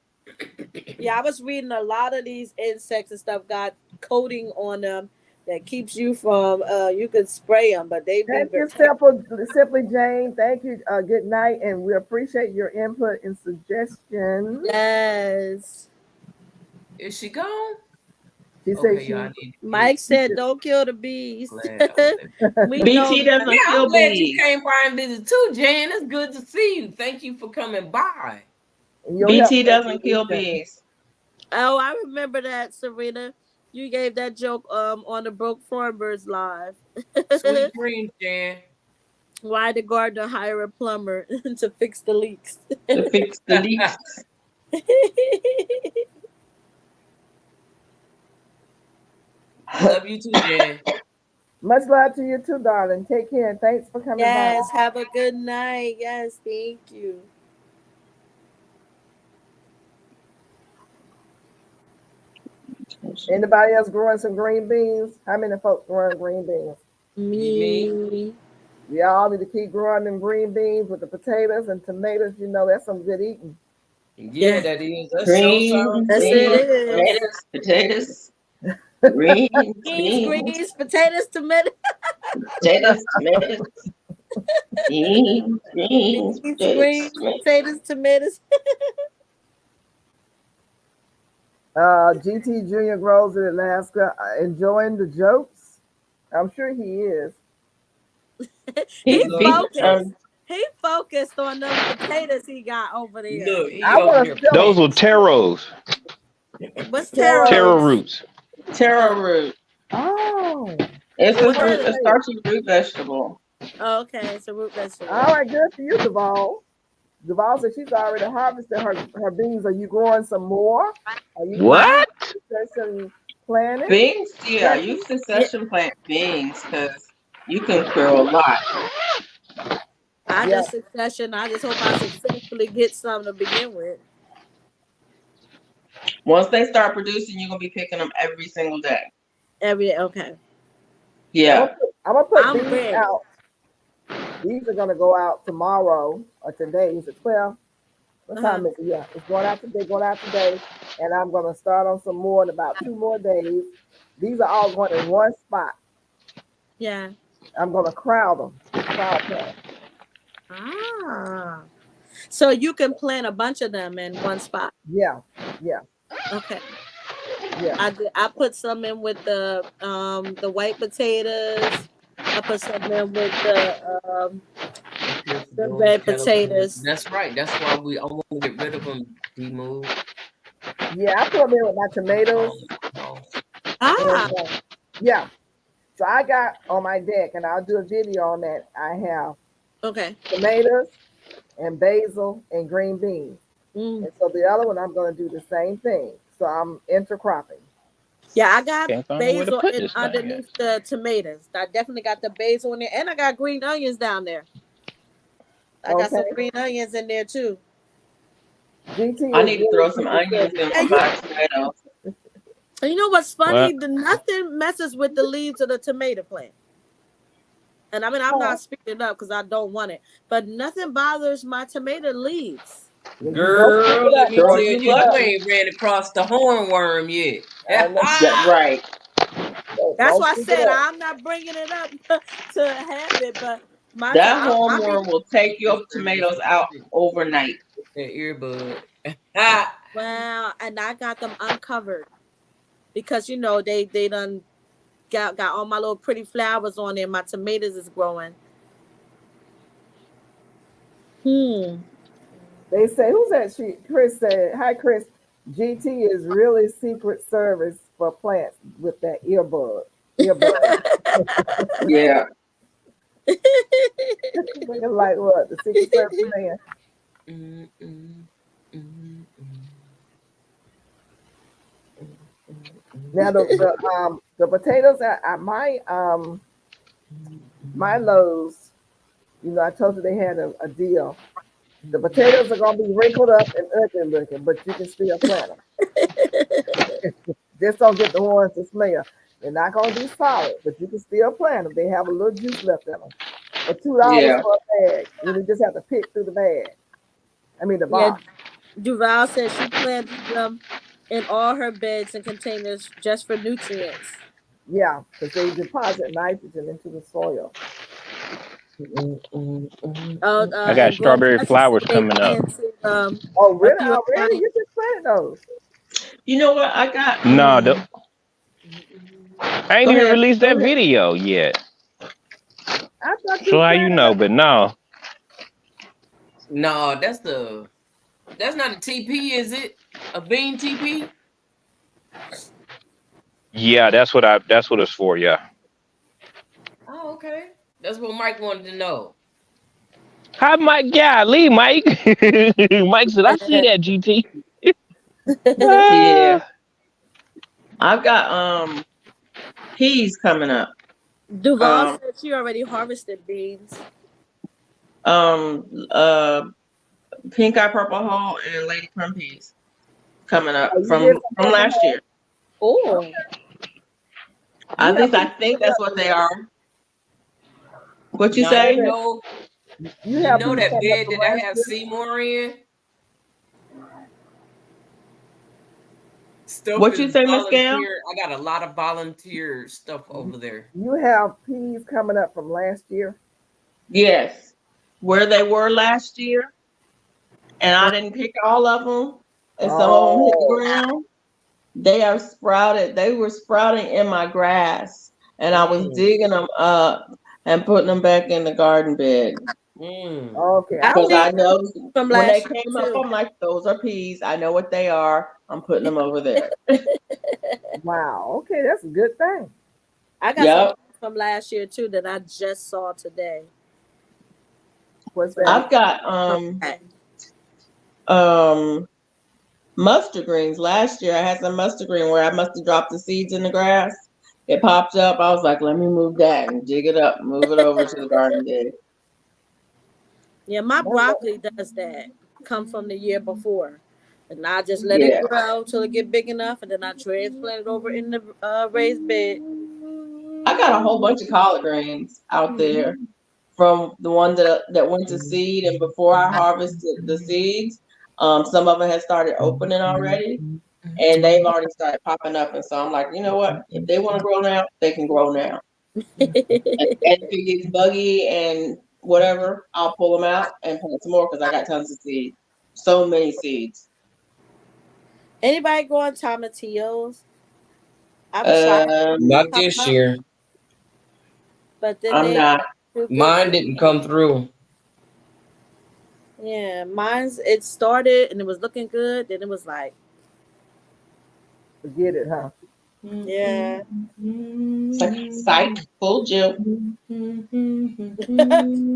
Yeah, I was reading a lot of these insects and stuff got coating on them that keeps you from you can spray them, but they be thank you, very Simply Jane. Thank you. Good night, and we appreciate your input and suggestions. yes. Is she gone? She said Okay, she. y'all need to Mike get said don't kill the bees. glad I was We know BT that. doesn't Yeah, I'm kill glad you bees. came by and visited too, Jan. It's good to see you. Thank you for coming by. Your help. BT doesn't kill bees. Oh, I remember that, Serena. You gave that joke on the Broke Farmers Live. Sweet dreams, Jan. Why the gardener hire a plumber to fix the leaks? To fix the leaks. Love you too, Jan. Much love to you too, darling. Take care and thanks for coming Yes, by. have a good night. Yes, thank you. Anybody else growing some green beans? How many folks growing green beans? Me. Y'all need to keep growing them green beans with the potatoes and tomatoes. You know that's some good eating. Yeah, that is. That's so Greens, That's sound. it is. potatoes, greens, Greens, potatoes, tomatoes, potatoes, tomatoes, greens, potatoes, tomatoes. potatoes, tomatoes. GT Junior Grows in Alaska, enjoying the jokes. I'm sure he is. He He, focused. He focused on them potatoes he got over there. Look, he I over want there. to Those were pants. taros, What's Taro. taro taro? roots. taro root. Oh, It's What a, is a it? starchy root vegetable. Oh, okay, it's a root vegetable. all right, good for you, Duval. Duval said she's already harvested her beans. Are you growing some more? Are you What? succession planting? Beans, yeah, Yes. you succession plant beans because you can grow a lot. I Yeah. just succession. I just hope I successfully get some to begin with. Once they start producing, you're gonna be picking them every single day. Every day. Okay. Yeah. I'm gonna put I'm these ready. out. These are gonna go out tomorrow or today. Is it 12? What time is it? Yeah, it's going out today. And I'm gonna start on some more in about 2 more days. These are all going in one spot. Yeah. I'm gonna crowd them. Crowd plant. Ah. So you can plant a bunch of them in one spot. Yeah. Okay. Yeah. I put some in with the white potatoes. I put some in with the red potatoes. That's right. That's why I want to get rid of them. Demove. Yeah, I put them in with my tomatoes. Ah. And, yeah. So I got on my deck, and I'll do a video on that. I have Okay. tomatoes and basil and green beans. Mm. And so the other one, I'm going to do the same thing. So I'm intercropping. Yeah, I got Can't find a way to basil put in this thing underneath the tomatoes. I definitely got the basil in there, and I got green onions down there. I got some Okay. green onions in there too. GT I is need to really throw some super onions service. in my tomatoes. And you know what's funny? What? The nothing messes with the leaves of the tomato plant. And I mean, I'm not speaking it up because I don't want it, but nothing bothers my tomato leaves. Girl, let me Girl, tell you you, lucky. you ain't ran across the hornworm yet. Yeah, right. That's Don't why I speak said it up. I'm not bringing it up to have it, but my That I hornworm will take your tomatoes out overnight. That earbud. well, and I got them uncovered because you know they done got all my little pretty flowers on there. My tomatoes is growing. They say, who's that? Chris said, hi, Chris. GT is really Secret Service for plants with that earbud. Yeah. Looking like what? The Secret Service man. Now the potatoes at my Lowe's, you know, I told you they had a deal. The potatoes are gonna be wrinkled up and ugly looking, but you can still plant them. Just don't get the ones that smell. They're not gonna be solid, but you can still plant them. They have a little juice left in them. For $2 for a bag, you just have to pick through the bag. I mean the box. Duval says she planted them in all her beds and containers just for nutrients. Yeah, because they deposit nitrogen into the soil. I got strawberry flowers coming up. Oh, really? Already? You just planted those? You know what? I got. No, I ain't Go even ahead. released that video yet. I thought So how you know? But no. No, that's not a TP, is it? A bean TP? Yeah, that's what it's for. Yeah. Oh, okay. That's what Mike wanted to know. Hi, Mike. Yeah, Lee, Mike. Mike said, I see that, GT. Yeah. I've got peas coming up. Duval said she already harvested beans. Pink eye purple hull and lady crumb peas coming up from last year. Oh. I think that's what they are. What you say? You know You have that bed that I have Seymour in? stuff What is you say, Miss Gail? volunteer. I got a lot of volunteer stuff over there. You have peas coming up from last year. Yes, where they were last year, and I didn't pick all of them, and some of them hit the ground. They are sprouted. They were sprouting in my grass, and I was digging them up and putting them back in the garden bed. Okay. Because I know from when they last year came up, too. I'm like, those are peas. I know what they are. I'm putting them over there. Wow. Okay, that's a good thing. I got Yep. some from last year too that I just saw today. What's that? I've got Okay. mustard greens. Last year I had some mustard green where I must have dropped the seeds in the grass. It popped up. I was like, let me move that and dig it up, move it over to the garden bed. Yeah, my broccoli does that. Come from the year before. And I just let it grow till it get big enough, and then I transplant it over in the raised bed. I got a whole bunch of collard greens out there from the one that went to seed, and before I harvested the seeds, some of them had started opening already, and they've already started popping up. And so I'm like, you know what? If they want to grow now, they can grow now. And if it gets buggy and whatever, I'll pull them out and plant some more because I got tons of seeds. So many seeds. Anybody growing tomatillos? I was shocked. Not this year. But then I'm not. Mine didn't come through. Yeah, mine's it started and it was looking good. Then it was like, forget it, huh? Yeah. Psych, full Jill.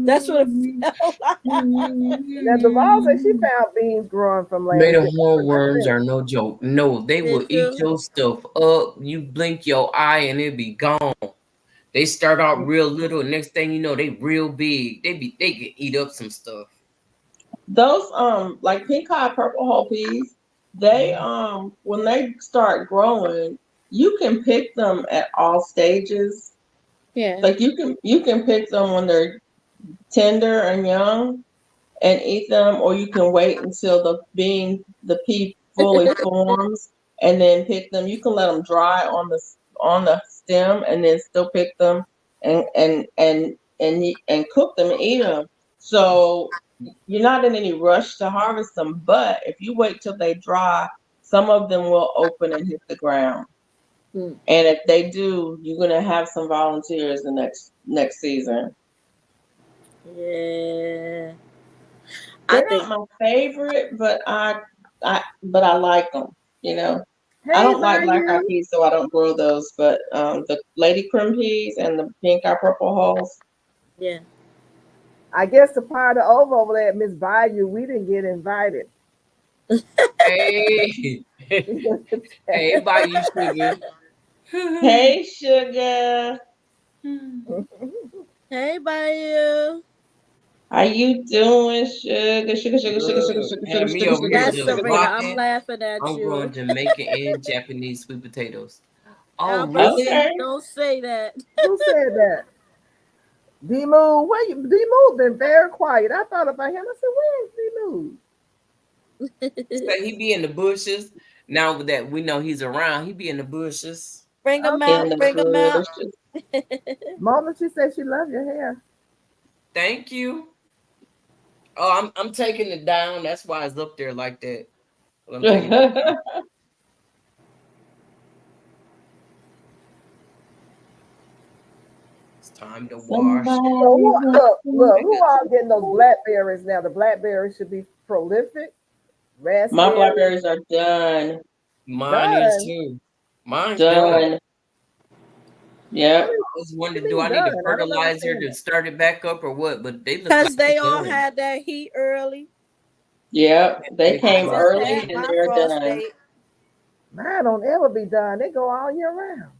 That's what it felt like. Now, Devon said she found beans growing from last Made year. of hornworms are no joke. No, they will eat your stuff up. You blink your eye and it'll be gone. They start out real little, and next thing you know, they real big. They can eat up some stuff. Those like pink eye purple whole peas, they when they start growing, you can pick them at all stages. Yeah. Like you can pick them when they're tender and young and eat them, or you can wait until the pea fully forms and then pick them. You can let them dry on the stem and then still pick them and cook them and eat them. So you're not in any rush to harvest them, but if you wait till they dry, some of them will open and hit the ground. And if they do, you're gonna have some volunteers the next season. Yeah. They're not my favorite, but I like them. You know, I don't like black eyed peas, so I don't grow those. But the lady cream peas and the pink eye purple hulls. Yeah. I guess the party over there at Miss Bayou, we didn't get invited. Hey, hey, Bayou Sugar. Hey, Sugar. Hey, Bayou. How you doing, Sugar? Sugar. That's Serena. I'm laughing at I'm you. growing Jamaican and Japanese sweet potatoes. Oh, really? Okay. Don't say that. Who said that? D-Move, D-Move been very quiet. I thought about him. I said, where's D-Move? So he be in the bushes. Now that we know he's around, he be in the bushes. Bring him out. Bring him out. Mama, she said she loved your hair. Thank you. Oh, I'm taking it down. That's why it's up there like that. I'm taking it It's time to wash. So look, who all getting those blackberries now? The blackberries should be prolific. Raspberry. My blackberries are done. Mine is too. Mine's done. Yeah. I was wondering, do I need a fertilizer to start it back up or what? But they look because they all had that heat early. Yeah, they came early and they're done. Mine don't ever be done. They go all year round.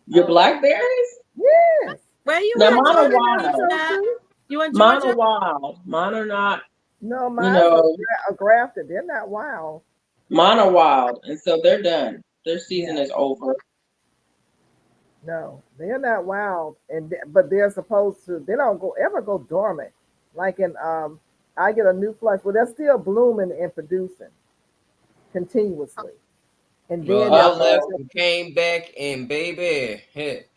Your blackberries? Yes. Where you now, at? mine are wild. You in Mine Georgia? are wild. Mine are not. No, mine are grafted. They're not wild. Mine are wild, and so they're done. Their season is over. No, they're not wild, but they're supposed to. They don't ever go dormant. Like in I get a new flush, but they're still blooming and producing continuously. And Well, then I they'll left and came back, and baby, heck,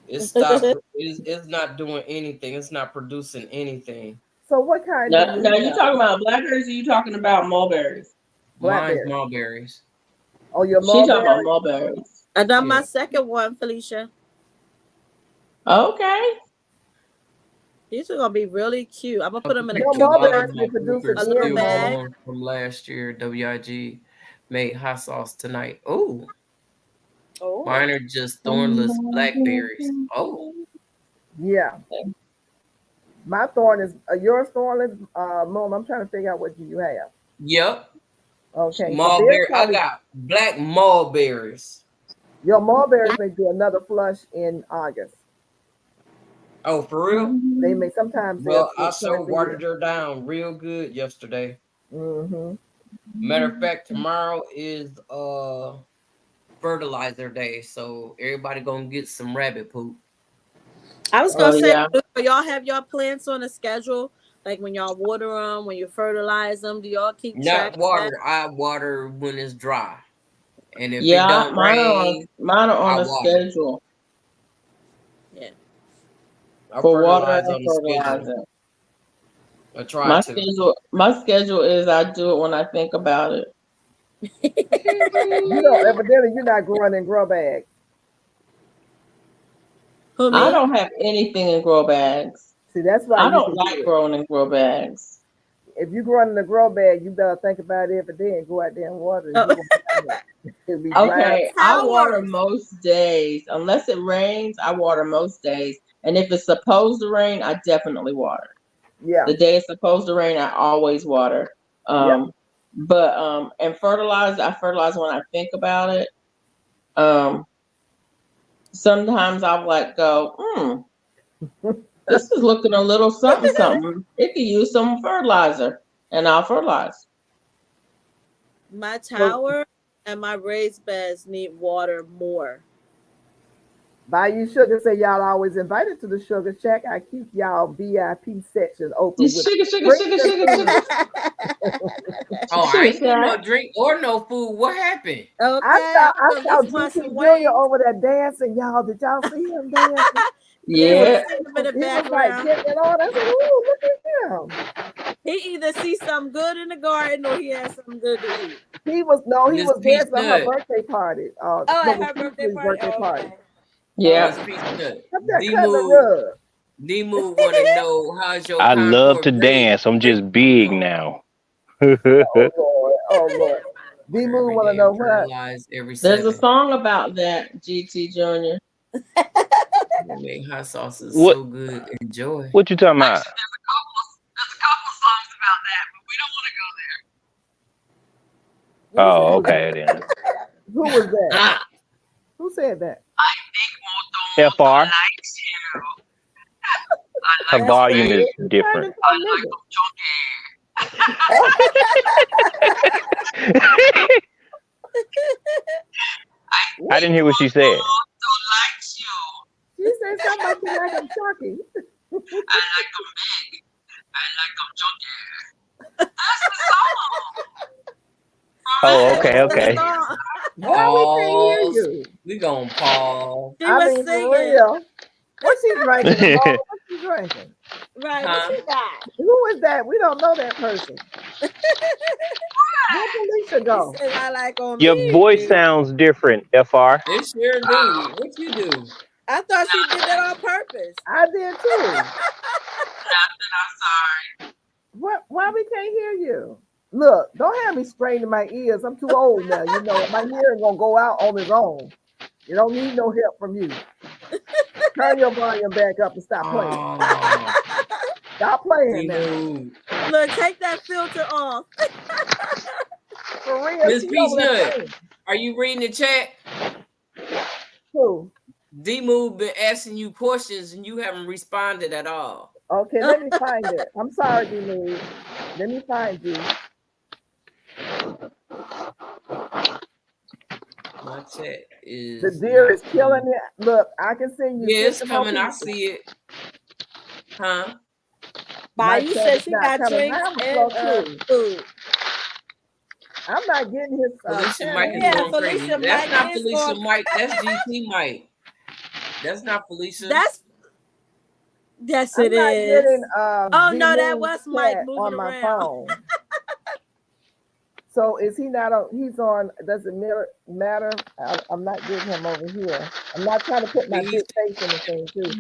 it stopped. It's not doing anything. It's not producing anything. So what kind do Now, you now you have? talking about blackberries or you talking about mulberries? Mine's Blackberry. mulberries. Oh, your She talking about mulberry? mulberries. I done my Yeah. second one, Felicia. Okay. These are gonna be really cute. I'm gonna put them in a Your cute mulberries My will produce Booker's a little again, still bag. Mona. going from last year. WIG made hot sauce tonight. Oh, Oh, mine are just thornless blackberries. Oh, Yeah. My thorn is yours thornless, Mona. I'm trying to figure out what do you have. yep. Okay, so they're Mulberry. I probably got black mulberries. your mulberries may do another flush in August. Oh, for real? They may sometimes Well, I it sure twice a watered year. her down real good yesterday. Mm-hmm. Matter of fact, tomorrow is fertilizer day, so everybody gonna get some rabbit poop. I was Oh gonna say, yeah. do y'all have your plants on a schedule? Like when y'all water them, when you fertilize them, do y'all keep track Not of that? water. I water when it's dry, and if it Yeah, don't rain, mine are on I the water. schedule Yeah. I for water fertilize and on the schedule. fertilizer. I try to. My schedule is I do it when I think about it. You know, evidently you're not growing in grow bags. Who I me? don't have anything in grow bags. See, that's why I you don't can like do it. growing in grow bags. If you grow in a grow bag, you better think about it every day and go out there and water. Oh. It'll be dry. Okay, I water Towers. most days. Unless it rains, I water most days. And if it's supposed to rain, I definitely water. Yeah. The day it's supposed to rain, I always water. And fertilize, I fertilize when I think about it. Sometimes I'll like go, this is looking a little something, something. It could use some fertilizer, and I'll fertilize. My tower and my raised beds need water more. Bayou Sugar say y'all always invited to the Sugar Shack. I keep y'all VIP section open with Sugar. Oh, I ain't get no drink or no food. What happened? Okay. I saw Just want GT some Junior wings. over there dancing. Y'all, did y'all see him dancing? Yeah. See him in the He was like background. getting it on. I said, "Ooh, look at him." He either sees something good in the garden or he has something good to eat. He was Miss dancing at her Peanut. birthday party. Oh, at her birthday party. party. Yeah. Miss Peanut. Up there cutting the rug. D-Moo want to know how's your I love Concord to grape- dance. I'm just big now. Oh Lord. D-Moo want to know what? fertilize every There's a 7. song about that, GT Junior. They make hot sauces What- so good. Enjoy. What you talking about? There's a couple songs about that, but we don't want to go there. Oh, okay then. Who was that? Ah, Who said that? I think FR. likes you. Her volume is different. I didn't hear what she said. Likes you. She said something like you like him chunky. I like them big. I like them chunky. That's the song. Oh, okay. Why we can't hear pause. you? We gonna pause. She I was mean, for singing. real. What's she drinking? Mama? What's she drinking? Right. Huh? What you got? Who is that? We don't know that person. Where Felicia go? He said, I like on Your me. voice sounds different, FR. It sure do. What you do? I thought she did that on purpose. I did too. Nothing, I'm sorry. What? Why we can't hear you? Look, don't have me straining my ears. I'm too old now. You know, my hearing gonna go out on its own. You don't need no help from you. Turn your volume back up and stop playing. Oh, Stop playing now. D-Moo. Look, take that filter off. For real. Miss she over there Peanut. playing. Are you reading the chat? Who? D-Moo been asking you questions and you haven't responded at all. Okay, let me find it. I'm sorry, D-Moo. Let me find you. My chat is The deer not is killing it. Look, I can send you. Yeah, it's 50 more coming. I people. see it. Huh? My Bayou chat said is she not got coming. drinks Mine was and slow, too. food. I'm not getting his Felicia channel. Mike is Yeah, going crazy. Felicia That's Mike not is Felicia going- Mike. That's GT Mike. That's not Felicia. That's yes, I'm it not is. getting Oh, no, that D-Moon's was Mike chat moving on my around. phone. So is he not on? He's on. Does it matter? I'm not getting him over here. I'm not trying to put my big face in the thing too.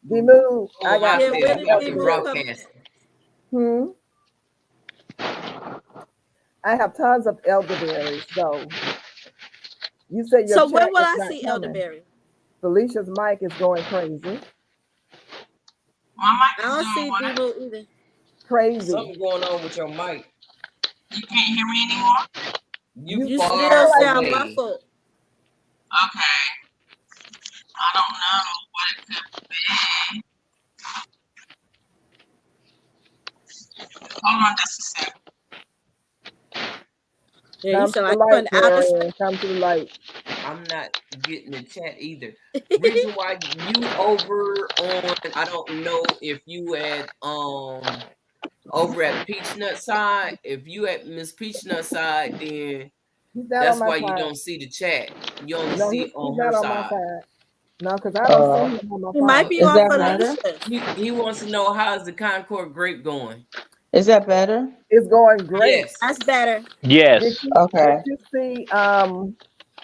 D-Moon, Oh, I got Yeah, myself. where You did got the D-Moon broadcast. I have tons of elderberries, so you say your So where chat will is I not see coming. elderberry? Felicia's mic is going crazy. My I mic is don't doing see what? D-Moon either. Crazy. Something going on with your mic. You can't hear me anymore? You far still sound away. muffled. Okay. I don't know what it could be. Hold on just a second. Yeah, you Come to sound the like light, you're in outer Darian. Come to the light. I'm not getting the chat either. Reason why you over on, I don't know if you at over at Peachnut side. If you at Miss Peachnut side, then He's not that's on my why side. you don't see the chat. You only No, see he's it on not her on my side. side. No, because I don't see him on my He might be Is on that better? Felicia. He wants to know how's the Concord grape going. Is that better? It's going great. Yes. That's better. Yes. Did you, Okay. did you see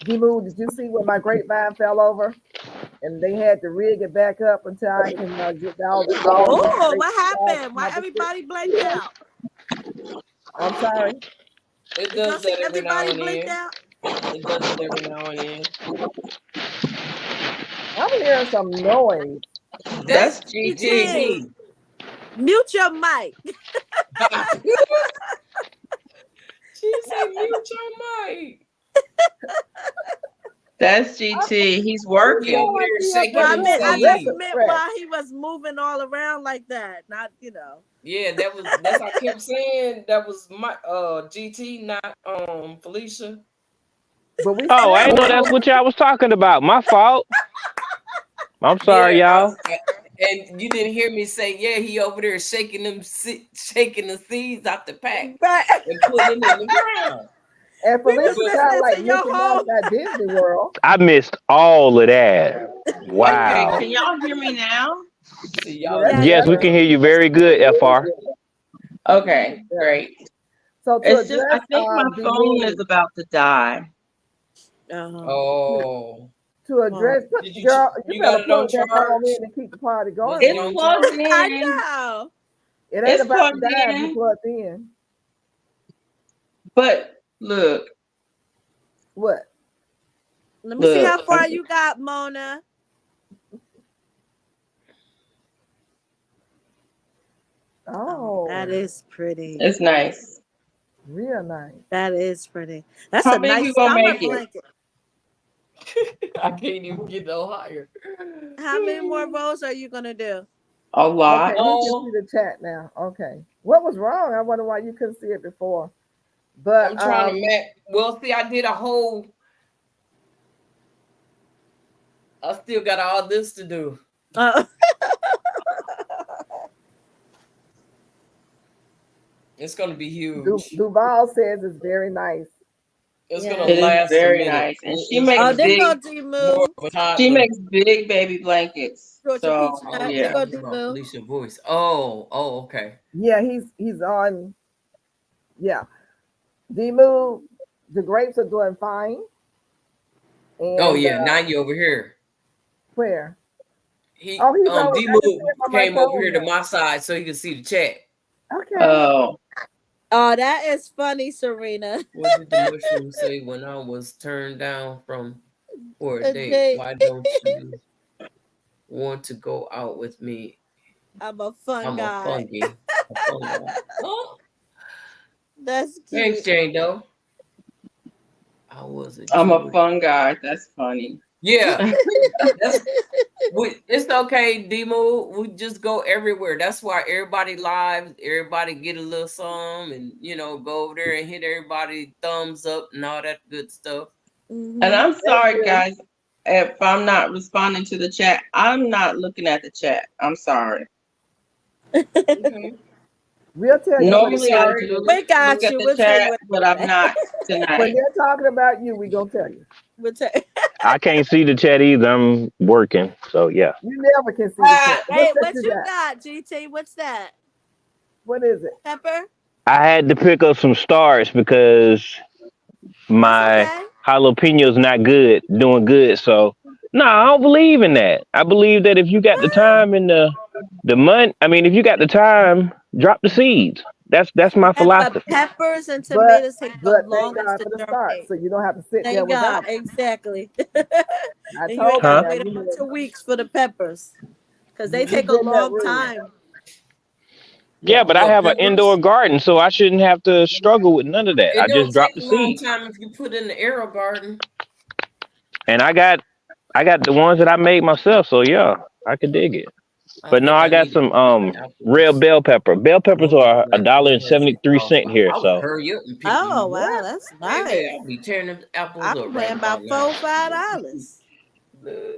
D-Moon, did you see when my grapevine fell over and they had to rig it back up until I can get all the Oh, what happened? Why everybody blanked out? I'm sorry. It Did y'all does see that every now everybody and blinked then. out? It does it every now and then. I'm hearing some noise. That's GT. GT. Mute your mic. She said mute your mic. That's GT. He's He working. over there shaking Well, I them meant seeds. while he was moving all around like that. Not, Yeah, that's I kept saying that was my GT, not Felicia. But we Oh, I didn't know that's what y'all was talking about. My fault. I'm sorry, y'all. And you didn't hear me say, yeah, he over there shaking the seeds out the pack Right. and putting them in the ground. And Felicia listening sound to like your Mickey whole- Mouse at Disney World. I missed all of that. Okay, Wow. can y'all hear me now? See, y'all. Yeah, Yes, we can hear you very good, FR. Okay, great. So to It's just I address think my phone is about to die. Oh. to address Did you- girl, you you got better it on plug that phone charge? in and keep the party going. Was it It's on plugged charge? I in. know. It ain't It's about to plugged die if in. you plugged in. But look, What? Let me see Look. how far you got, Mona. Oh, That is pretty. it's nice. real nice. That is pretty. That's How a big nice you gonna summer make it? blanket. I can't even get no higher. How many more rows are you gonna do? A lot. Okay, we can see the chat now. Okay. What was wrong? I wonder why you couldn't see it before. But I'm trying to match. Well, see, I did a whole. I still got all this to do. It's gonna be huge. Duval says it's very nice. It's Yeah. gonna It is last a very minute. nice, and she It's makes gonna there big. go be D-Move. more of a toddler. She makes big baby blankets. Go to So Peach Oh, Nut. yeah. Go talking about D-Move. Felicia voice. Oh, okay. Yeah, he's on. Yeah, D-Move, the grapes are doing fine. And, Oh yeah, now you over here. where? He Oh, he's over- I can see D-Move him on my came over phone here to now. my side so he could see the chat. Okay. Oh, Oh, that is funny, Serena. What did the mushroom say when I was turned down for a A date? date. Why don't you want to go out with me? I'm a fun I'm guy. a fungi. A fungi. Oh, That's cute. thanks, Jane Doe. I was I'm a Jewish- fun guy. That's funny. Yeah. It's okay, Demo. We just go everywhere. That's why everybody live, everybody get a little some, and go over there and hit everybody thumbs up and all that good stuff. Mhm. And I'm sorry, guys, if I'm not responding to the chat. I'm not looking at the chat. I'm sorry. Okay. We'll tell you. Normally I sorry. do We got look at you. the We'll tell you chat, what- but I'm not When tonight. they're talking about you, we gonna tell you. I can't see the chat either. I'm working. So yeah. You never can see the chat. Hey, What's that what you got, GT? What's that? What is it? Pepper? I had to pick up some stars because my That's okay. jalapeno's not good, doing good. So no, I don't believe in that. I believe that if you got the time and the money, I mean, if you got the time, drop the seeds. That's my Yeah, but philosophy. peppers and But tomatoes take the thank longest God to for the start, germinate. so you don't have to sit there Thank God, without. exactly. I And you ain't told you gotta Huh? now. wait a You bunch know, of weeks for the peppers. Because they you take a been that long room. time. Yeah, Yeah. but I What have an indoor peppers? garden, so I shouldn't have to struggle with none of that. I It just don't drop take the a long seeds. time if you put in the arrow garden. And I got the ones that I made myself, so yeah, I could dig it. I But no, think I I got need to some pick some red apples. bell pepper. Bell peppers Those are a black dollar and Jersey 73 cents crossbar. here. I would So hurry up and pick Oh these wow, up. that's Baby, nice. I'll be tearing them apples I'm up right paying about about now. $4-5.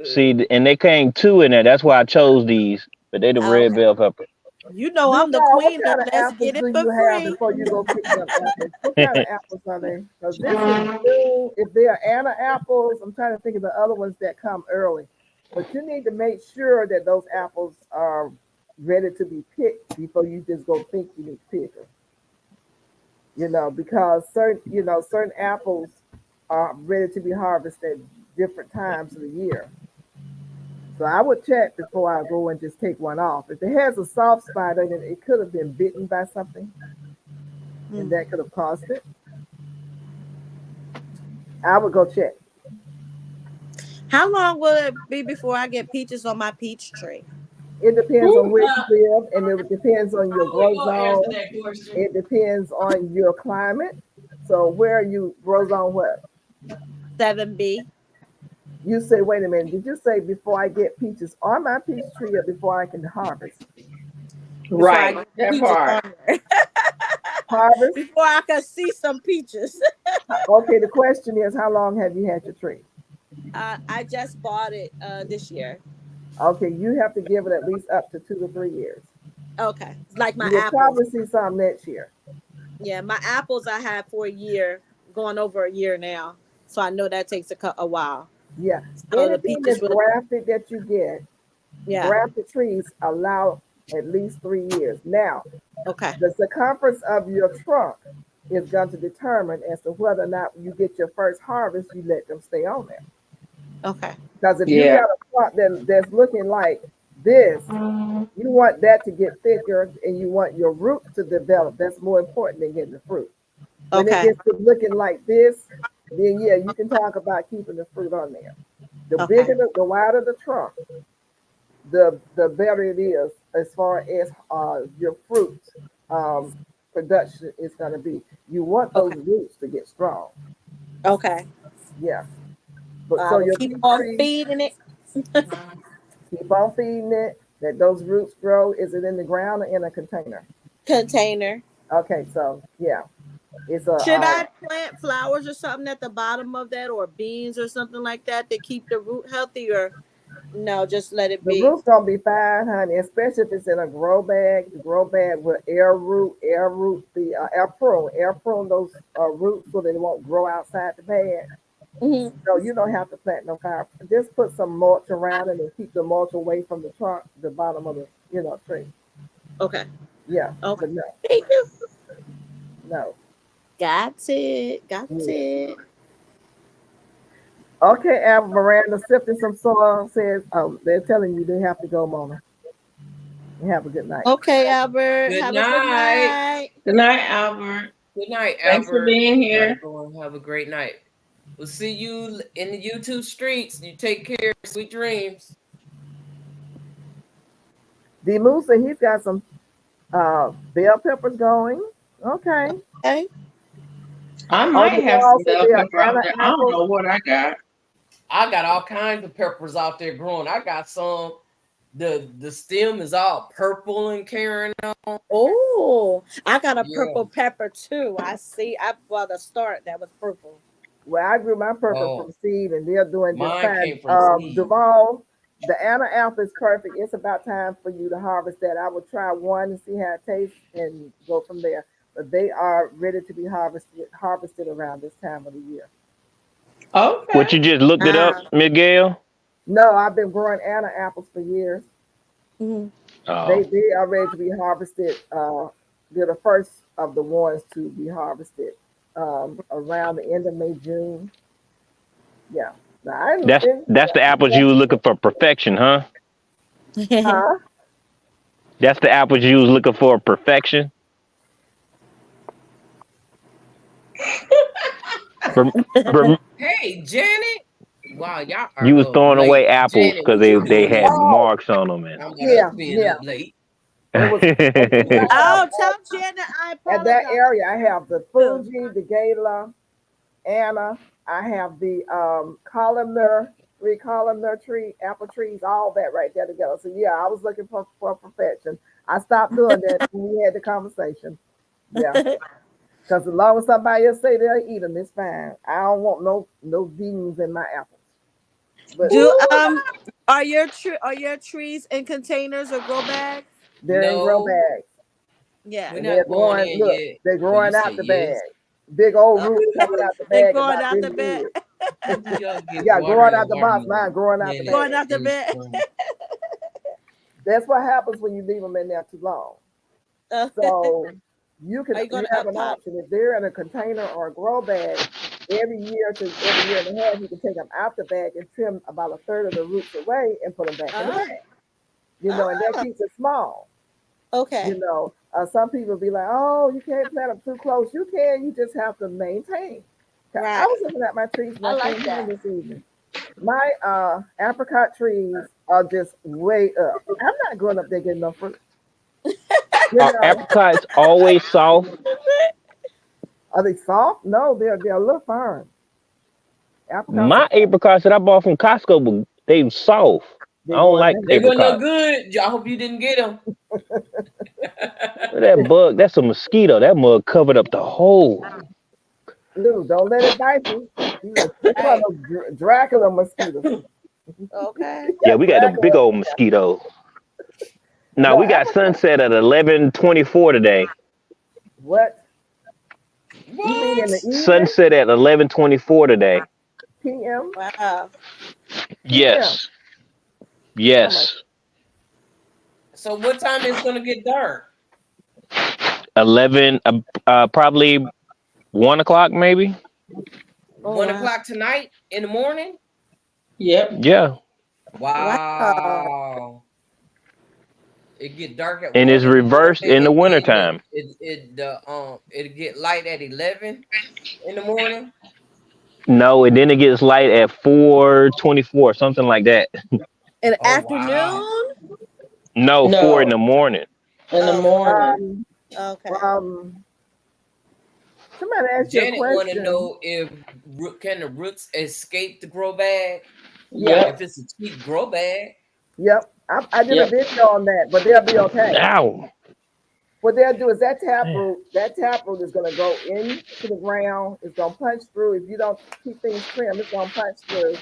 see, and they came two in there. That's why I chose these. But they the red Okay. bell pepper. You know I'm the Duval, what queen of kind of let's apples get it do for you have free. before you go pick them apples? What kind of apples are they? Because this is new. If they are Anna apples, I'm trying to think of the other ones that come early. But you need to make sure that those apples are ready to be picked before you just go think you need to pick them. You know, because certain apples are ready to be harvested at different times of the year. So I would check before I go and just take one off. If it has a soft spot in it, it could have been bitten by something, and that could have caused it. I would go check. How long will it be before I get peaches on my peach tree? It depends on Woo. where you live, and it depends on your How we grow gonna answer zone. that question? It depends on your climate. So where you grow zone what? 7B. You say, wait a minute, did you say before I get peaches on my peach tree or before I can harvest? Before I Right, get that peaches part. on there. Harvest? Before I can see some peaches. Okay, the question is, how long have you had your tree? I just bought it this year. Okay, you have to give it at least up to 2 to 3 years. Okay. It's like my You will apples. probably see some next year. Yeah, my apples I had for a year, going over a year now. So I know that takes a while. Yeah. So the Anything peaches that's will, grafted that you get, yeah. grafted trees allow at least 3 years. Now, Okay. the circumference of your trunk is going to determine as to whether or not you get your first harvest, you let them stay on there. Okay. Because if you Yeah. got a trunk that's looking like this, you want that to get thicker and you want your roots to develop. That's more important than getting the fruit. When it Okay. gets to looking like this, then yeah, you can talk about keeping the fruit on there. The Okay. bigger, the wider the trunk, the better it is as far as your fruit production is going to be. You want those Okay. roots to get strong. Okay. Yeah. But I so will your keep peach on tree, feeding it. keep on feeding it. That those roots grow. Is it in the ground or in a container? Container. Okay, so yeah, it's a Should I plant flowers or something at the bottom of that, or beans or something like that to keep the root healthy, or no, just let it the be? root's gonna be fine, honey. Especially if it's in a grow bag. The grow bag will air root the air prune those roots so they won't grow outside the bag. Hmm. No, you don't have to plant no flower. Just put some mulch around it and keep the mulch away from the trunk, the bottom of the tree. Okay. Yeah, Okay. but no, Thank you. no. Got it. Got Yeah. it. Okay, Al Miranda sifting some soil says, oh, they're telling you they have to go, Mona. And have a good night. Okay, Albert. Good Have a good night. night. Good night, Albert. Good night, Thanks for Albert. being All right, here. everyone. Have a great night. We'll see you in the YouTube streets. You take care. Sweet dreams. D Musa, he's got some bell peppers going. Okay. Okay. I Oh, might the have wall some said bell they are pepper out Anna there. I don't apples. know what I got. I got all kinds of peppers out there growing. I got some. The stem is all purple and carrying on. Oh, I got a Yeah. purple pepper too. I see. I bought a start that was purple. Well, I grew my purple Oh, from seed and they're doing just mine fine. came from seed. Duval, the Anna apple is perfect. It's about time for you to harvest that. I will try one and see how it tastes and go from there. but they are ready to be harvested around this time of the year. Okay. What you just looked it up, Miguel? No, I've been growing Anna apples for years. Mhm. Oh, They are ready to be harvested. They're the first of the ones to be harvested around the end of May, June. Yeah. Now, I ain't been, that's the apples you was looking for perfection, huh? huh? That's the apples you was looking for perfection. Hey, Janet. Wow, y'all are You was up throwing late. away apples Janet, because what you they doing had in? Oh, marks on them, and I'm about yeah, us being yeah. up late. It was Oh, tell Janet I at that apologize. area. I have the Fuji, the Gala, Anna. I have the columnar, 3 columnar apple trees, all that right there together. So yeah, I was looking for perfection. I stopped doing that when we had the conversation. Yeah, because as long as somebody else say they'll eat them, it's fine. I don't want no beans in my apples. But Do are your trees in containers or grow bags? they're in grow No, bags, Yeah. we're and they're not going growing. in Look, yet. they're Well, you growing say out the bag. yes. Big old Oh, roots coming out the they bag growing about out this the bed. big. Y'all get Yeah, water growing and out the box, watermelon mine growing out the plant Growing bag. out the in the bed. spring. That's what happens when you leave them in there too long. Are So you you you gonna have up an top? option if they're in a container or a grow bag. Every year to every year and a half, you can take them out the bag and trim about a third of the roots away and put them back in the Oh, bag. And that oh, keeps it small. okay. Some people be like, "Oh, you can't plant them too close." You can. You just have to maintain. I Right. was looking at my trees I when I like came home that. this evening. My apricot trees are just way up. I'm not going up there getting no fruit. You are know, apricots always soft? are they soft? No, they're a little firm. Apricots are My apricots that I bought from Costco, they soft. I they're don't going like They down. were no apricots. good. I hope you didn't get them. That bug, that's a mosquito. That mug covered up the hole. Lou, don't let it bite you. They call Right. them Dracula mosquitoes. Okay. Yeah, Yeah, we got them big Dracula. old mosquitoes. Now No, we got apricot. sunset at 11:24 today. What? You mean in What? the evening? Sunset at 11:24 today. PM? Wow. PM. Yes. Oh my. Yes. So what time is it gonna get dark? 11 probably 1 o'clock maybe. Oh One wow. o'clock tonight in the morning? Yep. Yeah. Wow. Wow. It get dark at And 1 it's in the reversed morning, in the and then wintertime. it get light at 11 in the morning. No, and then it gets light at 4:24, something like that. In the Oh wow. afternoon? No, 4 in the No, morning. in the Oh, morning. Um, okay. somebody asked you a Janet want to question. know if can the roots escape the grow bag Yeah. if Yep. it's a cheap grow bag. Yep. I did a Yep. video on that, but they'll be okay. Ow. What they'll do is that Man. tap root is going to go into the ground. It's going to punch through. If you don't keep things trimmed, it's going to punch through,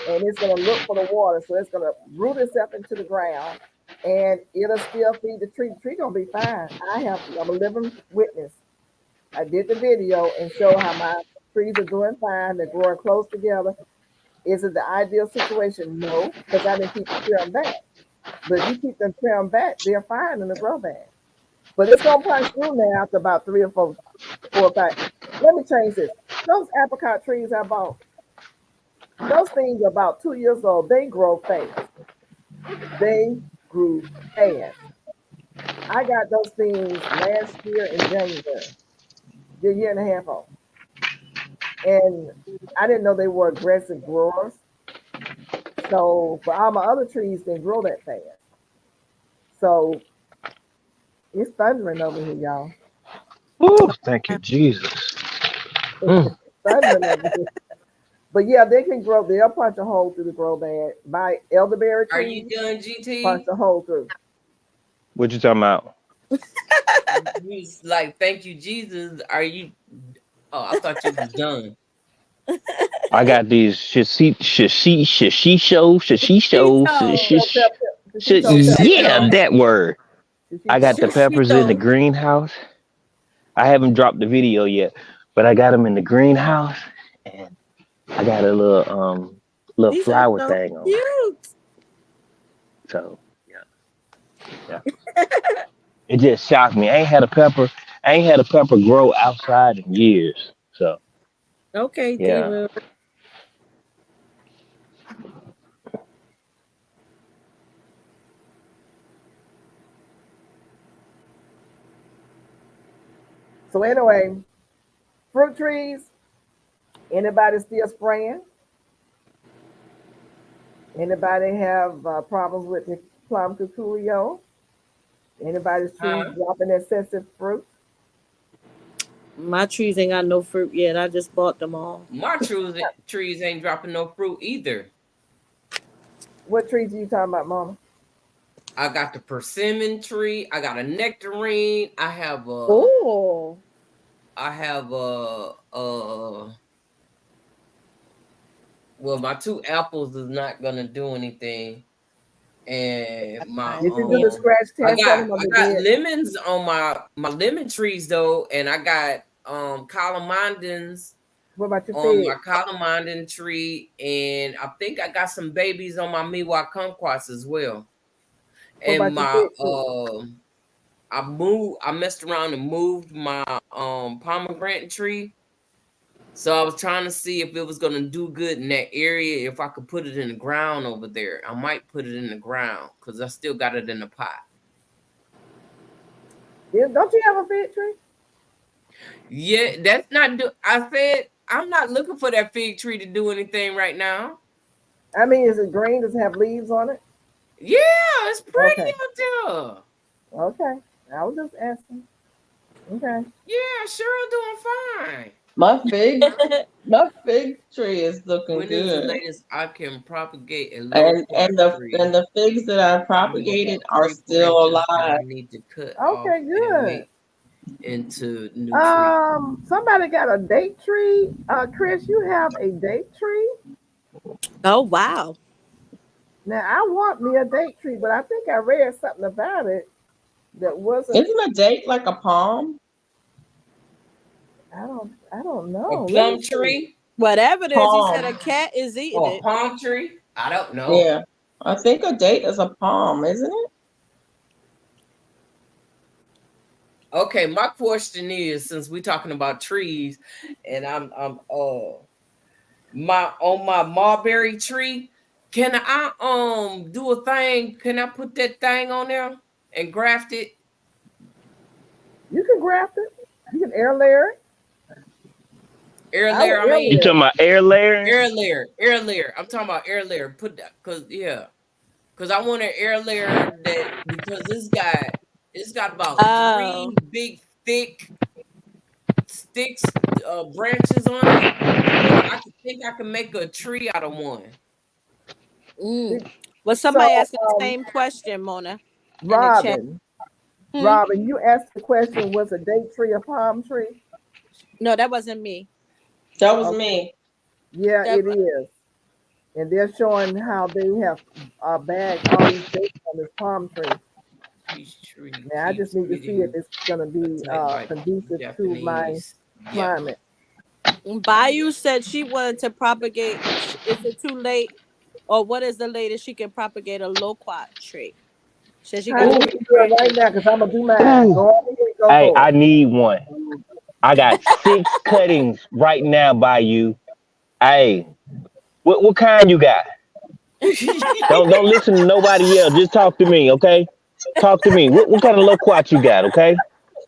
and it's going to look for the water. So it's going to root itself into the ground, and it'll still feed the tree. The tree going to be fine. I'm a living witness. I did the video and show how my trees are doing fine. They're growing close together. Is it the ideal situation? No, because I didn't keep them trimmed back. But if you keep them trimmed back, they're fine in the grow bag. But it's gonna punch through now after about 3 or 4 or 5. Let me change this. Those apricot trees I bought, those things are about 2 years old. They grow fast. They grew fast. I got those things last year in January, the year and a half old. And I didn't know they were aggressive growers. So for all my other trees, they grow that fast. So it's thundering over here, y'all. Woo, thank you, Jesus. It's thundering over here. But yeah, they can grow. They'll punch a hole through the grow bag. My elderberry Are you trees done, punch GT? a hole through. What you talking about? You was like, thank you, Jesus. Are you? Oh, I thought you was done. I got these shishisho. The Shishito pepper. Yeah, that word. I got the Shishito pepper. peppers in the Shishito. greenhouse. I haven't dropped the video yet, but I got them in the greenhouse, and I got a little These are flower so thing on. cute. So yeah. It just shocked me. I ain't had a pepper grow outside in years. So Okay, yeah. Diva. So anyway, fruit trees. Anybody still spraying? Anybody have problems with the plum cuculio? Anybody's trees dropping excessive fruit? My trees ain't got no fruit yet. I just bought them all. My trees ain't dropping no fruit either. What trees are you talking about, Mama? I got the persimmon tree. I got a nectarine. I have a. Oh. I have well, my 2 apples is not gonna do anything, and my Did you do the scratch test? I got lemons on my lemon trees though, and I got calamondins. What about your on figs? my calamondin tree, and I think I got some babies on my miwa kumquats as well. What And about my your I messed around and moved my pomegranate tree. So I was trying to see if it was gonna do good in that area, if I could put it in the ground over there. I might put it in the ground because I still got it in the pot. Yeah, don't you have a fig tree? Yeah, that's not I said I'm not looking for that fig tree to do anything right now. I mean, is it green? Does it have leaves on it? Yeah, it's pretty Okay. out there. Okay. I was just asking. Okay. Yeah, Cheryl doing fine. My fig tree is looking When is the good. latest I can propagate a And low tree? the figs that I propagated are still alive. I need to cut off Okay, and good. make into new tree. Somebody got a date tree. Chris, you have a date tree? Oh, wow. Now I want me a date tree, but I think I read something about it that wasn't. Isn't a date like a palm? I don't know. A plum tree? Whatever it is, Palm. he said a cat is eating Or a it. palm tree? I don't know. Yeah. I think a date is a palm, isn't it? Okay, my question is, since we're talking about trees, and I'm my mulberry tree, can I do a thing? Can I put that thing on there and graft it? You can graft it. You can air layer it. Air layer, I mean You talking about air layer? air layer. I'm talking about air layer. Put that, cause I want an air layer that because it's got about 3 big thick sticks, branches on it. I think I can make a tree out of one. Well, somebody So, asked the same question, Mona. Robin, you asked the question: was a date tree a palm tree? No, that wasn't me. That was me. Yeah, That- it is. And they're showing how they have bagged all these dates on this palm tree. Now I just need to see if it's going to be conducive to my climate. Bayou said she wanted to propagate. Is it too late? Or what is the latest she can propagate a loquat tree? Said she I need to do it right now because I'm going to do mine. Go on ahead, go Hey, for it. I need one. I got 6 cuttings right now by you. Hey, what kind you got? Don't listen to nobody else. Just talk to me, okay? Talk to me. What kind of loquat you got, okay?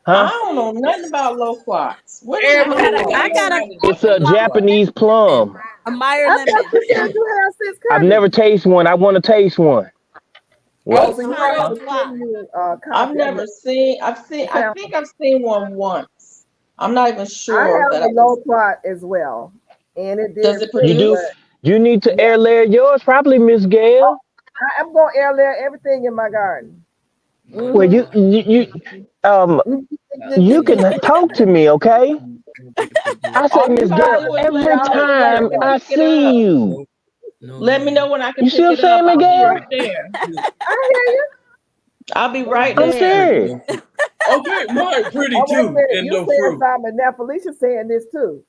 I Huh? don't know nothing about loquats. What is I got a It's a Japanese plum. A Meyer I lemon. thought you said you had 6 I've cuttings. never tasted one. I want to taste one. Oh, What? so you have to send you a copy I've of never it. seen. I think I've seen one once. I'm not even I sure have that a low plot as well. And it Does did it pretty You do? good. You need to air layer yours, probably, Miss Gail. I'm going to air layer everything in my garden. Well, you can talk to me, okay? I say, Miss Gail, every time I see you. Let me know when I can You pick see what it I'm up. saying, I'll be Miguel? right there. I hear you. I'll be right I'm there. serious. Okay, mine pretty Oh, wait a too, minute. and You no said fruit. something. Now Felicia saying this too.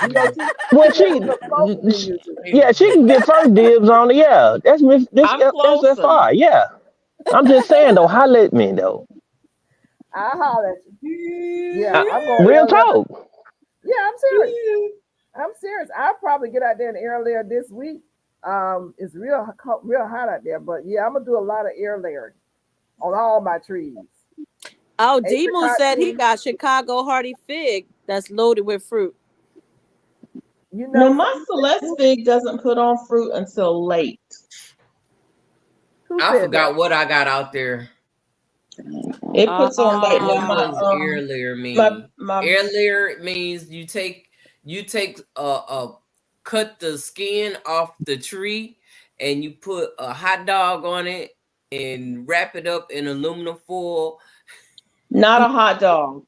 You know, Well, she a little closer than you two. yeah, she can get first dibs on it. Yeah, that's Miss. I'm That's closer. FR. Yeah, I'm just saying though. Holla at me though. I'll holler at you. Yeah, I'm going Real earlier. talk. Yeah, I'm serious. I'm serious. I'll probably get out there and air layer this week. It's real hot out there, but yeah, I'm gonna do a lot of air layering on all my trees. Oh, Demu Apricot said he trees, got Chicago Hardy fig that's loaded with fruit. you No, know, my Celeste fig doesn't put on fruit until late. who I said forgot that? what I got out there. It puts on late. What Now does my air layer my mean? my Air layer means you take cut the skin off the tree and you put a hot dog on it and wrap it up in aluminum foil. not a hot dog.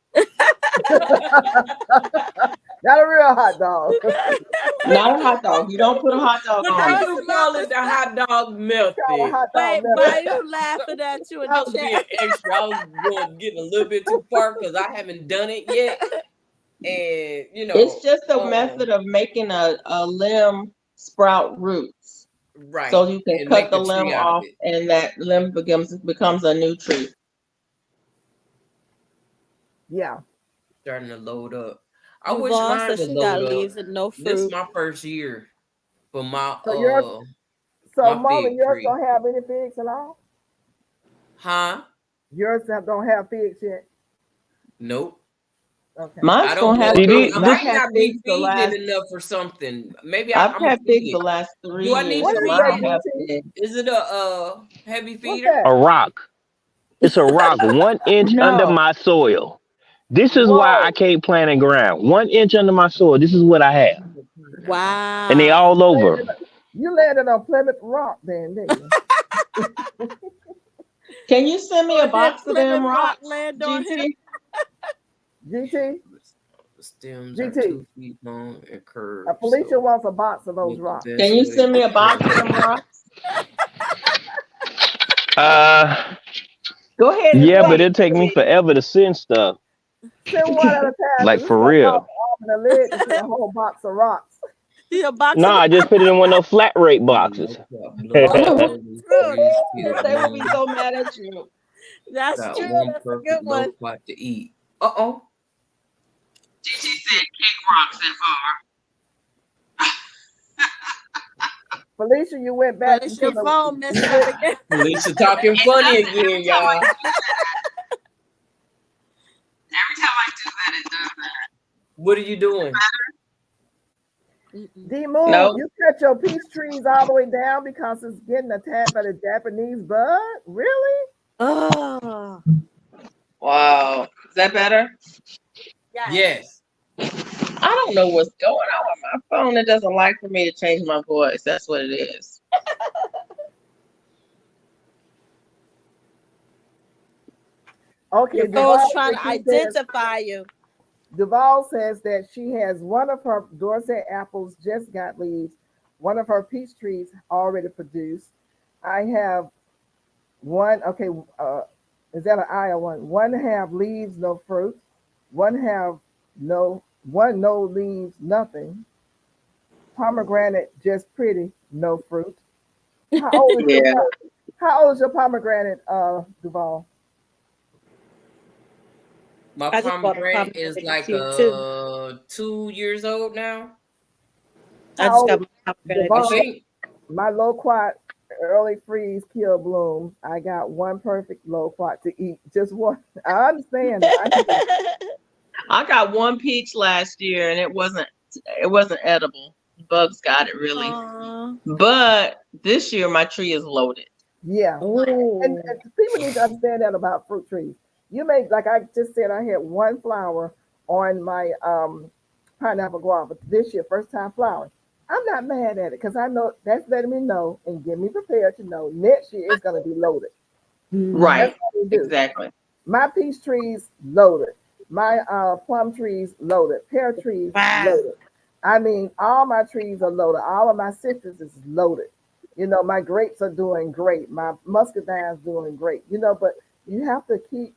Not a real hot dog. Not a hot dog. You don't put a hot dog But on they it. do call it the hot dog Not a method. hot Wait, dog. why you laughing at you in I the was being chat? extra. I was getting a little bit too far because I haven't done it yet. And It's just a method of making a limb sprout roots. right. So you can And cut make the a limb tree out of off it. and that limb becomes a new tree. Yeah. Starting to load up. I wish Yvonne mine said would she got load up. leaves and no This is fruit. my first year for my So yours, so my Mama, fig yours tree. don't have any figs at all? Huh? Yours don't have figs yet? Nope. Okay. Mine's I don't gonna have know. See, figs, I and I've might had not be figs the feeding last. it enough or something. Maybe I've I'm gonna had feed figs the it. last 3 Do I need years, What to so is mine feed that, it? don't have GT? figs. Is it a heavy What's feeder? that? a rock. It's a rock 1 inch under No, my soil. This is why I Whoa. can't plant in ground. 1 inch under my soil. This is what I have, and they Wow. all over. You landed on Plymouth Rock then, didn't you? can you send me a Or did box of them Plymouth Rock rocks, land on him? GT? GT? The stems are GT. 2 feet long and curved. Felicia So wants a box of those make the rocks. best Can you way send me to a box of plant them rocks? Uh, Go ahead and yeah, send but it it'll take to me me. forever to send stuff. Send one at a time Like because for it's going to cost real. an arm and a leg to send a whole box of rocks. Yeah, box No, of I just put it in one of those flat rate boxes. blood Oh, early, true. trees That's kill They would true. be bloom. so mad at you. That's Got true. one That's a perfect good low one. spot to eat. Uh-oh. GT said cake rocks and Felicia, you went back Finish into your the. phone messed up again. Felicia talking funny again, y'all. Every time I do that, it does that. What are you doing? D Moon, Nope. you cut your peach trees all the way down because it's getting attacked by the Japanese bug? Really? Oh, Wow. Is that better? yes. Yes. I don't know what's going on with my phone. It doesn't like for me to change my voice. That's what it is. Okay, Your Duval phone's trying to says, identify you. Duval says that she has one of her Dorset apples just got leaves. One of her peach trees already produced. I have one. Okay, is that an I or one? One have leaves, no fruit. One have no leaves, nothing. Pomegranate just pretty, no fruit. How old is Yeah. your pomegranate, Duval? My I just bought a pomegranate is pomegranate like cute too. 2 years old now. I How just old got is my pomegranate. I Duval? think. My loquat early freeze kill blooms. I got one perfect loquat to eat. Just one. I understand. I got one peach last year and it wasn't edible. Bugs got it really. Aw. But this year my tree is loaded. Yeah. Ooh. And people need to understand that about fruit trees. You may, like I just said, I had one flower on my pineapple guava this year, first time flowering. I'm not mad at it because I know that's letting me know and get me prepared to know next year it's going to be loaded. Right. That's what we do. Exactly. My peach trees loaded. My plum trees loaded. Pear trees Wow. loaded. I mean, all my trees are loaded. All of my citrus is loaded. You know, my grapes are doing great. My muscadines doing great. You know, but you have to keep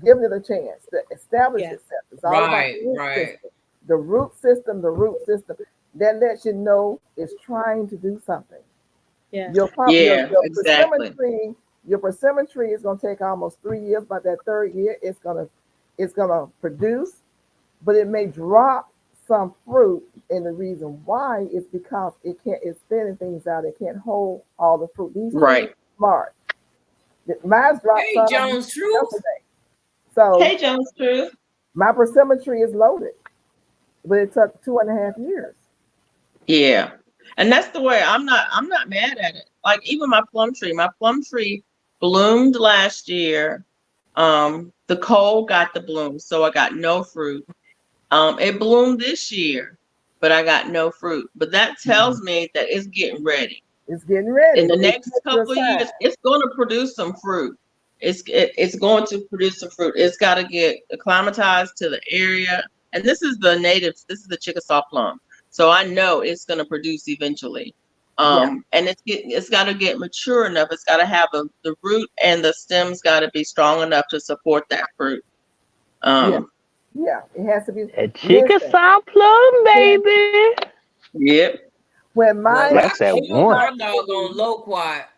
giving it a chance to establish Yeah. itself. It's all about Right, the root right. system. The root system, the root system. That lets you know it's trying to do something. Yeah. Yeah, Your exactly. persimmon tree is gonna take almost 3 years. By that third year, it's gonna produce, but it may drop some fruit. And the reason why is because it's thinning things out. It can't hold all the fruit. These trees Right. are smart. Mine's dropped Hey, some Jones Truth. yesterday. So Hey, Jones Truth. my persimmon tree is loaded, but it took 2.5 years. Yeah. And that's the way I'm not mad at it. Like even my plum tree bloomed last year. The cold got the bloom, so I got no fruit. It bloomed this year, but I got no fruit. But that tells me that it's getting ready. It's getting ready. In the It's next just a couple of years, sign. it's going to produce some fruit. It's going to produce some fruit. It's got to get acclimatized to the area. And this is the Chickasaw plum. So I know it's going to produce eventually. Yeah. And it's got to get mature enough. It's got to have the root and the stems got to be strong enough to support that fruit. Yeah, it has to be. A Listen, Chickasaw plum, baby. Yep. when Well, my That's at I killed my one. doggone loquat.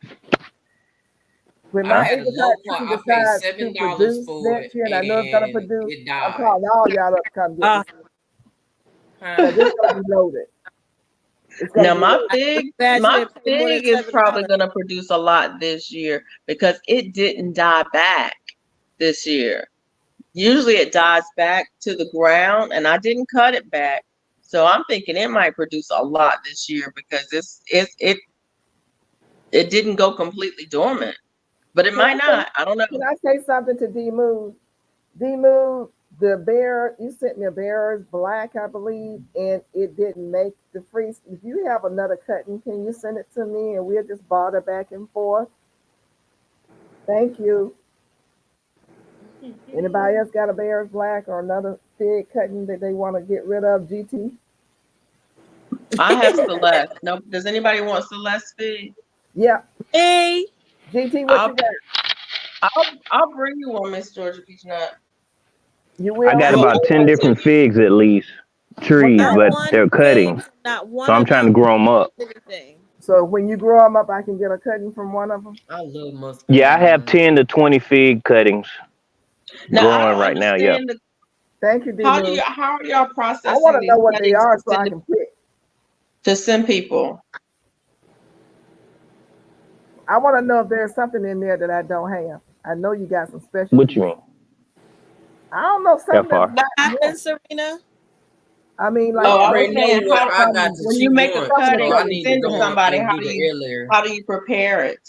when I my had a apricot loquat. tree I paid decides to $7 produce for it, next year, and I know it's gonna and produce, it I'm died. calling all y'all up to come get Ah. this Huh? because it's gonna be loaded. It's gonna Now be my loaded. fig, Glad you my didn't pay more than fig is probably $7. going to produce a lot this year because it didn't die back this year. Usually it dies back to the ground, and I didn't cut it back, so I'm thinking it might produce a lot this year because it didn't go completely dormant, but it Can I might say, not. I don't know. can I say something to D Moon? D Moon, the bear you sent me a bear's black, I believe, and it didn't make the freeze. If you have another cutting, can you send it to me and we'll just barter back and forth? Thank you. Anybody else got a bear's black or another fig cutting that they want to get rid of? GT. I have Celeste. No, does anybody want Celeste fig? Yeah. Hey, GT, what you got? I'll bring you one, Miss Georgia Peachnut. You I will? got I about 10 different figs at least, What trees, kind? not but one they're fig, cuttings. not So one I'm of trying to them grow them up. anything. So when you grow them up, I can get a cutting from one of them. I love Yeah, I have muscadine. 10 to 20 fig cuttings Now I growing don't right now. Yep. understand Thank you, D how Moon. are y'all I processing want to these know what they cuttings are so I can pick. to send people? I want to know if there's something in there that I don't have. I know you got some What specialties. you mean? I don't know something That that's far? not Happened, here. Serena? I mean, You like Oh, I was already know saying what how I got that when she you make a wants, some of the cutting so I to cuttings need to send to go on somebody, and do the earlier. how do you prepare it?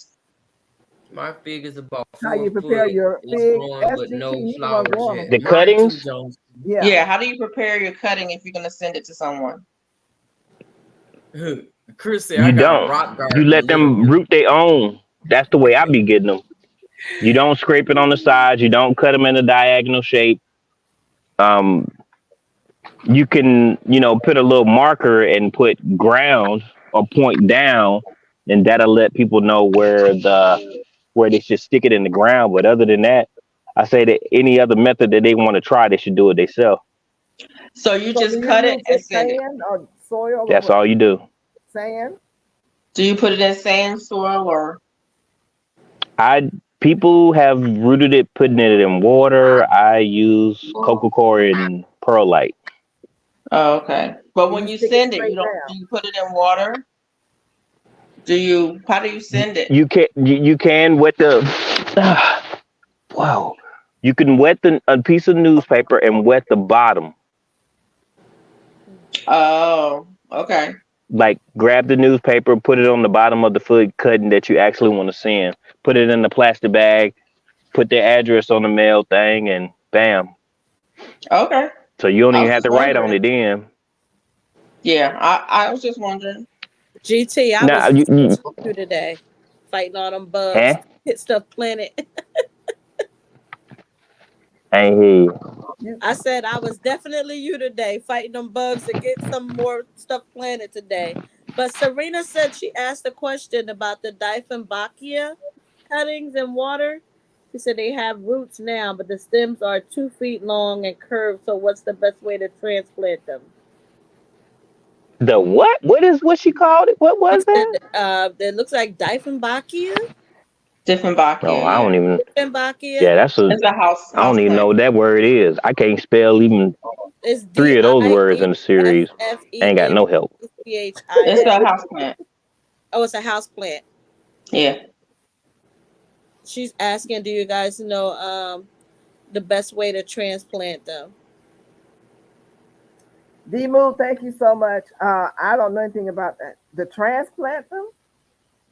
My fig is about how 4 you prepare foot. your It's fig. growing, but SGT, no you the one flowers growing yet. them. The Mine too, cuttings? Jones. Yeah. Yeah, how do you prepare your cutting if you're going to send it to someone? Chris said I You got a don't. rock You garden let them literally. root their own. That's the way I be getting them. You don't scrape it on the sides. You don't cut them in a diagonal shape. Um, you can, put a little marker and put ground or point down, and that'll let people know where they should stick it in the ground. But other than that, I say that any other method that they want to try, they should do it themselves. So you So do just you cut it use and it send it. sand or soil or That's what? all you do. Sand. Do you put it in sand, soil, or? People have rooted it, putting it in water. I use Coca Cola and perlite. Oh, okay. But And when you you stick it send it, straight down. do you put it in water? How do you send it? You can wet the wow. You can wet a piece of newspaper and wet the bottom. Oh, okay. Like grab the newspaper, put it on the bottom of the foot cutting that you actually want to send. Put it in the plastic bag. Put the address on the mail thing, and bam. Okay. So you don't I even was have just to write on wondering. it then. Yeah, I was just wondering. GT, I Now was you with you today, fighting all them bugs, huh? hit stuff planted. I ain't hear you. I said I was definitely you today, fighting them bugs to get some more stuff planted today. But Serena said she asked a question about the Dieffenbachia cuttings and water. He said they have roots now, but the stems are 2 feet long and curved. So what's the best way to transplant them? The what? What she called it? What He was said that? it looks like Dieffenbachia. No, Dieffenbachia, I don't yeah. even. Dieffenbachia. Yeah, that's a. It's a I don't house even know plant. what that word is. I can't spell even It's 3 of those words Dieffenbachia. in the series. Ain't got no help. It's Oh, a house plant. it's a house plant. Yeah. She's asking, do you guys know the best way to transplant them? D-Move, thank you so much. I don't know anything about that. The transplant them?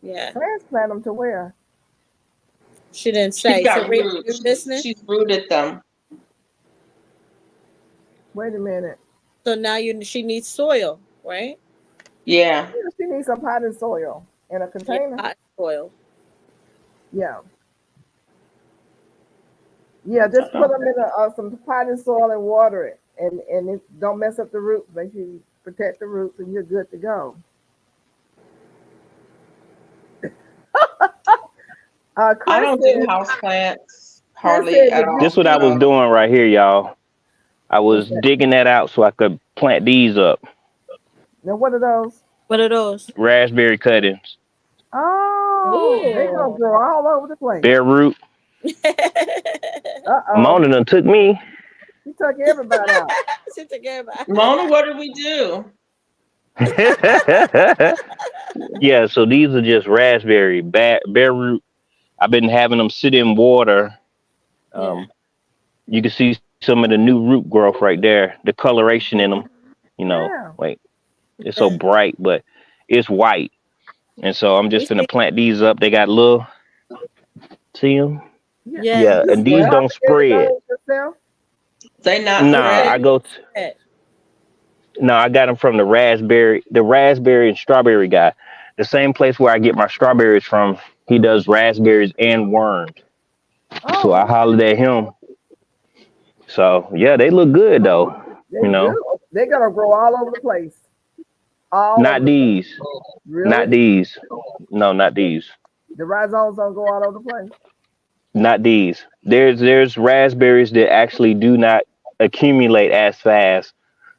Yeah, Transplant them to where? she didn't She's say. So got Rita, roots. you listening? She's rooted them. Wait a minute. So now she needs soil, right? Yeah. Yeah, she needs some potted soil in a Yeah, container. hot soil. Yeah. Yeah, just put them in some potted soil and water it. And it, don't mess up the roots. Make sure you protect the roots and you're good to go. I Chris don't do said, house plants Chris hardly said, at if This all. what I was doing right here, y'all. I was What's that? digging that out so I could plant these up. Now what are those? What are those? Raspberry cuttings, Oh, they gonna Ooh. grow all over the place. bare root. Uh-oh. Mona done took me. He took everybody out. She took everybody. Mona, what did we do? Yeah, so these are just raspberry bare root. I've been having them sit in water. Yeah. You can see some of the new root growth right there. The coloration in them, Yeah. like it's so bright, but it's white. And so I'm just gonna plant these up. They got little, see them? Yeah. Yeah, and these You don't spread. propagated those yourself? They not Nah, spread. I go. No, I got them from the raspberry and strawberry guy. The same place where I get my strawberries from. He does raspberries and worms. Oh, So I hollered at him. So yeah, they look good though. they do. They're gonna grow all over the place. All Not over these. the place. Really? Not these. No, not these. The rhizomes don't go all over the place. Not these. There's raspberries that actually do not accumulate as fast,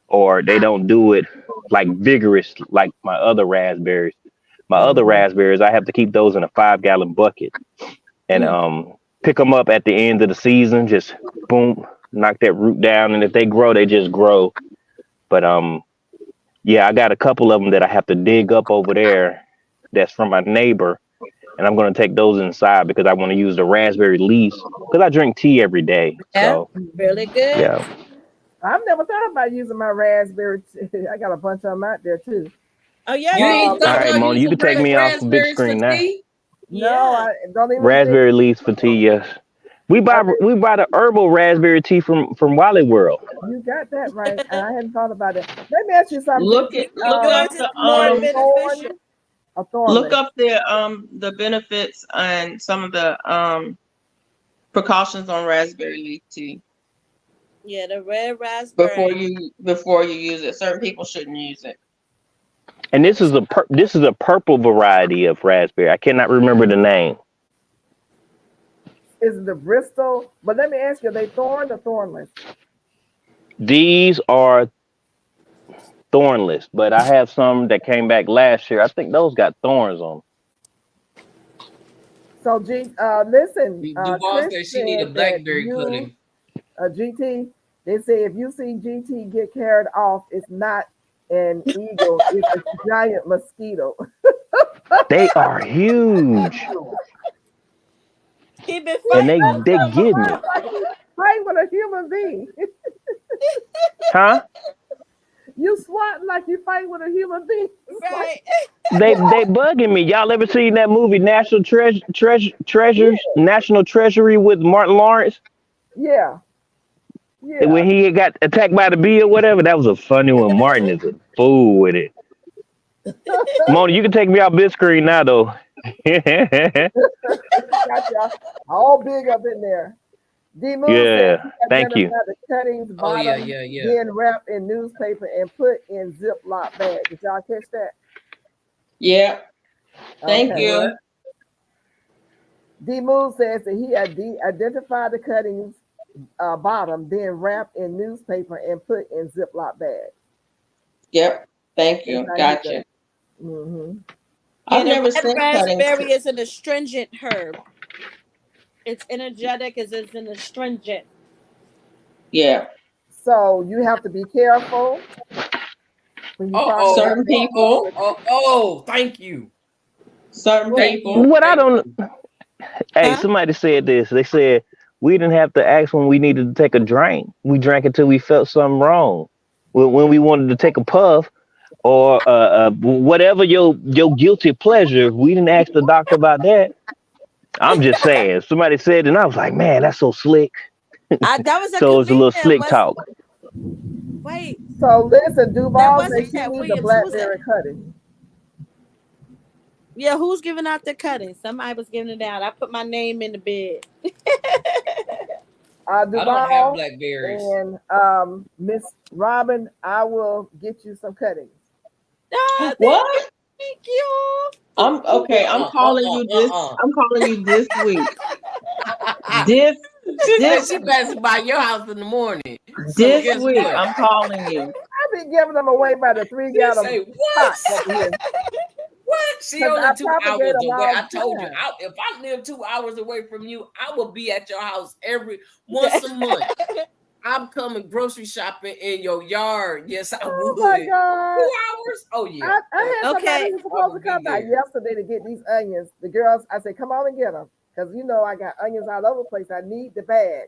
or they don't do it like vigorous like my other raspberries. My other raspberries, I have to keep those in a 5-gallon bucket and pick them up at the end of the season. Just boom, knock that root down, and if they grow, they just grow. But yeah, I got a couple of them that I have to dig up over there. That's from my neighbor, and I'm gonna take those inside because I want to use the raspberry leaves because I drink tea every day. So really good. yeah. I've never thought about using my raspberry. I got a bunch of them out there too. Oh yeah. You ain't All thought right, about Mona, you using can take me off the big raspberries screen for now. tea? No, I don't even. Raspberry leaves for tea, yes. We buy the herbal raspberry tea from Wally World. You got that right. I hadn't thought about it. Let me ask you something. Look up the look up the benefits and some of the precautions on raspberry leaf tea. Yeah, the red raspberry. Before you use it. Certain people shouldn't use it. And this is a purple variety of raspberry. I cannot remember the name. Is it the Bristol? But let me ask you, are they thorned or thornless? These are thornless, but I have some that came back last year. I think those got thorns on them. So, listen. Duval said she need a blackberry pudding. GT, they say if you see GT get carried off, it's not an eagle, it's a giant mosquito. They are huge. And they getting it. Fight with a human being. Huh? You swat like you fight with a human being. Right. They bugging me. Y'all ever seen that movie National Treasures, National Treasury with Martin Lawrence? Yeah. Yeah. When he got attacked by the bee or whatever, that was a funny one. Martin is a fool with it. Mona, you can take me off this screen now, though. Got y'all all big up in there. Yeah, thank you. The cuttings bottom being wrapped in newspaper and put in Ziploc bag. Did y'all catch that? Yeah. Thank you. D Moon says that he had identified the cuttings bottom, then wrapped in newspaper and put in Ziploc bags. Yep. Thank That's you. how he does Gotcha. it. Mhm. Yeah, I've the never red sent cuttings. raspberry is an astringent herb. It's energetic as it's an astringent. Yeah. So you have to be careful when you process Oh, Certain that. people. thank you. Certain Thank people. you. What I Thank don't. you. Hey, Huh? somebody said this. They said we didn't have to ask when we needed to take a drink. We drank until we felt something wrong. When we wanted to take a puff or whatever your guilty pleasure, we didn't ask the doctor about that. I'm just saying. Somebody said, and I was like, man, that's so slick. That was a So it's a little comedian. slick talk. Wait, So listen, that Duval says wasn't she Cat needs a Williams. Who was that? blackberry cutting. Yeah, who's giving out the cutting? Somebody was giving it out. I put my name in the bed. I don't have Duval blackberries. and Miss Robin, I will get you some cuttings. Ah, What? thank you. I'm okay. I'm calling you this. I'm calling you this week. This She said this she passing by your house in the morning. So this guess week. what? I'm calling you. I've been giving them away by the 3 She gallon say pot what? over here. What? She 'Cause only I 2 hours propagate them away. all I the told you, time. if I live 2 hours away from you, I will be at your house once a month. I'm coming grocery shopping in your yard. Yes, I Oh would. my 2 God. hours? Oh yeah. I had Okay. somebody who was supposed to would be come by there. yesterday to get these onions. The girls, I said, come on and get them. Because you know I got onions all over the place. I need the bag.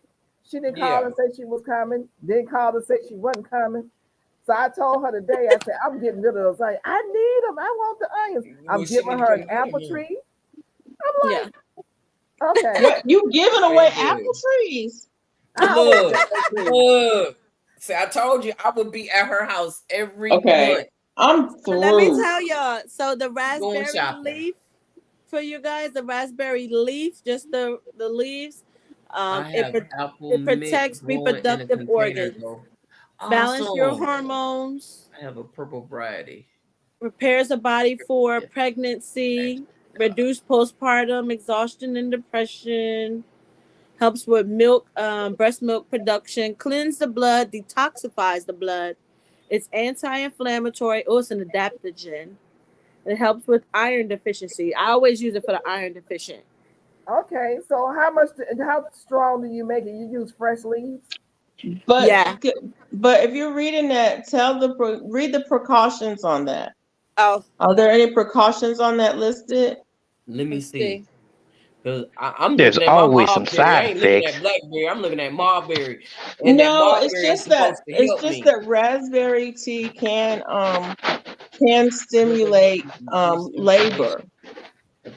She didn't call Yeah. and say she was coming. Didn't call and say she wasn't coming. So I told her today, I said, I'm getting rid of those onions. I need them. I want the onions. I'm Well, she giving need to her come an get 'em apple then. tree. I'm Yeah. like, okay. What you giving away Very good. apple trees? I always Look, get those trees. look. See, I told you I would be at her house every Okay. month I'm Let me through. tell y'all. So the going raspberry shopping. leaf for you guys, the raspberry leaf, just the leaves. I It have apple it mint protects growing in a reproductive container organs, though. balance your Awesome. hormones, I have a purple variety. prepares the body for pregnancy, reduce postpartum exhaustion and depression, helps with breast milk production, cleanse the blood, detoxifies the blood. It's anti-inflammatory. Oh, it's an adaptogen. It helps with iron deficiency. I always use it for the iron deficient. Okay, so how strong do you make it? You use fresh leaves? But Yeah. but if you're reading that, read the precautions on that. Oh, Are there any precautions on that listed? Let me let's see. see. Because I'm There's looking at my always some mulberry. I side ain't looking effects. at blackberry. I'm looking at mulberry. And that No, it's mulberry is just that supposed to help me. raspberry tea can stimulate labor.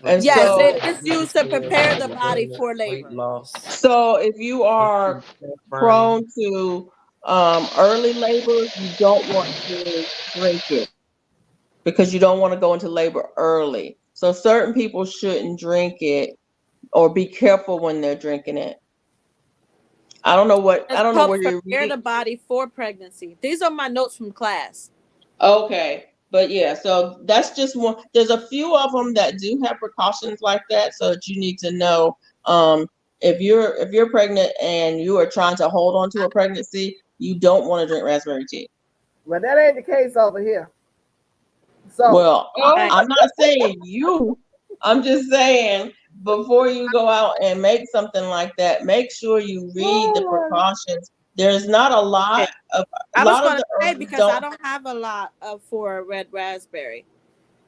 And Yes, so it's used to prepare the body for weight labor. loss. so if you are prone to early labor, you don't want to drink it because you don't want to go into labor early. So certain people shouldn't drink it or be careful when they're drinking it. I don't know It where helps you're prepare reading. the body for pregnancy. These are my notes from class. Okay. But yeah, so that's just one. There's a few of them that do have precautions like that, so that you need to know if you're pregnant and you are trying to hold on to a pregnancy, you don't want to drink raspberry tea. Well, that ain't the case over here. So Well, Right. I'm not saying you. I'm just saying before you go out and make something like that, make sure you read the precautions. There's not a lot of I was of going the to say herbs because I don't have a lot for red raspberry.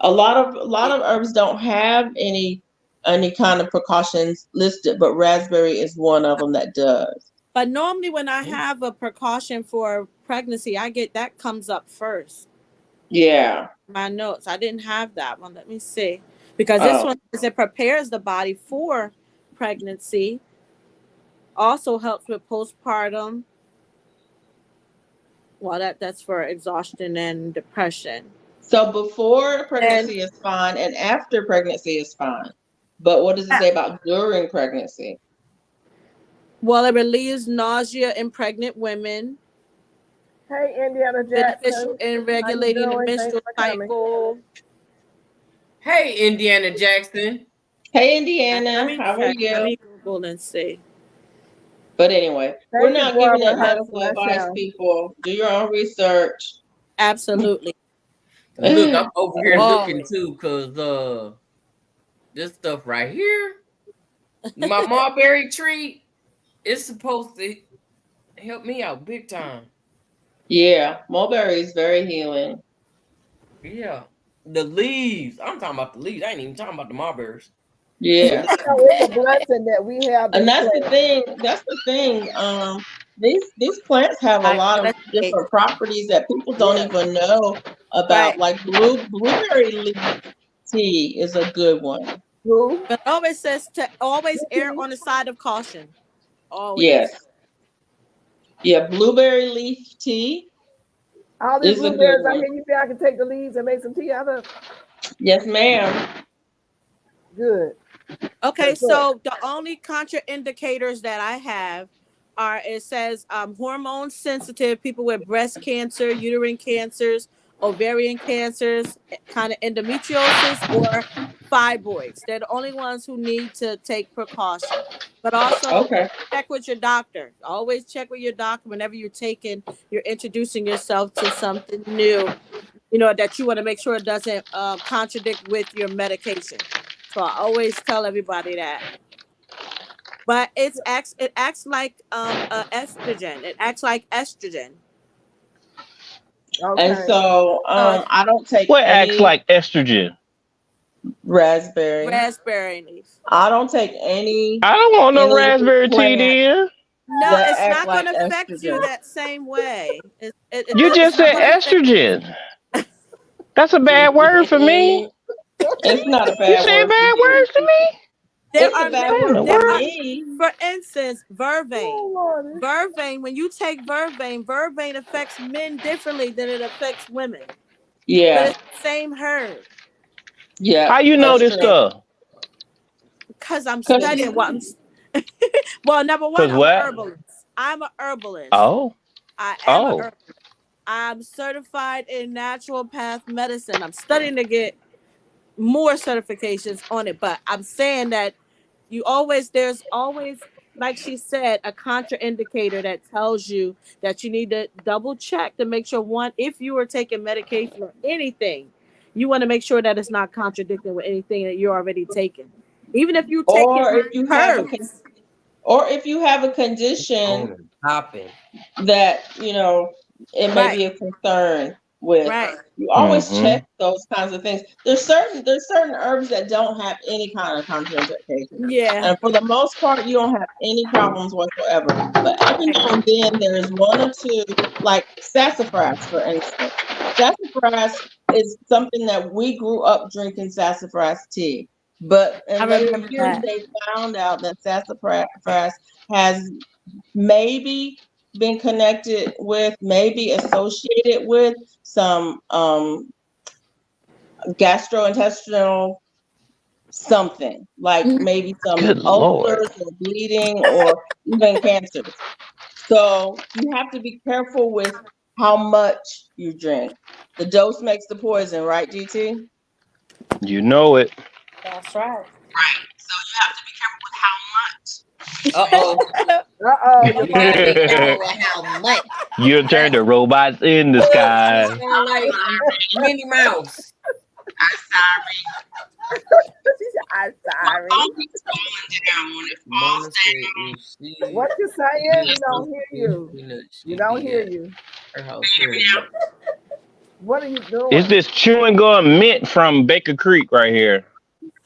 a lot of herbs don't have any kind of precautions listed, but raspberry is one of them that does. But normally when I have a precaution for pregnancy, I get that comes up first. Yeah. My notes. I didn't have that one. Let me see. Because this one says it prepares the body for pregnancy. Also helps with postpartum. Well, that's for exhaustion and depression. So before pregnancy is fine and after pregnancy is fine. But what does it say about during pregnancy? Well, it relieves nausea in pregnant women. hey, Indiana Beneficial Jackson, in regulating the doing? Thanks menstrual for coming. cycle. Hey, Indiana Jackson. Hey, Let Indiana, me how are check. Let you? me Google and see. But anyway, Thank we're you, not giving Barbara. that How to medical flush advice, out. people. Do your own research. Absolutely. Look, I'm over here looking Always. too, cause this stuff right here, my mulberry tree, is supposed to help me out big time. Yeah, mulberry is very healing. Yeah, the leaves. I'm talking about the leaves. I ain't even talking about the mulberries. Yeah. So it's a blessing that we have And this that's the plant. thing. That's the thing. These plants have a I lot of gotta say, different properties that people don't Yeah. even know about. right. Like blueberry leaf tea is a good one. Who? But it always says to always err Okay. on the side of caution. Always. Yes. Yeah, blueberry leaf tea All these is a good blueberries out one. here, you think I can take the leaves and make some tea out of? Yes, ma'am. Good. Okay, That's good. so the only contraindicators that I have are it says hormone sensitive people with breast cancer, uterine cancers, ovarian cancers, kind of endometriosis or fibroids. They're the only ones who need to take precaution. But also Okay. check with your doctor. Always check with your doctor whenever you're introducing yourself to something new, that you want to make sure it doesn't contradict with your medication. So I always tell everybody that. But it acts like estrogen. It acts like estrogen. And Okay. so So I don't take What acts any like estrogen? raspberry. raspberry leaf. I don't take any I don't want no leafy raspberry tea plant then. No, that it's act not going like to affect you estrogen. that same way. You It's just not said going to affect estrogen. That's a bad word for me. It's not a You bad saying word for bad you. words to me? There It's a are bad What in word the there for are, world? me. for instance, vervain. Oh, Lordy. Vervain, when you take vervain affects men differently than it affects women. But Yeah, it's the same herb. yeah, How you know that's this true. stuff? Because I'm Cause studying well, number one, Cause I'm a what? herbalist. I'm a herbalist. Oh, I am a oh. herbalist. I'm certified in naturopath medicine. I'm studying to get more certifications on it, but I'm saying that there's always, like she said, a contraindicator that tells you that you need to double check to make sure, one, if you are taking medication or anything, you want to make sure that it's not contradicting with anything that you're already taking. Even if you're taking or if you have herbs. a condition On and popping. that it may Right, be a concern with, right. you always Mm-hmm. check those kinds of things. There's certain herbs that don't have any kind of contraindication, Yeah. and for the most part you don't have any problems whatsoever, but every now and then there's one or two, like sassafras, for instance. Sassafras is something that we grew up drinking sassafras tea, but I in later remember years that. they found out that sassafras has maybe been connected with, maybe associated with some gastrointestinal something, like maybe some Good Lord. ulcers or bleeding or even cancers. So you have to be careful with how much you drink. The dose makes the poison, right, GT? You know it. That's right. Right. So you have to be careful with how much. Uh-oh. Uh-oh. You gotta be careful with how much. You turned the robots in the She sky. sound like Minnie Mouse. I'm sorry. She said, I'm My sorry. phone keeps falling down. When it falls Mona said if she What you saying? We don't hear you. We don't hear at you. her house. down. What are you doing? It's this chewing gum mint from Baker Creek right here.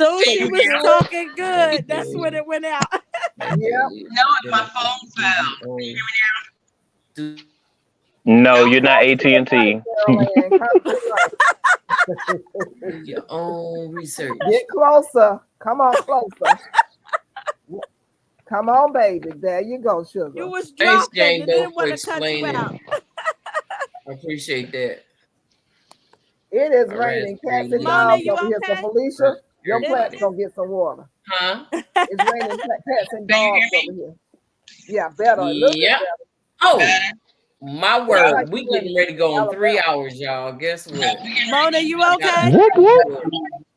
So So she you was do it? talking good. That's when it went out. Yep. No, my phone fell. No, you're not Come to the AT&T. mic, Carolyn. Come to the Do your own research. mic. Get closer. Come on, closer. Come on, baby. There you go, sugar. You was Thanks, dropping. Jane You Doe, didn't for want to cut you explaining. out. I appreciate that. It is All raining right, cats and Mona, dogs you over here. So okay? Felicia, your Everybody. plant's gonna get some water. Huh? It's raining cats and dogs over here. Yeah, better. A little bit Yep. better. Oh, my It's word. like We you in getting ready to go on 3 Alabama. hours, y'all. Guess what? Mona, you okay? Whoop, whoop.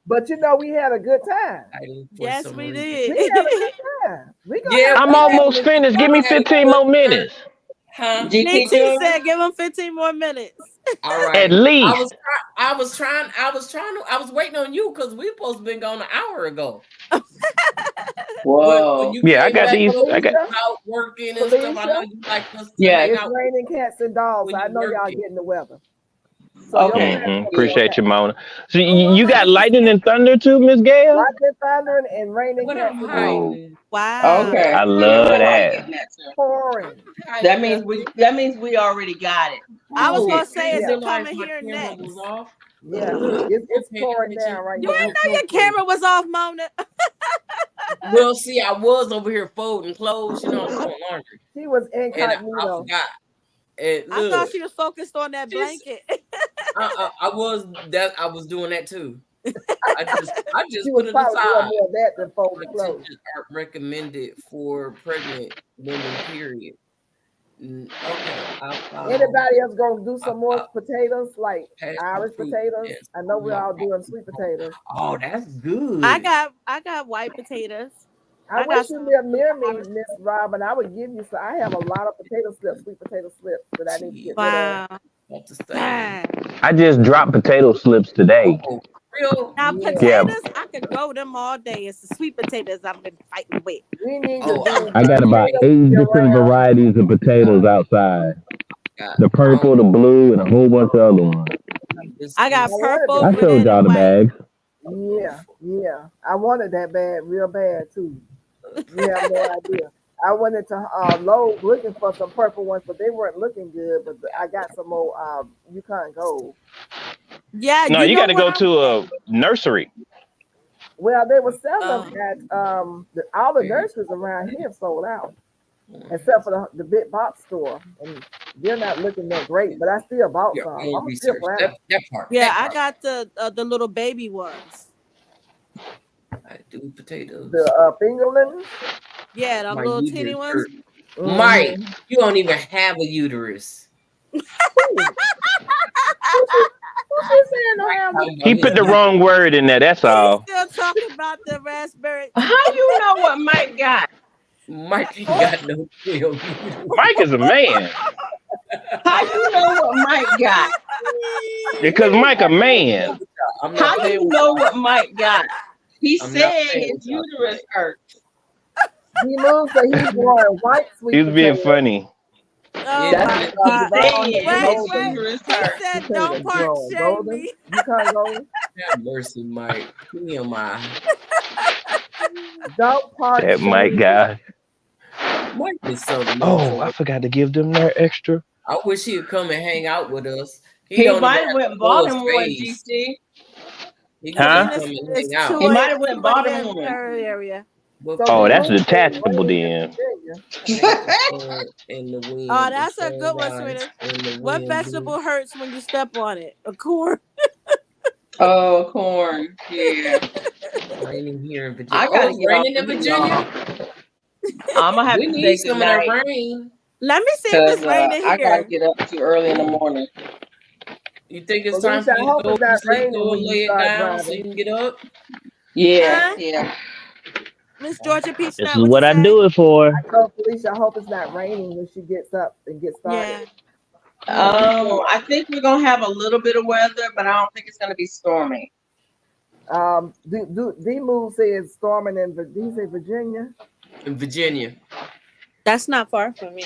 But you know, we had a good time. Yes, we We did. had a good time. We gonna Yeah, have I'm to almost finished. Give me 15 more minutes. Huh? DT GT said, "Give him 15 more minutes." All right. At least. I was waiting on you because we supposed to been gone an hour ago. But when you Yeah, I came got back these. home, I got. out working and stuff, I know you like us to Yeah. hang It's out raining cats and dogs. when I you know y'all working. getting the weather. So Okay. your plans Appreciate you, okay. Mona. So Oh, you got lightning and thunder too, Miss Gail? Lightning, thunder, and raining What cats I'm and dogs. hiding. wow. Okay. I love Yeah, that. Pouring. That means we already got it. I was Oh, gonna I say, didn't is Yeah. it realize coming my here camera next? was off. Yeah. Look, It's paying pouring attention. down right You now. didn't know your camera was off, Mona. Well, see, I was over here folding clothes, you know, I'm doing laundry. She was And I incognito. forgot. And I look, thought she was focused on that She's- blanket. I was doing that too. I just She put was it probably doing aside. more of that than fold the My clothes. teachers are recommended for pregnant women, period. Okay. Anybody else gonna do some more I- potatoes, like Passion Irish fruit, potatoes? yes. I know we're all doing sweet potatoes. Oh, that's good. I got white potatoes. I I got wish you some- lived near me, Miss Robin. I would give you some. I have a lot of potato slips, sweet potato slips that I need to get rid of. Wow. About to say. Dang. I just dropped potato slips today. Oh, real? Now Yeah. potatoes, I could grow them all day. It's the sweet potatoes I've been fighting with. We need Oh, to do. I got about 8 different varieties of potatoes outside. The purple, the blue, and a whole bunch of other ones. I got purple. I showed y'all the bags. Yeah. I wanted that bad, real bad too. You have no idea. I went into Lowe's looking for some purple ones, but they weren't looking good. But I got some more Yukon Gold. Yeah. No, you know got to what go to a nursery. Well, they were selling them at all the nurseries around here sold out, except for the big box store, and they're not looking that great. But I still bought some. I'm still around. That part. Yeah, I got the little baby ones. I do potatoes. The fingerlings. Yeah, the My little uterus teeny ones. hurt. Mike, you don't even have a uterus. He put the wrong word in there. That's all. Still talking about the raspberry. How you know what Mike got? Mike ain't got no real uterus. Mike is a man. How you know what Mike got? Because Mike a man. How you know what Mike got? He's saying his uterus hurts. He moved, so he's growing white sweet He's being potatoes. funny. Oh Yeah. my God. Saying Wait. his uterus He hurts. said, "Don't part Growing shame golden. me." Yukon Gold. Have mercy, Mike. TMI. Don't part That shame Mike me. guy. Mike is so Oh, I forgot to give them their extra. I wish he'd come and hang out with us. He don't might even have went have and to show bought his him one, face. GC. He Huh? can come and hang out. He might have went and bought him 2 one. area. Oh, that's detachable then. Oh, that's a good one, sweetie. What vegetable hurts when you step on it? A corn. Oh, corn. Yeah. Raining here in Virginia. I gotta get raining off in of Virginia. I'm gonna have We to need say some of that goodnight rain. Let me see if it's raining I gotta here. get up too early in the morning. You think it's Well, time for Lisa, I you to hope go it's to not sleep, raining go when and you lay it start down so driving. you can get up? Yeah, Huh? yeah. Miss Georgia Peach. This is what I do it for. I told Felicia, I hope it's not raining when she gets up and gets started. Yeah. I think we're gonna have a little bit of weather, but I don't think it's gonna be stormy. D-Move says storming in, did he say Virginia? In Virginia. That's not far from me.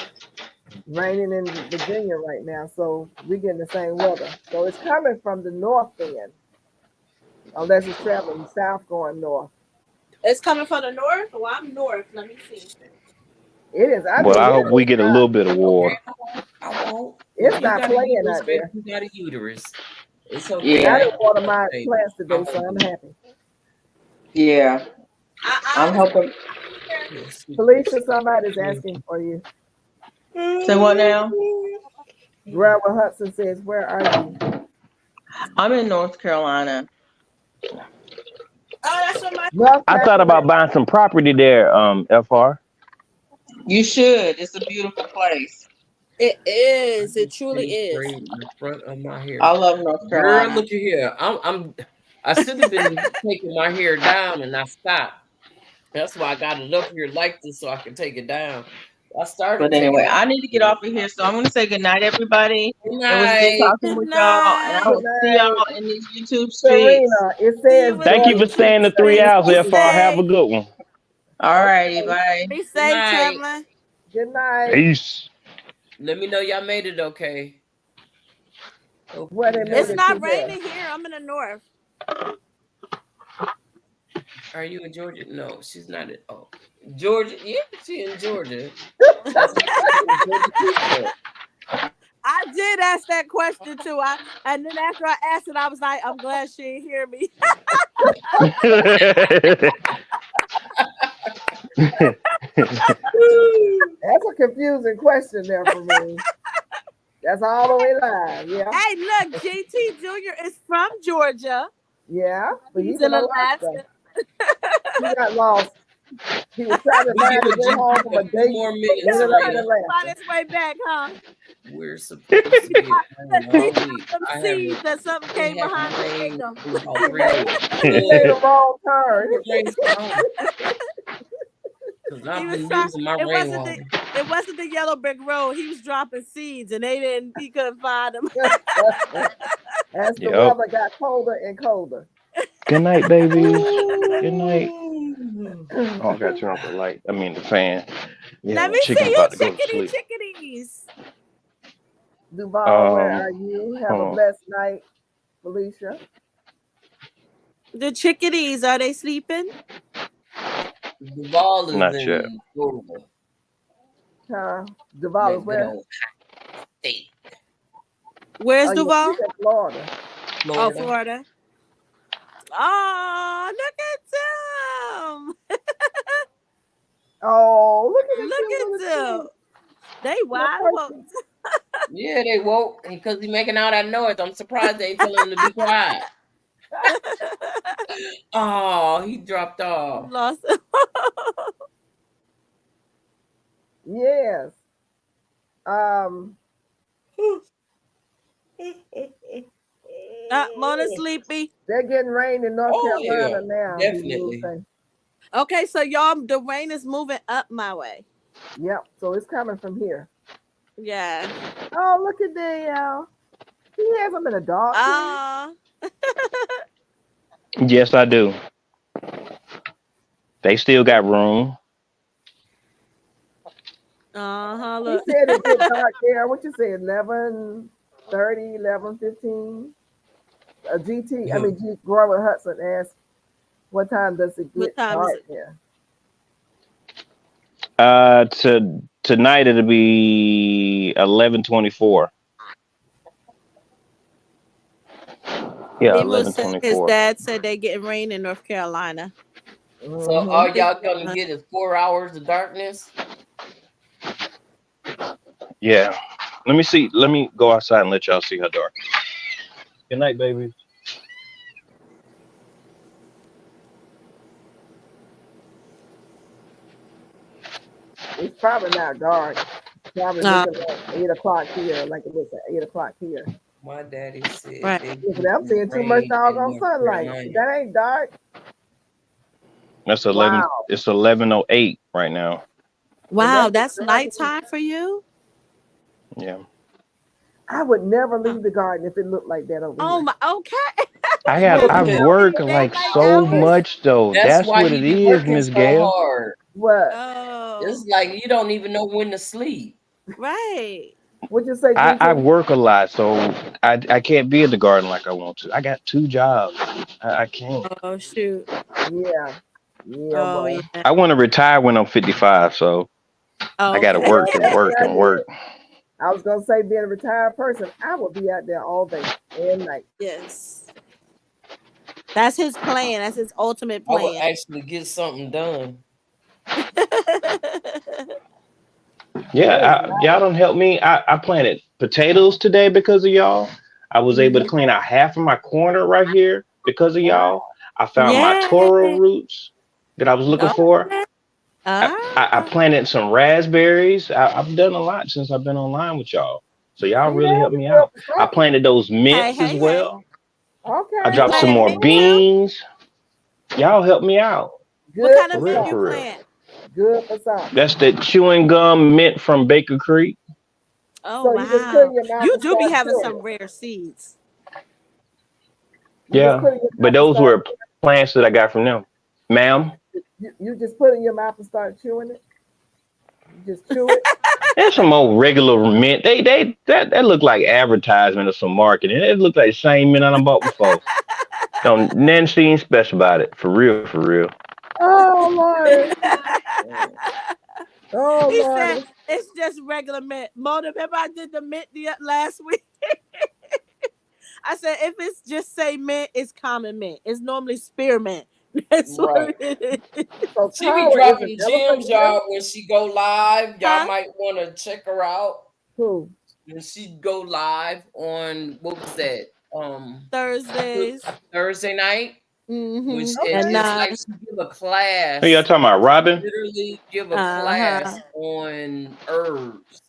Raining in Virginia right now, so we're getting the same weather. So it's coming from the north end, unless it's traveling south going north. It's coming from the north. Well, I'm north. Let me see. It is. Well, I hope we get a little bit of water. I won't. It's You not got a playing uterus, out there. baby. You got a uterus. It's okay. Yeah. I didn't water my plants today, so I'm happy. Yeah, I'm hoping. Felicia, somebody's asking for you. Say what now? Grandma Hudson says, "Where are you?" I'm in North Carolina. Oh, that's what my. I thought about buying some property there, FR. You should. It's a beautiful place. It is. It truly is. In the front of my hair. I love North Girl, Carolina. look at here. I'm I should have been taking my hair down and I stopped. That's why I got it up here like this so I can take it down. I started. But anyway, I need to get off of here, so I'm gonna say good night, everybody. Good It was good night. talking Good with y'all, and I night. will see y'all in these YouTube streets. Serena, it says. Thank you for staying the 3 hours, Be FR. Have a safe. good one. All righty, bye. Be Good safe, night. Timlin. Good night. Peace. Let me know y'all made it okay. What it It's made not it to there. raining here. I'm in the north. Are you in Georgia? No, she's not in. Oh, Georgia. Yeah, she in Georgia. I did ask that question too. And then after I asked it, I was like, I'm glad she didn't hear me. That's a confusing question there for me. That's all the way live. Yeah. Hey, look, JT Jr. is from Georgia. Yeah. But He's he's in in Alaska. Alaska. He got lost. He was trying to find his way home from a date. More minutes, Ended up in Serena. Alaska. Find his way back, huh? We're supposed to be at home all week. Some I seeds haven't. that something came behind the kingdom. In about 3 days. He made a wrong turn. Because I've He was been trying- using my it wasn't rainwater. It wasn't the yellow brick road. He was dropping seeds, and he couldn't find them. As the Yep. weather got colder and colder. Good night, baby. Good night. Oh, I got to turn off the light. I mean the fan. Yeah, Let me chicken's see you, about to go to sleep. chickadees. Duval, where are you? Have a blessed night, Felicia. The chickadees, are they sleeping? The ball is Not in yet. Florida. Duval is That where? good old state, Where's Oh, Duval? she's in Florida. Oh, Florida. Florida. Oh, look at them. Oh, look at Look at them. They wide open. Yeah, they woke because he making all that noise. I'm surprised they ain't telling him to be quiet. Oh, he dropped off. Lost. Yes. Mona sleepy. They're getting rain in North Oh, Carolina yeah, now. definitely. people say. Okay, so y'all, the rain is moving up my way. Yep. So it's coming from here. Yeah. Oh, look at Dale. He has them in a dog. Yes, I do. They still got room. Uh-huh. He Look. said it gets dark there. What you say? 11:30, 11:15. GT. I mean, Grover Hudson asked, "What time does it What get time is dark it? here?" Tonight it'll be 11:24. Yeah, His 11:24. dad said they getting rain in North Carolina. So all y'all gonna get is 4 hours of darkness? Yeah. Let me see. Let me go outside and let y'all see how dark. Good night, baby. It's probably not dark. Probably looking like 8 o'clock here, like it was at 8 o'clock here. My daddy said. Right. they Yeah, but I'm seeing too much rain doggone in North sunlight. Carolina. That ain't dark. That's 11. Wow. It's 11:08 right now. Wow, that's- that's nighttime for you? Yeah. I would never leave the garden if it looked like that over Oh here. my, okay. I work like so much though. That's why what he it be is, working Miss so Gail. hard. What? Oh, It's like you don't even know when to sleep. right. What'd you say, I GT? work a lot, so I can't be in the garden like I want to. I got 2 jobs. I can't. Oh shoot. Yeah. Yeah, Oh boy. yeah. I want to retire when I'm 55, so I got to Okay. work and work and work. I was gonna say, being a retired person, I would be out there all day and night. Yes. That's his plan. That's his ultimate I would plan. actually get something done. Yeah, y'all don't help me. I planted potatoes today because of y'all. I was able to clean out half of my corner right here because of y'all. I found my Yay. Toro roots that I was looking for. Ah. I planted some raspberries. I've done a lot since I've been online with y'all. So y'all really helped me out. I planted those mints Hey, as well. Okay. I dropped some planting more mint too? beans. Y'all help me out. What Good kind for of For mint real, you something. for real. plant? Good for something. That's the chewing gum mint from Baker Creek. Oh So you just put it wow, in your mouth you and do be start having chewing some it. rare seeds. You just Yeah. put it in your But mouth and those start. were plants that I got from them. Ma'am, You just put it in your mouth and start chewing it. You just chew it. there's some old regular mint. That look like advertisement or some marketing. It look like the same mint I done bought before. Don't nothing seem special about it. For real, for real. Oh Lord. Oh He said Lord. it's just regular mint. Mona, remember I did the mint last week? I said if it's just say mint, it's common mint. It's normally spearmint. That's Right. what it is. So She be Tara is an dropping elephant gems, ear. y'all, when she go live. Y'all Huh? might want to check her out. Who? When she go live on, what was that? Thursdays. Thursday night. When Mm-hmm. she, At Okay. it's like 9. she give a Who y'all class, talking about? Robin? literally give a class Uh-huh. on herbs.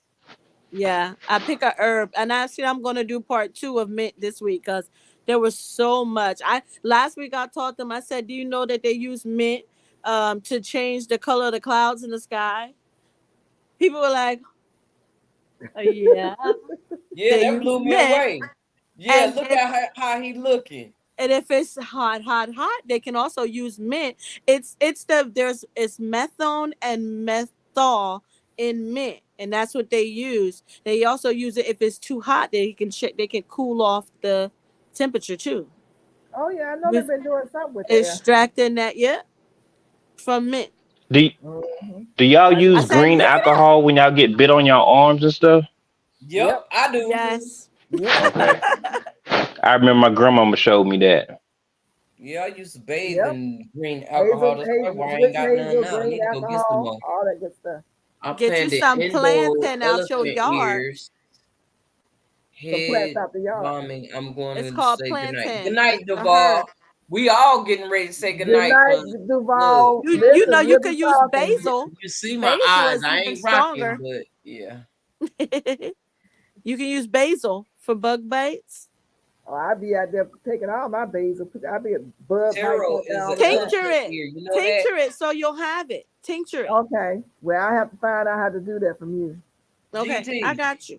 Yeah. I pick a herb. And actually I'm gonna do part 2 of mint this week because there was so much. I last week I taught them, I said, do you know that they use mint to change the color of the clouds in the sky? People were like, oh, yeah. Yeah, They that use blew me mint. away. Yeah, And look if at how he looking. and if it's hot, they can also use mint. It's methone and menthol in mint, and that's what they use. They also use it if it's too hot. They can cool off the temperature too. Oh yeah, I know they've With been doing something with that. extracting that, yeah, from mint. Do Mm-hmm. do y'all I I use know. said, green look it up. alcohol when y'all get bit on your arms and stuff? Yep, Yep. I do. Yes. Yep. Okay. I remember my grandmama showed me that. Yeah, I used to bathe Yep. in green Hazel, alcohol. That's probably hazel, why I ain't witch got none hazel, now. I green need to go get some alcohol, more. all that good stuff. I Get you planted some indoor planting out your elephant yard. ears. Some plants Head out the yard. bombing. I'm going It's to called say goodnight. Good plantain. night, It's a Duval. herb. We all getting ready to say Good goodnight night, because look, Duval. You know Listen, you we'll be could use talking. basil. you see my Basil eyes. is I even ain't rocking, stronger. but yeah. You can use basil for bug bites. Oh, I'll be out there taking all my basil. I'll be a bug bites Taro out there is all an the time. Tincture elephant it. ear. You know that? Tincture it so you'll have it. Tincture it. Okay. Well, I have to find out how to do that from you. Okay, I GT, got you.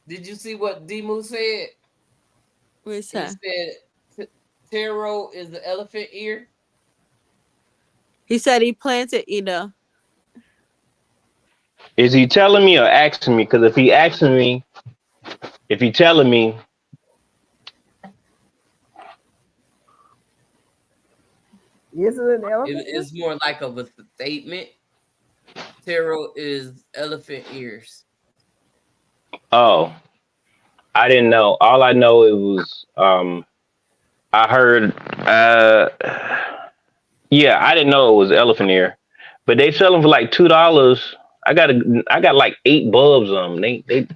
did you see what Demu said? What's He that? said Taro is the elephant ear. He said he planted either. Is he telling me or asking me? Because if he telling me, Is it an elephant It ear? is more like of a statement. Taro is elephant ears. oh, I didn't know. All I know it was I heard yeah, I didn't know it was elephant ear. But they sell them for like $2. I got like 8 bulbs on them. They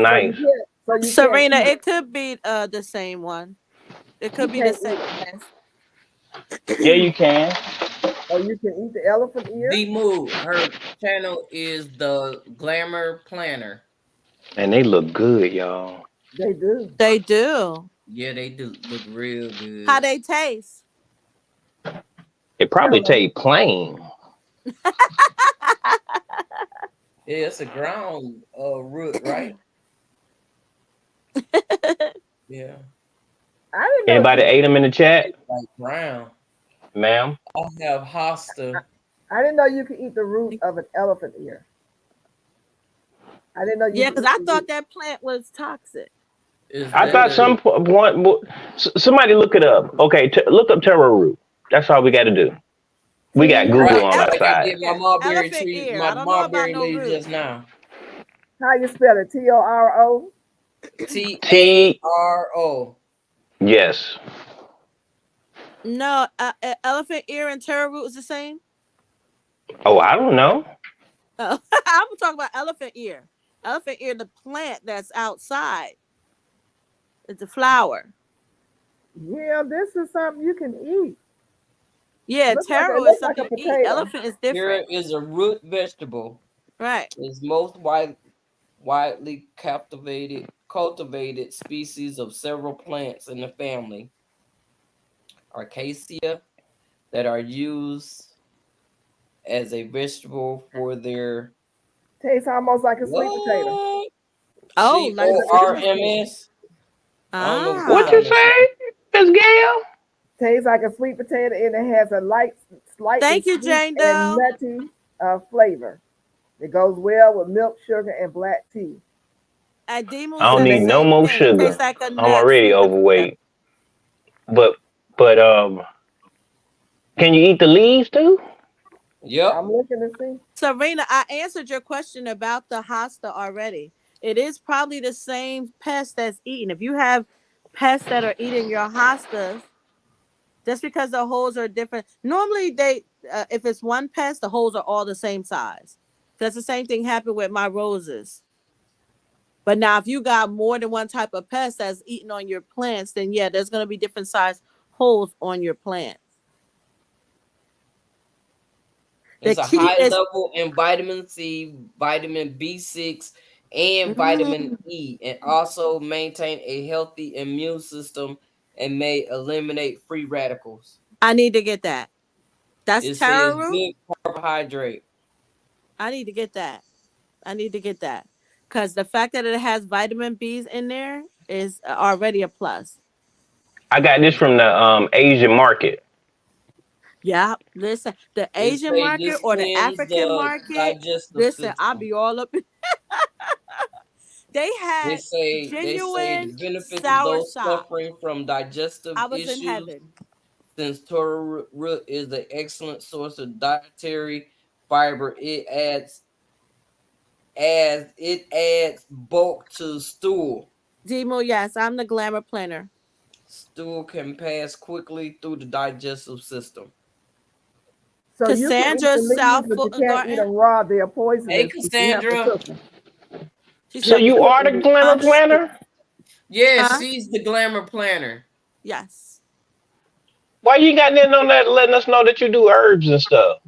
So you nice. can't. So you can't Serena, eat it. it could be the same one. It You could be the can't same eat it. one. Yeah, you can. Or you can eat the elephant ear. Demu, her channel is the Glamour Planner. And they look good, y'all. They do. They do. Yeah, they do look real How good. they taste? It Tell probably them. taste plain. Yeah, it's a ground root, right? Yeah, I didn't know Anybody you. ate them in the chat, it's like brown. ma'am? I have hosta. I didn't know you could eat the root of an elephant ear. I didn't know you Yeah, could because eat I the thought root. that plant was toxic. Is I thought literally somebody look it up. Okay, look up taro root. That's all we got to do. We got T Google right. on our Like I side. did my mulberry Elephant tree, ear. my I don't know about mulberry no leaf root. just now. How you spell it? Toro. T. TARO. Yes. No, elephant ear and taro root is the same. Oh, I don't know. Oh, I'm talking about elephant ear. Elephant ear, the plant that's outside. It's a flower. Yeah, this is something you can eat. Yeah, It taro is looks like something a you eat. potato. Elephant is different. Here is a root vegetable. Right. Is most widely cultivated cultivated species of several plants in the family, Acacia, that are used as a vegetable for their Tastes almost like a sweet potato. what? Oh, like a sweet potato. CORMS. I don't know What you say, Miss Gail? Tastes like a sweet potato, and it has a slightly Thank you, sweet Jane and Doe. nutty flavor. It goes well with milk, sugar, and black tea. At Demo I don't said the need no same more thing. sugar. Tastes like a I'm nut. already sweet potato. overweight. But can you eat the leaves too? Yep. I'm looking to see. Serena, I answered your question about the hosta already. It is probably the same pest that's eating. If you have pests that are eating your hostas, just because the holes are different. Normally, if it's one pest, the holes are all the same size. That's the same thing happened with my roses. But now, if you got more than one type of pest that's eating on your plants, then yeah, there's going to be different size holes on your plants. There's The a key high is level in vitamin C, vitamin B6, and vitamin E, and also maintain a healthy immune system and may eliminate free radicals. I need to get that. That's It taro says root. good carbohydrate. I need to get that. I need to get that because the fact that it has vitamin B's in there is already a plus. I got this from the Asian market. Yeah, listen, the It Asian say market this or the cleans African the market. digestive Listen, I'll system. be all up. They They had say the genuine benefits of sour those sop. suffering from digestive I was in issues, heaven. since taro root is an excellent source of dietary fiber. It adds bulk to stool. Demo, yes, I'm the glamour planner. Stool can pass quickly through the digestive system. So you can eat Cassandra the leaves, South but you Fulton can't eat Garden. them raw. They're Hey, poisonous. You have to Cassandra. cook them. She So said, you are the glamour planner? Yeah, huh? she's the glamour planner. Yes. Why you got nothing on that letting us know that you do herbs and stuff?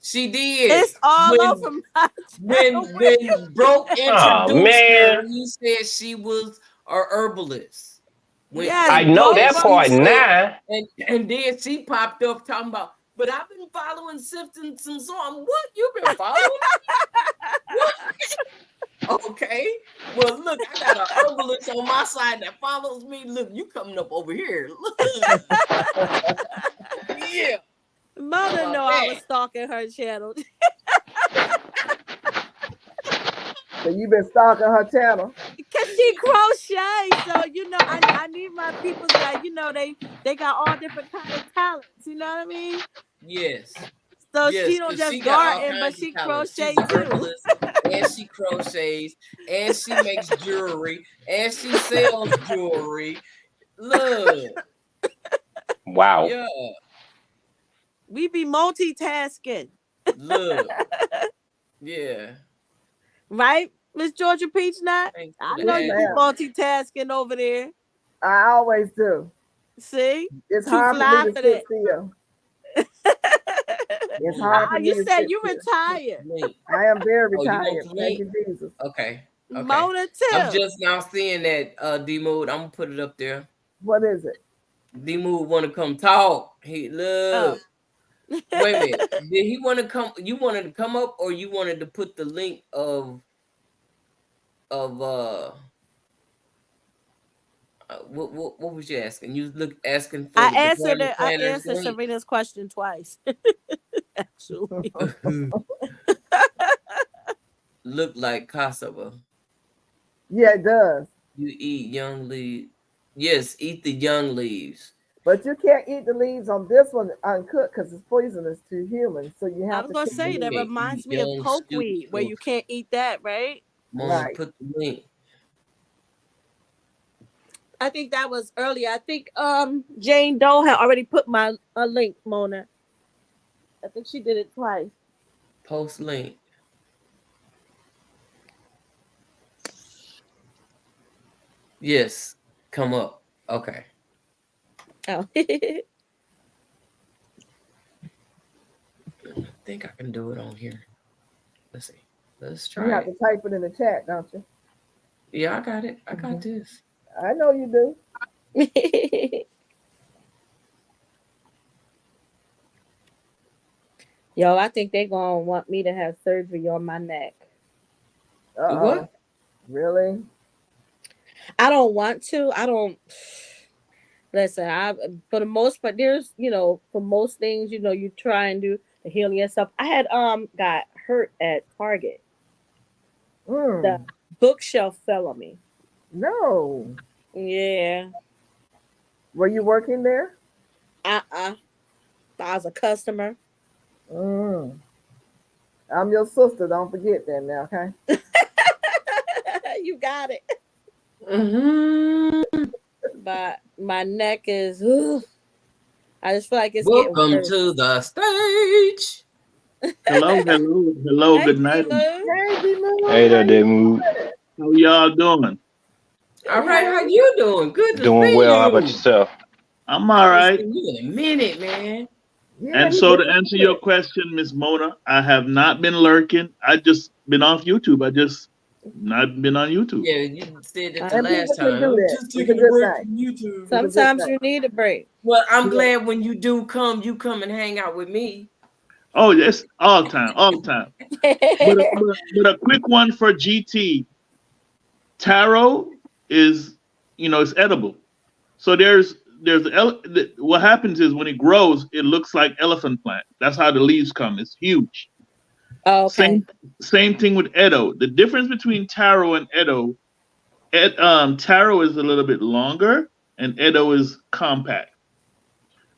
She did. It's all When over my when Broke Oh introduced her, man, he said she was a herbalist. Yes, I know Broke And that was. she part said, now. and then she popped up talking about, but I've been following Simpsons and so on. What? You've been following me? What? Okay. Well, look, I got an herbalist on my side that follows me. Look, you coming up over here. Look. Yeah. Mother know I was stalking her channel. So you've been stalking her channel. Cause she crochets, so I need my people that they got all different kind of talents. You know what I mean? Yes. So Yes, she don't because just she got all garden, but kinds she of talents. crochet She's an too. herbalist, and she crochets, and she makes jewelry, and she sells jewelry. Look, Wow. yeah, We be multitasking, look, yeah. right, Miss Georgia Peachnut? Thanks I for know the you ad. be ma'am. multitasking over there. I always do. See, It's too hard for fly me to for sit that. still. It's hard for me You to said sit you still. retired. Link. I am very Oh, you retired. want Thank link? you, Jesus. Okay, okay. Mona I'm too. just now seeing that D Mood. I'm gonna put it up there. What is it? D Mood want to come talk. He Oh. look. Wait a minute. Did he want to come? You wanted to come up, or you wanted to put the link of what was you asking? You asking for I the answered Glamour it. I Planners answered link? Serena's question twice. Actually, Look like cassava. Yeah, it does. You eat young leaves. Yes, eat the young leaves. But you can't eat the leaves on this one uncooked because it's poisonous to humans. So you I have was to gonna cook say the that leaves. reminds Eat me of young pokeweed, shoots where you of can't eat that, right? Mom, Right. put the link. I think that was earlier. I think Jane Doe had already put a link, Mona. I think she did it twice. Post link. Yes, come up. Okay. Oh. I think I can do it on here. Let's see. Let's You try have it. to type it in the chat, don't you? Yeah, I got it. I got this. I know you do. Yo, I think they're gonna want me to have surgery on my neck. Uh-oh. What? Really? I don't want to. I don't listen. I for the most part, there's for most things, you try and do to heal yourself. I had got hurt at Target. The Mm. bookshelf fell on me. No. Yeah. Were you working there? I was a customer. Mm. I'm your sister. Don't forget that now, okay? You got it. Mm-hmm. But my neck is. Ugh, I just feel like it's getting Welcome worse. to the stage. Hello, hello, hello. Hey, Good night. D-Lou. Hey, D-Lou, Hey how there, you Demu. doing? How y'all doing? All Good. right, How how are you? you doing? Good to Doing see well. How about you. yourself? I'm I all haven't right. seen you in a minute, man. Yeah, And he so to doing answer good. your question, Miss Mona, I have not been lurking. I just been off YouTube. I just not been on YouTube. Yeah, you said that the And last people should time. do I'm that. just It's a taking a good break thing. from YouTube. It's a good Sometimes thing. you need a break. Well, I'm Yeah. glad when you do come, you come and hang out with me. Oh, yes, all time, all time. But a quick one for GT. Taro is, it's edible. So what happens is when it grows, it looks like elephant plant. That's how the leaves come. It's huge. Oh, okay. Same thing with Edo. The difference between taro and Edo, taro is a little bit longer and Edo is compact.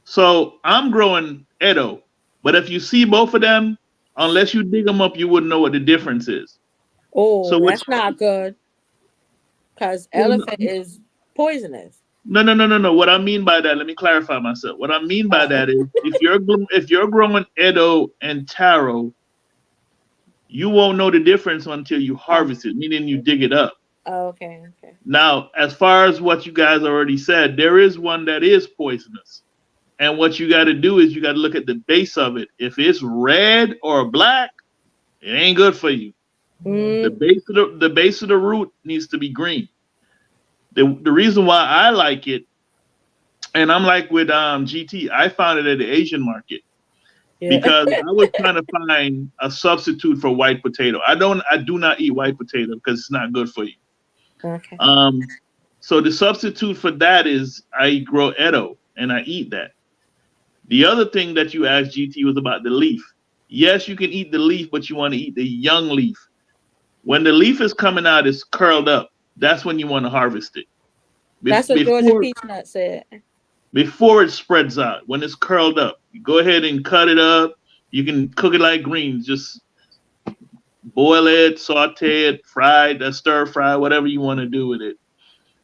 So I'm growing Edo, but if you see both of them, unless you dig them up, you wouldn't know what the difference is. So Oh, what? that's not good because elephant is poisonous. No, no, no, no, no. What I mean by that, let me clarify myself. What I mean by Oh, that is, if you're growing Edo and taro, you won't know the difference until you oh, harvest it, meaning you dig it up. okay, okay. Now, as far as what you guys already said, there is one that is poisonous. And what you got to do is you got to look at the base of it. If it's red or black, it ain't good for you. Mm, The base of the root needs to be green. The reason why I like it, and I'm like with GT, I found it at the Asian market yeah. because I was trying to find a substitute for white potato. I do not eat white potato because it's not good for you. Okay. So the substitute for that is I grow Edo and I eat that. The other thing that you asked GT was about the leaf. Yes, you can eat the leaf, but you want to eat the young leaf. When the leaf is coming out, it's curled up. That's when you want to harvest it. That's what Georgia Before Peach Nut said. before it spreads out, when it's curled up, you go ahead and cut it up. You can cook it like greens. Just boil it, saute it, fry it, stir fry, whatever you want to do with it.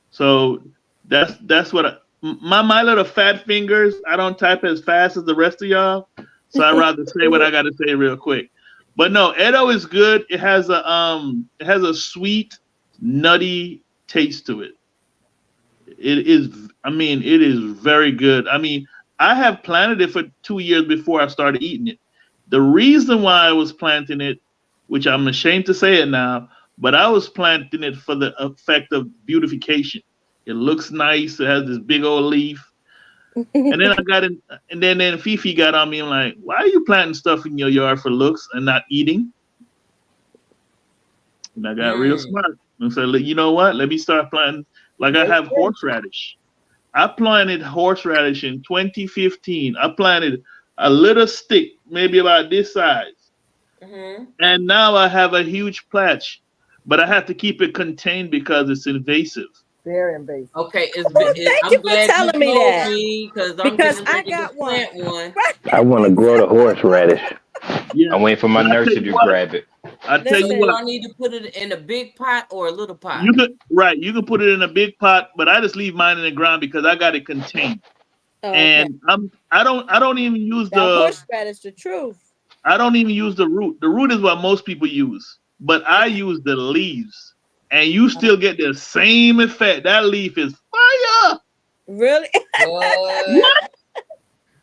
So that's what my little fat fingers. I don't type as fast as the rest of y'all, so I rather say what I got to say real quick. But no, Edo is good. It has a sweet, nutty taste to it. It is. I mean, it is very good. I mean, I have planted it for 2 years before I started eating it. The reason why I was planting it, which I'm ashamed to say it now, but I was planting it for the effect of beautification. It looks nice. It has this big old leaf. And then I got in, and then Fifi got on me and like, why are you planting stuff in your yard for looks and not eating? And I got real Mm. smart and said, you know what? Let me start planting. Like I Makes have sense. horseradish. I planted horseradish in 2015. I planted a little stick, maybe about this size. Mm-hmm. And now I have a huge patch, but I have to keep it contained because it's invasive. Very invasive. Okay, Oh, thank you I'm for glad you telling me told that me because I'm because getting I ready to got one. plant one. I want to grow the horseradish. Yeah. I'm waiting for my But I tell nursery you to what, grab it. I tell So you do Listen, what, I need to put it in a big pot or a little pot? you could right, you can put it in a big pot, but I just leave mine in the ground because I got it contained. okay. And I don't even use That horseradish, the truth. I don't even use the root. The root is what most people use, but I Okay. use the leaves, and you still get the same effect. That leaf is fire. Really? What? What?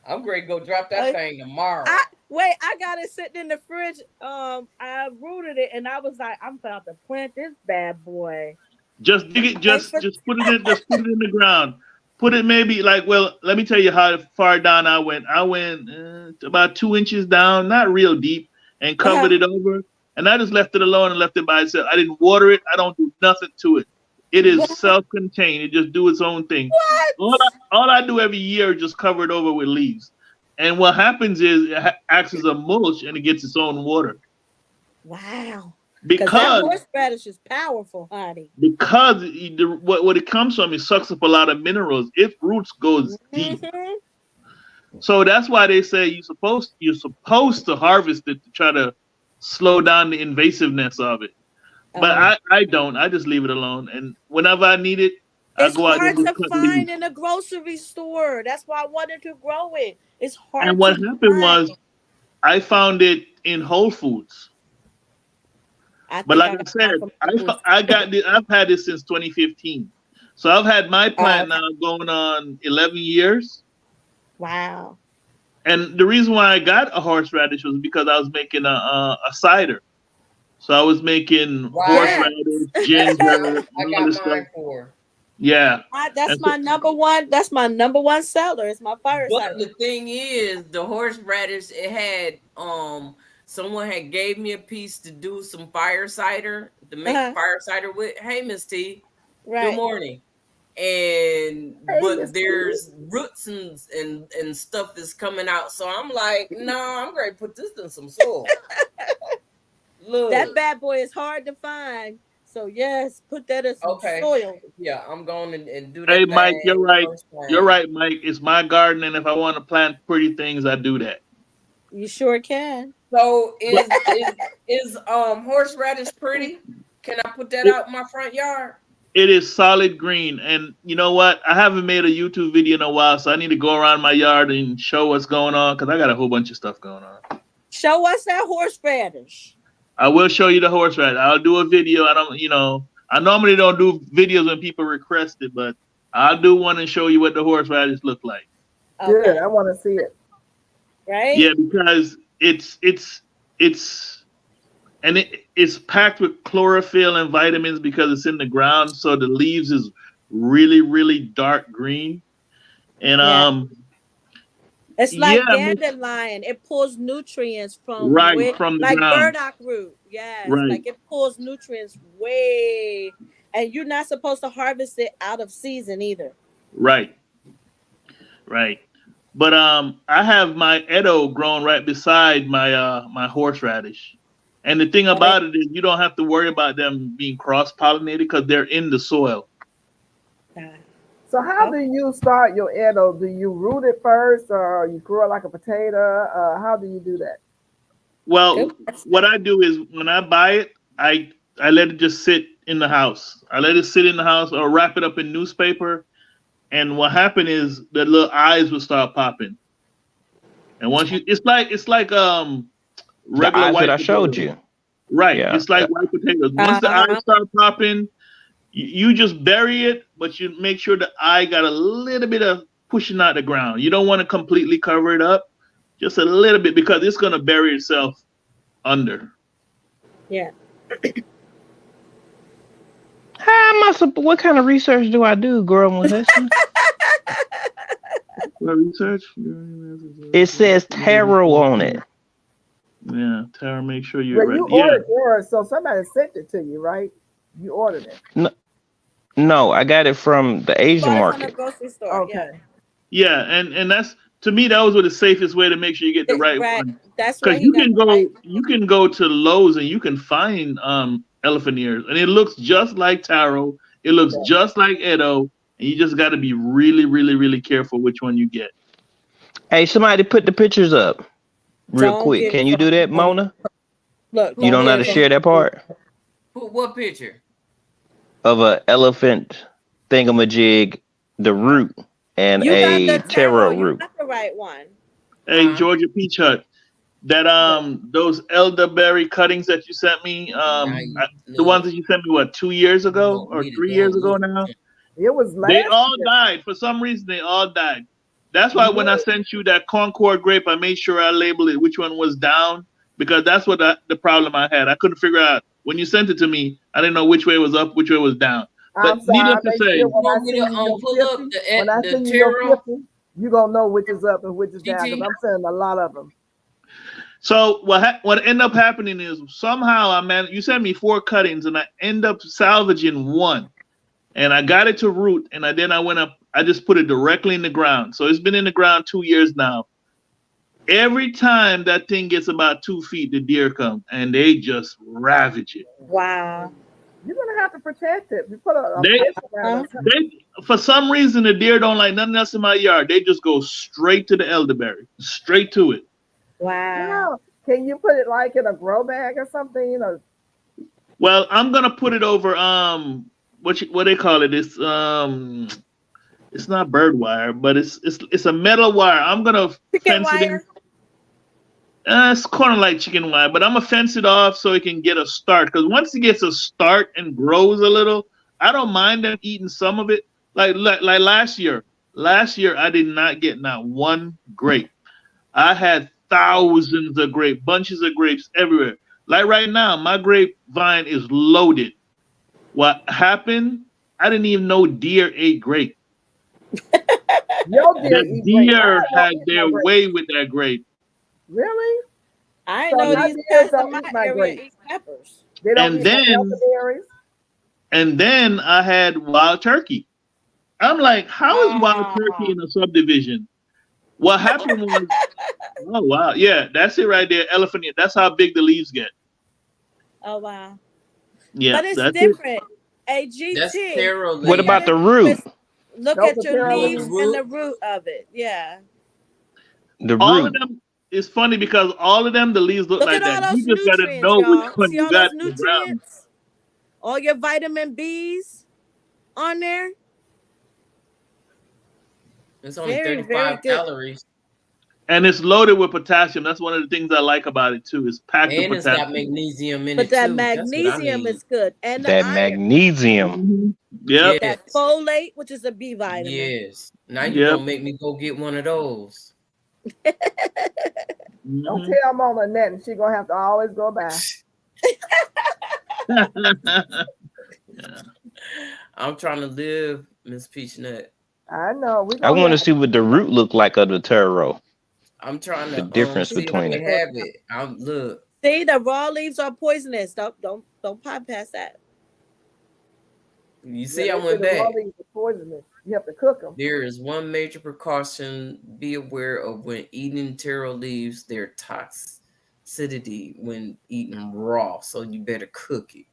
I'm ready to go drop that Uh, thing tomorrow. I got it sitting in the fridge. I rooted it and I was like, I'm about to plant this bad boy. Just dig it. Thanks for Just put it in. Just put it in the ground. Put it maybe like. Well, let me tell you how far down I went. I went about 2 inches down, not real deep, and covered it over. And I just left it alone and left it by itself. I didn't water it. I don't do nothing to it. It is self-contained. It just do its own thing. what? All I do every year is just cover it over with leaves. And what happens is it acts as a mulch and it gets its own water. Wow. That Because horseradish is powerful, honey. what it comes from, it sucks up a lot of minerals. Its roots goes deep. Mhm. So that's why they say you're supposed to harvest it to try to slow down the invasiveness of it. But I don't. I just leave it alone. And whenever I need it, I It's go out hard and to cut find leaves. in a grocery store. That's why I wanted to grow it. It's hard. And what to happened find. was I found it in Whole Foods. But like I said, I got this. I've had this since 2015. So I've had my plant now going on 11 years. Wow. And the reason why I got a horseradish was because I was making a cider. So I was making horseradish, ginger, I got mine for. Yeah. That's my number one. That's my number one seller. It's my fire But cider. the thing is, the horseradish, it had someone had gave me a piece to do some fire cider to make fire cider with. Hey, Miss T. Right. Good morning. And but there's roots and stuff that's coming out. So I'm like, no, I'm ready to put this in some soil. Look. That bad boy is hard to find. So yes, put that in some soil. Yeah, I'm going and do that. Hey Mike, you're right. You're right, Mike. It's my garden, and if I want to plant pretty things, I do that. You sure can. So is horseradish pretty? Can I put that out in my front yard? It is solid green, and you know what? I haven't made a YouTube video in a while, so I need to go around my yard and show what's going on because I got a whole bunch of stuff going on. Show us that horseradish. I will show you the horseradish. I'll do a video. I normally don't do videos when people request it, but I'll do one and show you what the horseradish look like. Okay. Good, I want to see it. Right? Yeah, because it's packed with chlorophyll and vitamins because it's in the ground, so the leaves is really, really dark green. And it's like dandelion. It pulls nutrients from from the like ground. burdock root. Yes, right. Like it pulls nutrients way, and you're not supposed to harvest it out of season either. Right. But I have my Edo growing right beside my my horseradish, and the thing about it is you don't have to worry about them being cross-pollinated because they're in the soil. So how do you start your Edo? Do you root it first, or you grow it like a potato? How do you do that? Well, what I do is when I buy it, I let it just sit in the house. I let it sit in the house or wrap it up in newspaper. And what happened is the little eyes will start popping. And once it's like regular white that I showed you. Right. Yeah. It's like white potatoes. Once the eyes start popping, you just bury it, but you make sure the eye got a little bit of pushing out the ground. You don't want to completely cover it up, just a little bit because it's going to bury itself under. Yeah. What kind of research do I do, growing with this? What research? It says taro on it. Yeah, taro. Make sure you're right. You ordered yours, so somebody sent it to you, right? You ordered it. No, I got it from the Asian market. From the grocery store. Okay. Yeah, and that's to me that was the safest way to make sure you get the right one. That's because you can go to Lowe's and you can find elephant ears, and it looks just like taro. It looks just like Edo, and you just got to be really, really, really careful which one you get. Hey, somebody put the pictures up real quick. Can you do that, Mona? Look, you don't know how to share that part? What picture? Of an elephant thingamajig, the root, and a taro root. You got the right one. Hey, Georgia Peach Hut, that those elderberry cuttings that you sent me, the ones that you sent me 2 years ago or 3 years ago now? It was last They all died for some reason. They all died. That's why when I sent you that Concord grape, I made sure I labeled it which one was down because that's what the problem I had. I couldn't figure out when you sent it to me. I didn't know which way was up, which way was down. I'm But sorry. needless I to make say, sure when I want me see to you your pull up 50, the when I see you your tarot? 50, you gonna know which is up and which is down. GT? Because I'm sending a lot of them. so what ended up happening is somehow you sent me 4 cuttings and I end up salvaging one, and I got it to root, and then I went up. I just put it directly in the ground. So it's been in the ground 2 years now. Every time that thing gets about 2 feet, the deer come and they just ravage it. Wow. You're gonna have to protect it. You put a They fence around it. for some reason the deer don't like nothing else in my yard. They just go straight to the elderberry, straight to it. Wow. No. Can you put it like in a grow bag or something? You know, Well, I'm gonna put it over what they call it. It's not bird wire, but it's a metal wire. I'm gonna Chicken fence it in. wire. It's kind of like chicken wire, but I'm gonna fence it off so it can get a start. Because once it gets a start and grows a little, I don't mind them eating some of it. Like last year. Last year I did not get not one grape. I had thousands of bunches of grapes everywhere. Like right now, my grapevine is loaded. What happened? I didn't even know deer ate grape. your deer The eat grape. deer I don't had eat no their grape. way with that grape. Really? I So know my these deers cats in don't my eat my area grapes. eat peppers. They don't And eat no then- elderberries. And then I had wild turkey. I'm like, how is wild turkey in a subdivision? What happened was, oh wow, yeah, that's it right there, elephant ear. That's how big the leaves get. Oh wow. Yeah, But it's that's different. A GT. That's tarot. What about the root? Look Those at are your tarot leaves leaves. and the root of it. Yeah. The all root. of them. It's funny because all of them, the leaves look Look like at all that. those You just gotta nutrients, know which y'all. one See you all got those in the ground. nutrients? All your vitamin B's on there. It's only Very, 35 very good. calories. And it's loaded with potassium. That's one of the things I like about it too. It's packed with And it's got potassium. magnesium in But it that too. That's what I magnesium need. is good. And the That iron. magnesium. Yep. That Yes. folate, which is a B vitamin. Yes. Now you're Yep. gonna make me go get one of those. Don't Mhm. tell Mama nothing. She gonna have to always go back. I'm trying to live, Miss Peachnut. I know. We I gonna want to have see what the root look like of the taro. I'm trying The to difference see between if I it. have it. Look. See, the raw leaves are poisonous. Don't bypass that. You see, Yeah, I they went say the raw back. leaves are poisonous. You have to cook them. There is one major precaution. Be aware of when eating taro leaves, their toxicity when eating raw. So you better cook it.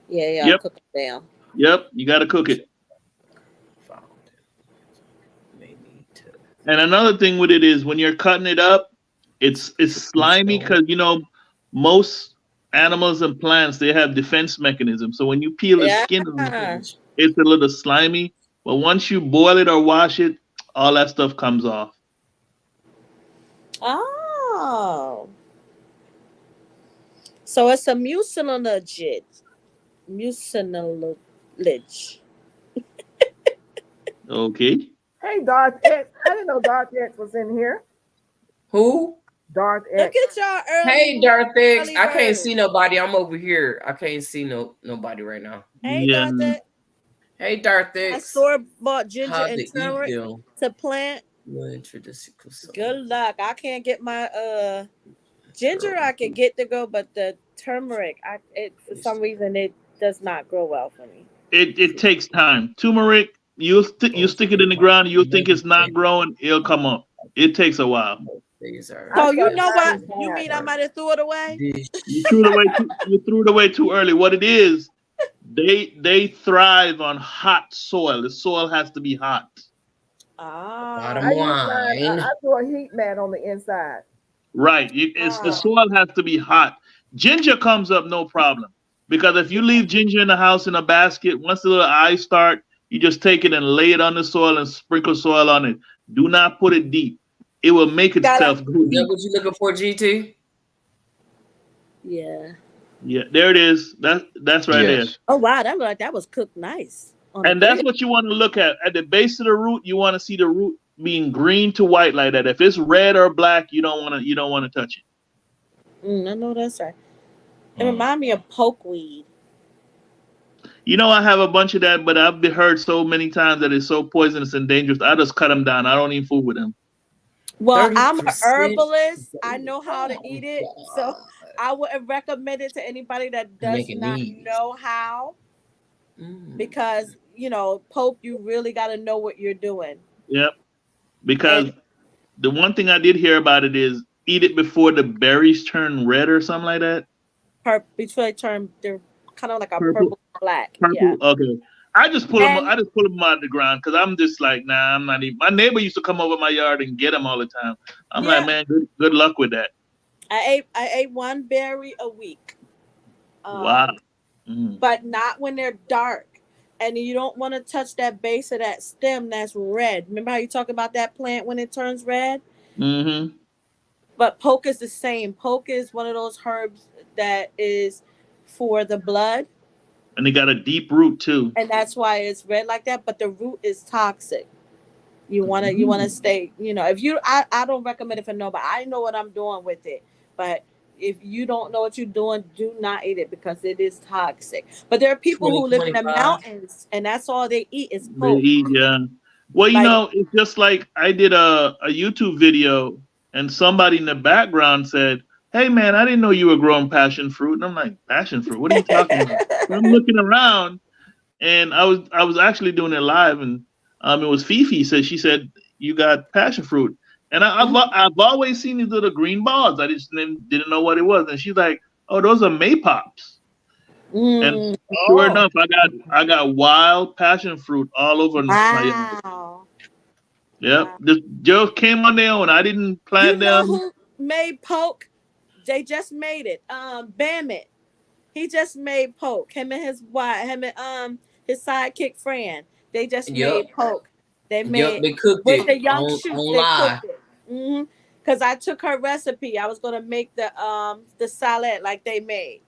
Yeah, yeah, Yep. cook it down. Yep, you gotta cook it. Found it. May need to. And another thing with it is when you're cutting it up, it's slimy because most animals and plants, they have defense mechanisms. So when you peel the skin off, Yeah. it's a little slimy. But once you boil it or wash it, all that stuff comes off. Oh. So it's a mucilage. Mucilage. Okay. Hey, Darth X. I didn't know Darth X was in here. Who? Darth Look X. at y'all early. Hey, Darth X. early I can't bird. see nobody. I'm over here. I can't see nobody right now. Hey, Yeah. Darth. Hey, Darth I X. store-bought ginger How and to eat turmeric them? to plant. We'll introduce you to some- Good luck. I can't get my ginger. I can get to go, but the turmeric, for some reason it does not grow well for me. It takes time. Turmeric, you stick it in the ground, you'll think it's not growing, it'll come up. It takes a while. These are So I you thought know mine what? was You bad. mean I might have threw it away? dish. You threw it away too early. What it is, they thrive on hot soil. The soil has to be hot. Ah. Bottom I use mine. line. I do a heat mat on the inside. Right. The soil has to be hot. Ginger comes up no problem. Because if you leave ginger in the house in a basket, once the little eyes start, you just take it and lay it on the soil and sprinkle soil on it. Do not put it deep. It will make itself go Is that deep. what you looking for, GT? Yeah. Yeah, there it is. That's right Yes. Oh wow, that looked like that was cooked nice. on there. the And that's grill. what you want to look at. At the base of the root, you want to see the root being green to white like that. If it's red or black, you don't want to touch it. I know that's right. It reminds me of pokeweed. You know, I have a bunch of that, but I've been heard so many times that it's so poisonous and dangerous. I just cut them down. I don't even fool with them. Well, I'm an 30%. herbalist. I know how to eat it, Oh, so God. I wouldn't recommend it to anybody that does Making not me. know how. Mm. Because Pope, you really got to know what you're doing. Yep. Because And the one thing I did hear about it is eat it before the berries turn red or something like that. before they turn, they're kind of like a Purple. purple black. Purple. Yeah. Okay. I just pull them. And I just pull them out of the ground because I'm just like, nah, I'm not even. My neighbor used to come over my yard and get them all the time. I'm yeah, like, man, good luck with that. I ate one berry a week. Wow. Mm. But not when they're dark. And you don't want to touch that base of that stem that's red. Remember how you talk about that plant when it turns red? Mm-hmm. But poke is the same. Poke is one of those herbs that is for the blood. And they got a deep root too. And that's why it's red like that. But the root is toxic. You wanna stay, if you I don't recommend it for nobody. I know what I'm doing with it. But if you don't know what you're doing, do not eat it because it is toxic. But there are people who live in the 2025. mountains and that's all they eat is They poke. eat, yeah. Well, Like- it's just like I did a YouTube video and somebody in the background said, "Hey man, I didn't know you were growing passion fruit." And I'm like, "Passion fruit? What are you talking about?" So I'm looking around and I was actually doing it live and it was Fifi she said, "You got passion fruit." And I've always seen these little green balls. I just didn't know what it was. And she's like, "Oh, those are maypops." And sure enough, I got wild passion fruit all over my yard. Wow. Yep. Wow. This just came on their own. I didn't plant You know them. who made poke? They just made it. Bamit. He just made poke. Him and his wife, his sidekick Fran. They just made poke. They made They cooked with it the young on shoot. They live. cooked it. Because I took her recipe. I was gonna make the salad like they made.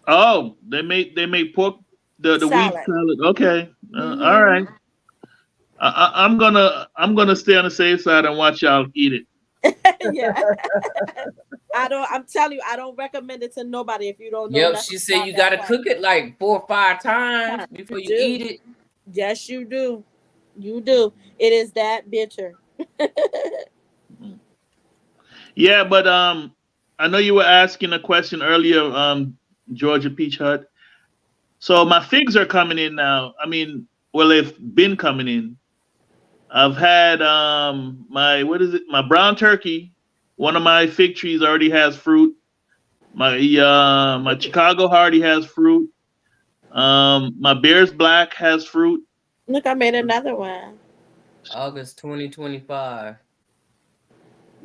Oh, they make pork the wheat Salad. salad. Okay. All right. I'm gonna stay on the safe side and watch y'all eat it. Yeah. I'm telling you, I don't recommend it to nobody if you don't know. Yep, she said you gotta cook it like 4 or 5 times before you eat it. Yes, you do. You do. It is that bitter. Yeah, but I know you were asking a question earlier, Georgia Peach Hut. So my figs are coming in now. I mean, well, they've been coming in. I've had my brown turkey. One of my fig trees already has fruit. My Chicago Hardy has fruit. My Bears Black has fruit. Look, I made another one. August 2025.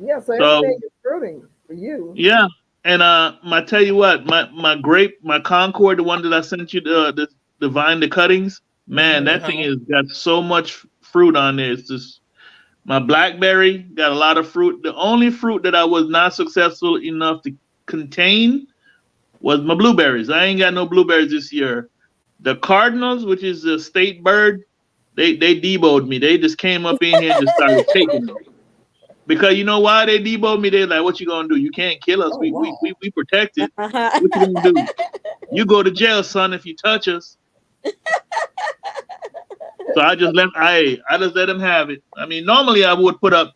Yeah, so everything is fruiting for you. Yeah, and I tell you what, my grape, my Concord, the one that I sent you, the vine, the cuttings, man, that thing has got so much fruit on there. It's just my blackberry got a lot of fruit. The only fruit that I was not successful enough to contain was my blueberries. I ain't got no blueberries this year. The cardinals, which is a state bird, they deboed me. They just came up in here and just started taking them. Because you know why they deboed me? They're like, "What you gonna do? You can't kill us. We protected. What you gonna do? You go to jail, son, if you touch us." So I just let them have it. I mean, normally I would put up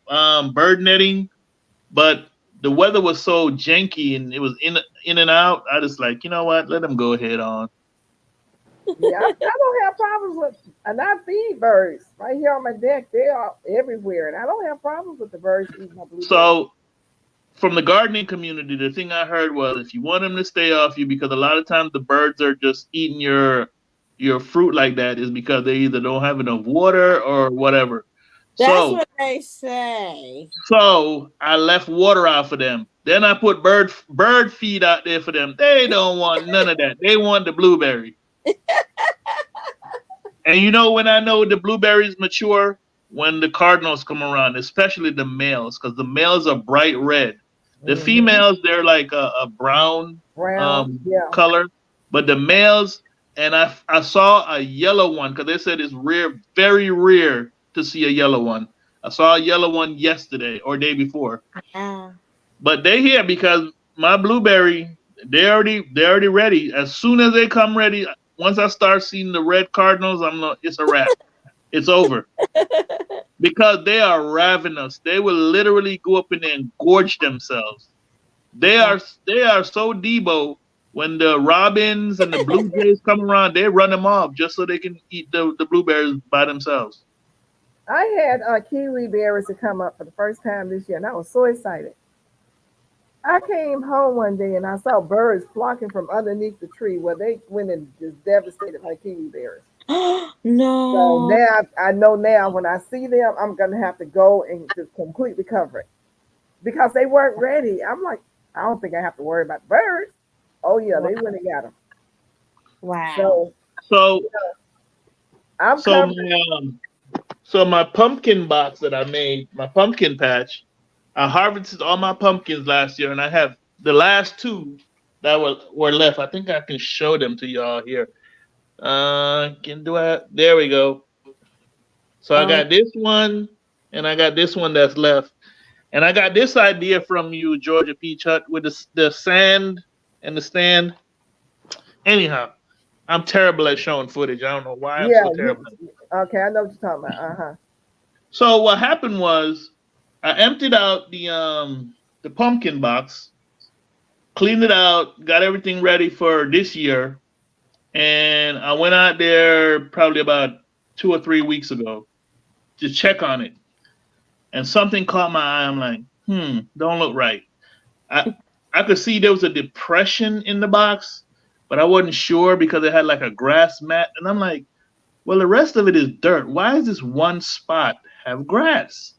bird netting, but the weather was so janky and it was in and out. I just like, you know what? Let them go ahead on. Yeah, I don't have problems with, and I feed birds right here on my deck. They are everywhere, and I don't have problems with the birds eating my blueberries. So, from the gardening community, the thing I heard was if you want them to stay off you, because a lot of times the birds are just eating your fruit like that, is because they either don't have enough water or whatever. That's what they say. So I left water out for them. Then I put bird feed out there for them. They don't want none of that. They want the blueberry. And you know when I know the blueberries mature? When the cardinals come around, especially the males, because the males are bright red. The females, they're like a brown color. But the males, and I saw a yellow one, because they said it's rare, very rare to see a yellow one. I saw a yellow one yesterday or day before. But they here because my blueberry, they're already ready. As soon as they come ready, once I start seeing the red cardinals, it's a wrap. It's over. Because they are ravenous. They will literally go up in there and gorge themselves. They are so Debo. When the robins and the blue jays come around, they run them off just so they can eat the blueberries by themselves. I had kiwi berries to come up for the first time this year, and I was so excited. I came home one day and I saw birds flocking from underneath the tree where they went and just devastated my kiwi berries. No. So now I know now when I see them, I'm gonna have to go and just completely cover it because they weren't ready. I'm like, I don't think I have to worry about the birds. Oh yeah, they went and got them. Wow. So I'm so covered. my pumpkin box that I made, my pumpkin patch, I harvested all my pumpkins last year, and I have the last two that were left. I think I can show them to y'all here. There we go. So I got this one, and I got this one that's left. And I got this idea from you, Georgia Peach Hut, with the sand and the stand. Anyhow, I'm terrible at showing footage. I don't know why I'm so terrible. Okay, I know what you're talking about. So what happened was I emptied out the pumpkin box, cleaned it out, got everything ready for this year, and I went out there probably about 2 or 3 weeks ago to check on it. And something caught my eye. I'm like, don't look right. I could see there was a depression in the box, but I wasn't sure because it had like a grass mat. And I'm like, well, the rest of it is dirt. Why does this one spot have grass?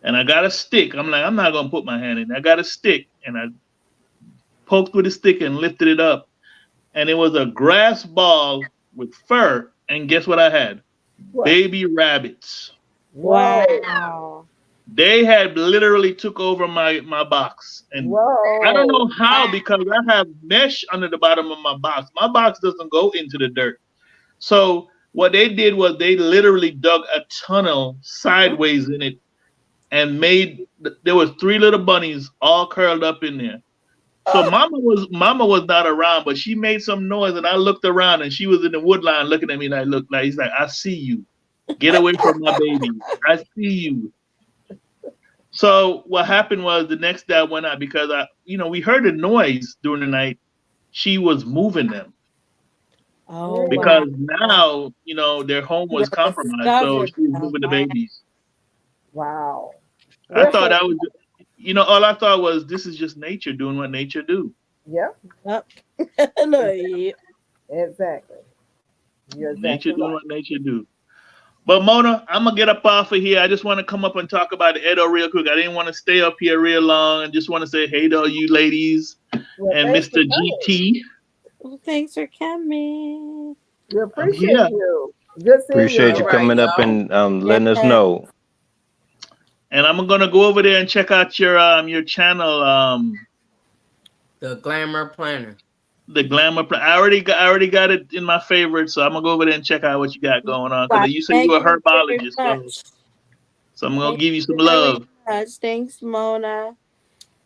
And I got a stick. I'm like, I'm not going to put my hand in. I got a stick, and I poked with a stick and lifted it up. And it was a grass ball with fur. And guess what I had? What? Baby rabbits. Wow. They had literally took over my box. And I don't know how, because I have mesh under the bottom of my box. My box doesn't go into the dirt. So what they did was they literally dug a tunnel sideways in it and there was 3 little bunnies all curled up in there. So mama was not around, but she made some noise, and I looked around, and she was in the wood line looking at me like, he's like, I see you. Get away from my baby. I see you. So what happened was the next day I went out because we heard a noise during the night. She was moving them. Oh, because now, their home was compromised. So she was moving the babies. Wow. I thought that was, all I thought was this is just nature doing what nature do. Yeah. Exactly. Nature doing what nature do. But Mona, I'm going to get up off of here. I just want to come up and talk about Edo real quick. I didn't want to stay up here real long. I just want to say hey to all you ladies and Mr. GT. Well, thanks for coming. We appreciate you. Good seeing appreciate you coming up and letting us know. And I'm going to go over there and check out your channel. The Glamour Planner. The Glamour Planner. I already got it in my favorite, so I'm gonna go over there and check out what you got going on. Because you said you were a herbologist, so I'm gonna give you some love. Thanks, Mona.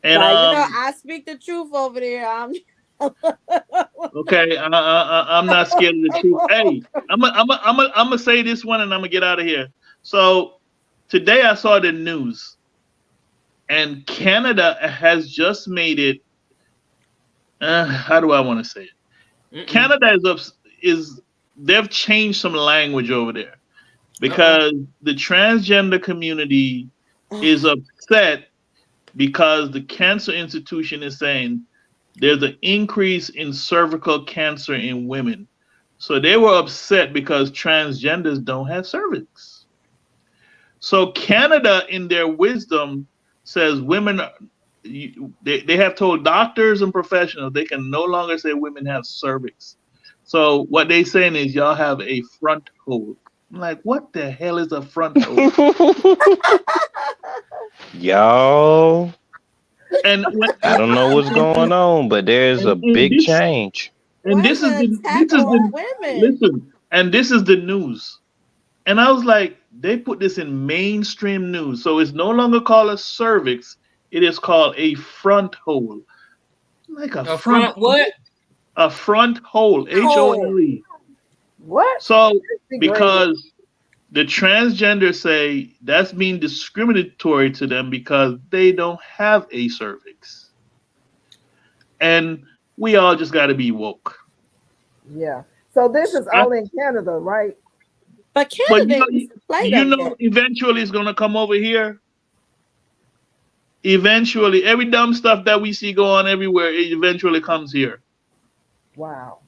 And I speak the truth over there. Okay, I'm not scared of the truth. Hey, I'm gonna say this one, and I'm gonna get out of here. So today I saw the news, and Canada has just made it. How do I want to say it? Canada they've changed some language over there because the transgender community is upset because the cancer institution is saying there's an increase in cervical cancer in women. So they were upset because transgenders don't have cervix. So Canada, in their wisdom, says women they have told doctors and professionals they can no longer say women have cervix. So what they saying is y'all have a front hole. I'm like, what the hell is a front hole? Y'all. And I don't know what's going on, but there's a big change. And this is the news. And I was like, they put this in mainstream news. So it's no longer called a cervix. It is called a front hole. Like a front what? A front hole, HOLE. What? So Degraded. because the transgender say that's being discriminatory to them because they don't have a cervix. And we all just got to be woke. Yeah. So this is only in Canada, right? But But Canada eventually it's going to come over here. Eventually, every dumb stuff that we see go on everywhere, it eventually comes here. Wow.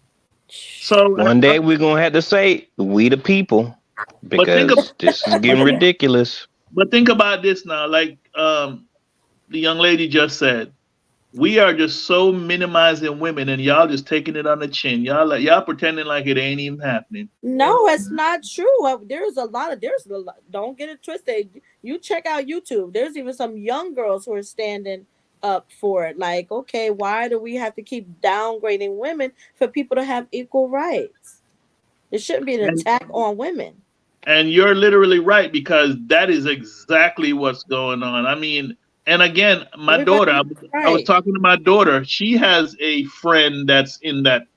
So One day we're gonna have to say we the people, because this is getting ridiculous. But think about this now, like the young lady just said, we are just so minimizing women, and y'all just taking it on the chin. Y'all pretending like it ain't even happening. No, it's not true. There's a lot. Don't get it twisted. You check out YouTube. There's even some young girls who are standing up for it. Like, okay, why do we have to keep downgrading women for people to have equal rights? It shouldn't be an attack on women. And you're literally right, because that is exactly what's going on. I mean, and again, my daughter, I was talking to my daughter. She has a friend that's in that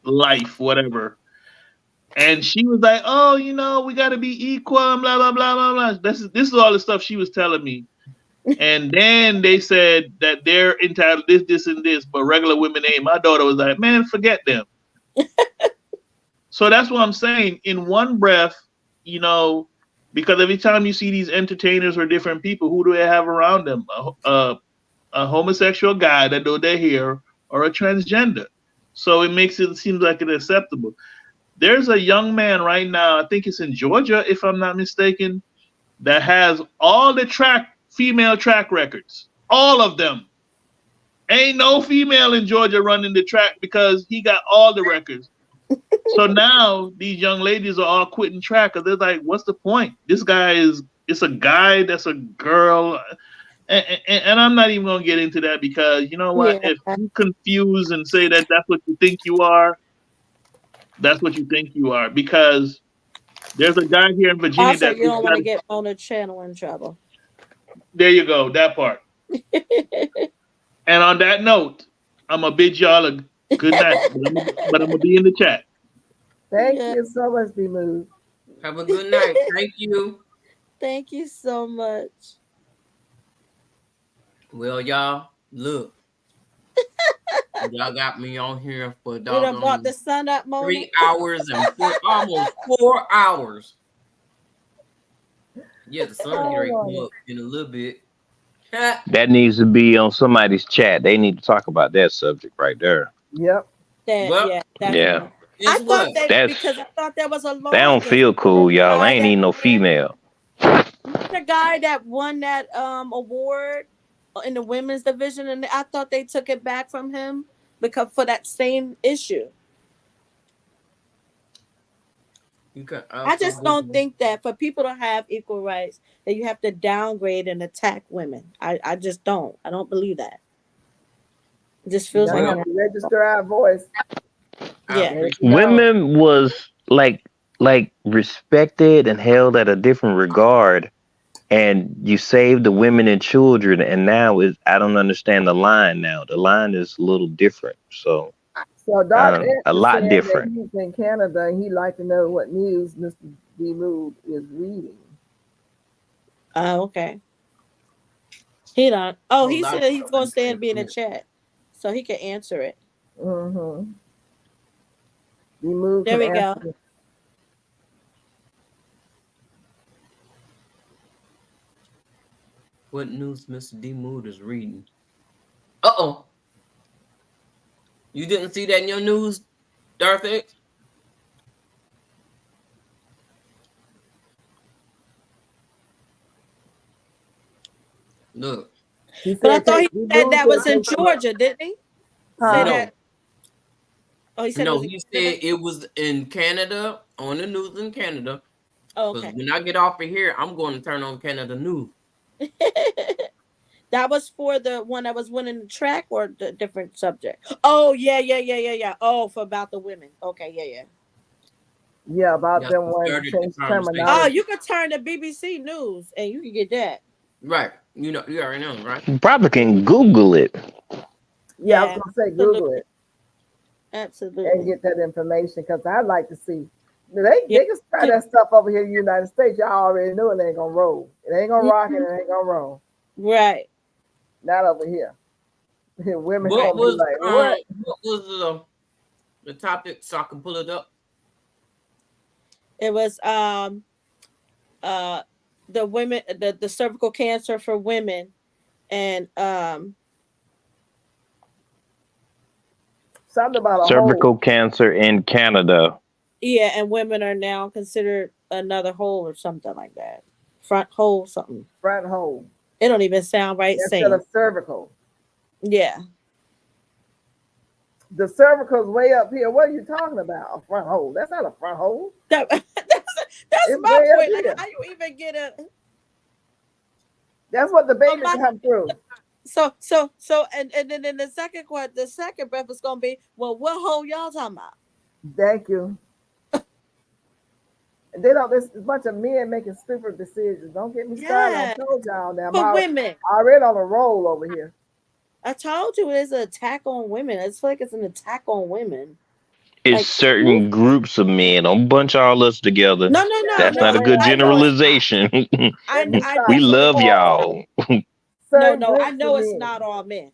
life, whatever. And she was like, oh, we got to be equal, and blah, blah, blah, blah, blah. This is all the stuff she was telling me. And then they said that they're entitled this, and this, but regular women ain't. My daughter was like, man, forget them. So that's what I'm saying. In one breath, because every time you see these entertainers or different people, who do they have around them? A homosexual guy that do their hair, or a transgender. So it makes it seem like it's acceptable. There's a young man right now, I think it's in Georgia, if I'm not mistaken, that has all the female track records. All of them. Ain't no female in Georgia running the track because he got all the records. So now these young ladies are all quitting track because they're like, what's the point? This guy it's a guy that's a girl. And I'm not even going to get into that, because you know what? Yeah. If you confuse and say that that's what you think you are, that's what you think you are. Because there's a guy here in Virginia also, you don't want to get on a channel in trouble. There you go, that part. And on that note, I'm going to bid y'all a good night, but I'm going to be in the chat. Thank you so much, B Move. Have a good night. Thank you. Thank you so much. Well, y'all, look. Y'all got me on here for about the sun up moment. 3 hours and almost 4 hours. Yeah, the sun here come up in a little bit. That needs to be on somebody's chat. They need to talk about that subject right there. Yep. Yeah. I thought that was a long. That don't feel cool, y'all. I ain't even no female. The guy that won that award in the women's division, and I thought they took it back from him because for that same issue. I just don't think that for people to have equal rights that you have to downgrade and attack women. I just don't. I don't believe that. It just feels like register our voice. Yeah. Women was like respected and held at a different regard, and you saved the women and children, and now I don't understand the line now. The line is a little different. So a lot different. He's in Canada and he'd like to know what news Mr. B Move is reading. Okay. He don't. Oh, he said he's gonna stay and be in the chat, so he can answer it. Mm-hmm. B Move. There we go. What news Mr. D Mood is reading? Uh-oh. You didn't see that in your news, Darth X? Look. But I thought he said that was in Georgia, didn't he? Say that. Oh, he said it was in Canada, on the news in Canada. Oh, okay. When I get off of here, I'm going to turn on Canada News. That was for the one that was winning the track, or the different subject? Oh, yeah. Oh, about the women. Okay, yeah, about them ones. Oh, you could turn to BBC News and you can get that. Right. You already know, right? You probably can Google it. Yeah, I was gonna say Google it. Absolutely. get that information because I'd like to see. They can try that stuff over here in the United States. Y'all already know it ain't gonna roll. It ain't gonna rock and it ain't gonna roll. Right. Not over here. Women What gonna be was like, what? what was the topic so I can pull it up? It was the women, the cervical cancer for women, and Something about a Cervical hole. cancer in Canada. yeah, and women are now considered another hole or something like that. Front hole, something. Front hole It don't even sound right instead saying. of cervical. Yeah. The cervical's way up here. What are you talking about? A front hole? That's not a front hole. That's It's my way up point. Like, here. how you even get a That's what the baby my- come through. so and then in the second breath is gonna be, well, what hole y'all talking about? Thank you. They don't. There's a bunch of men making stupid decisions. Don't get me started. Yeah. I told y'all now. I'm For women. already on a roll over here. I told you it's an attack on women. It's like it's an attack on women. It's Like, certain groups of men. Don't bunch all us together. No. That's not a good I know it's not. generalization. I We definitely love know y'all. Certain No, I groups know of it's men. not all men.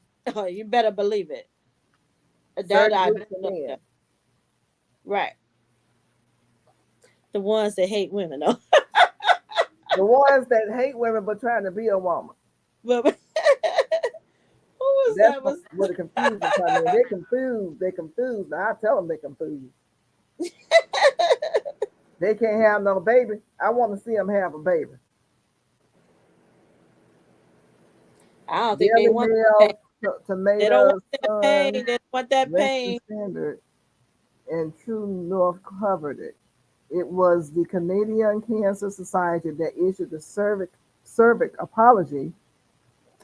You better believe it. That Certain I groups of know men. that. Right. The ones that hate women, though. The ones that hate women but trying to be a woman. But who was That's that? Was where the confusion come in. They're confused. They're confused. Now I tell them they're confused. They can't have no baby. I want to see them have a baby. I don't think Daily they want that Mail, pain. Tomatoes, They don't want that Sun, pain. They don't want that Western pain. Standard, and True North covered it. It was the Canadian Cancer Society that issued the cervix apology,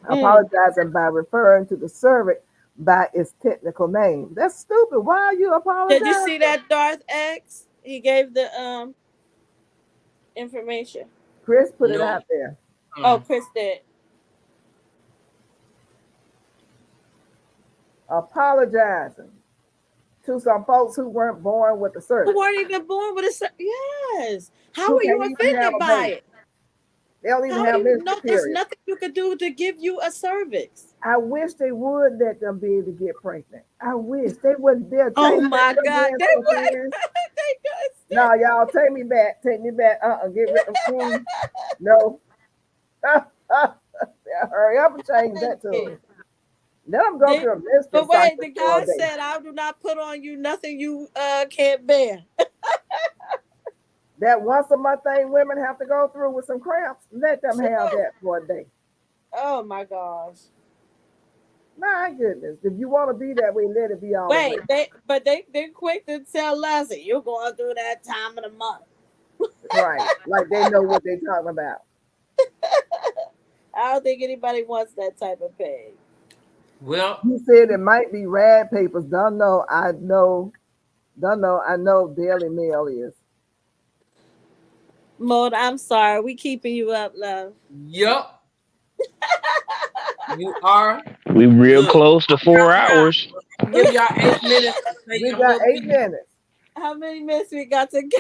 apologizing by referring to the cervix by its technical name. That's stupid. Why are you apologizing? Did you see that Darth X? He gave the information. Chris put it No. out there. Oh, Chris did. Apologizing to some folks who weren't born with the Who cervix. weren't even born with a yes. How Who are you can't even have offended a by baby. it? They don't even How have do you menstrual know there's period. nothing you could do to give you a cervix? I wish they would let them be able to get pregnant. I wish they wouldn't. They'll Oh change my their God, hands they so would. fast. They could. No, y'all take me back. Take me back. Get rid of no. Hurry up and change that to them. Let them go through a menstrual But wait, cycle the for a guy day. said, "I do not put on you nothing you can't bear." That once a month thing women have to go through with some cramps, let them have that for a day. Oh my gosh! My goodness. If you want to be that way, let it be all the Wait, way. they're quick to tell Leslie you're going through that time of the month. Right. Like they know what they're talking about. I don't think anybody wants that type of pain. Well, You said it might be rad papers. Don't know. I know. Daily Mail is. Maud, I'm sorry, we keeping you up, love. yup. You are. We real Look, close to 4 hours. Give y'all 8 minutes to say We your got little 8 piece. minutes. How many minutes we got to go?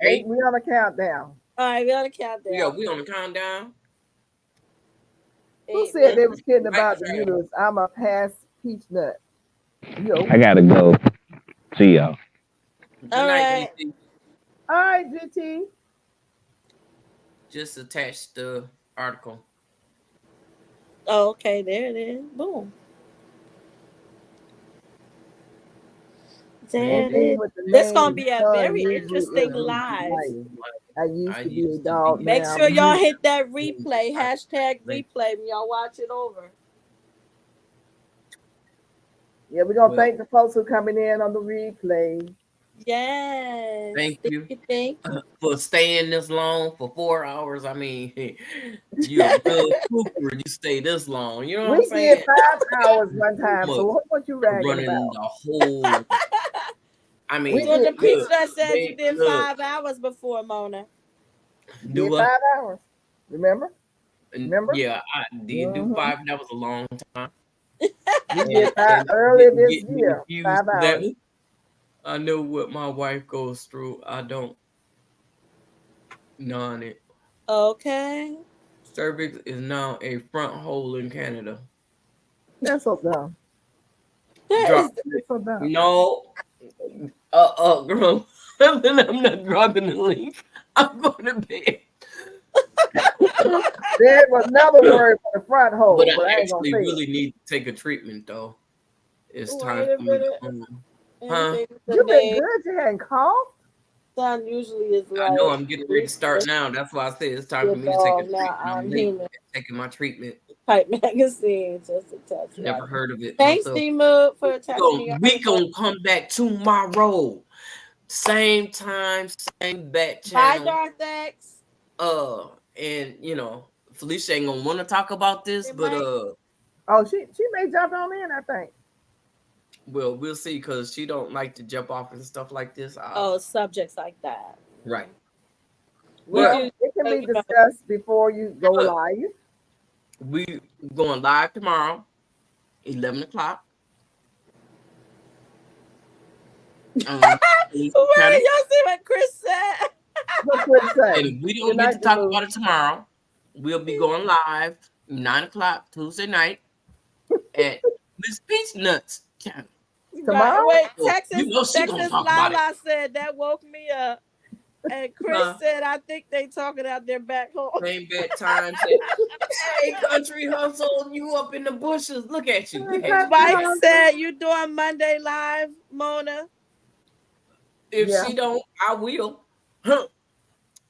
8. We on a countdown. All right, we on a countdown. Yeah, we on the countdown. Who 8 said they minutes. was kidding about the Right. uterus? I'm a past peach nut. Yo. I gotta go. See y'all. Good All night, right. GT. All right, GT. Just attach the article. Oh, okay, there it is. Boom. There it is. This gonna be a very interesting live. I used to be a dog. Make now sure I'm y'all used- hit that replay, hashtag replay when y'all watch it over. Yeah, we're gonna Well- thank the folks who coming in on the replay. Yes. Thank you. Thank you. For staying this long for 4 hours. I mean, you're a good trooper. You stay this long. You know what We I'm saying? did 5 hours one time. So what you ragging Running about? the whole. I mean, We So the did- pizza that said they- you did look. 5 hours before, Mona. Do Did what? 5 hours. Remember? Remember? Yeah, I did do Mhm. 5. That was a long time. We did 5 earlier this year. 5 hours. I know what my wife goes through. I don't non it. Okay. Cervix is now a front hole in Canada. That's so dumb. That is Drop. That's so dumb. No. Girl. I'm not dropping the link. I'm going to bed. There was another word for the front hole, But but I I ain't gonna actually say really it. need to take a treatment though. It's time Wait a for me to minute. Huh? Anything with the You been name good? You hadn't coughed? son usually is I know like I'm getting ready to start now. That's why I said it's time for good me to take a dog. Now treatment. I'm I'm late human. taking my treatment. Type magazine just a touch. Never Right. heard of it Thanks, myself. D-Mood, for attaching your We article. gonna come back tomorrow. Same time, same bat Bye, channel. Darth-X. And you know, Felicia ain't gonna want to talk about this, It but might- Oh, she may jump on in, I think. well, we'll see because she don't like to jump off and stuff like this. Oh, subjects like that. Right. Well, do- it can be you know. discussed before you go Look. live. We going live tomorrow, 11 o'clock. Well, y'all see what Chris said? What Chris say? And if we don't Good get night, to talk Boo. about it tomorrow, we'll be going live 9 o'clock Tuesday night at Miss Peach Nuts channel. Tomorrow? Wait, Oh, Texas, you know she gonna Texas talk about Lala said that woke me up. And Chris Huh? said, I think they talking out their back home. Same bedtime. Hey, country hustle, you up in the bushes. Look at you. Look at you. Mike said, you doing Monday live, Mona? If Yeah. she don't, I will. Huh.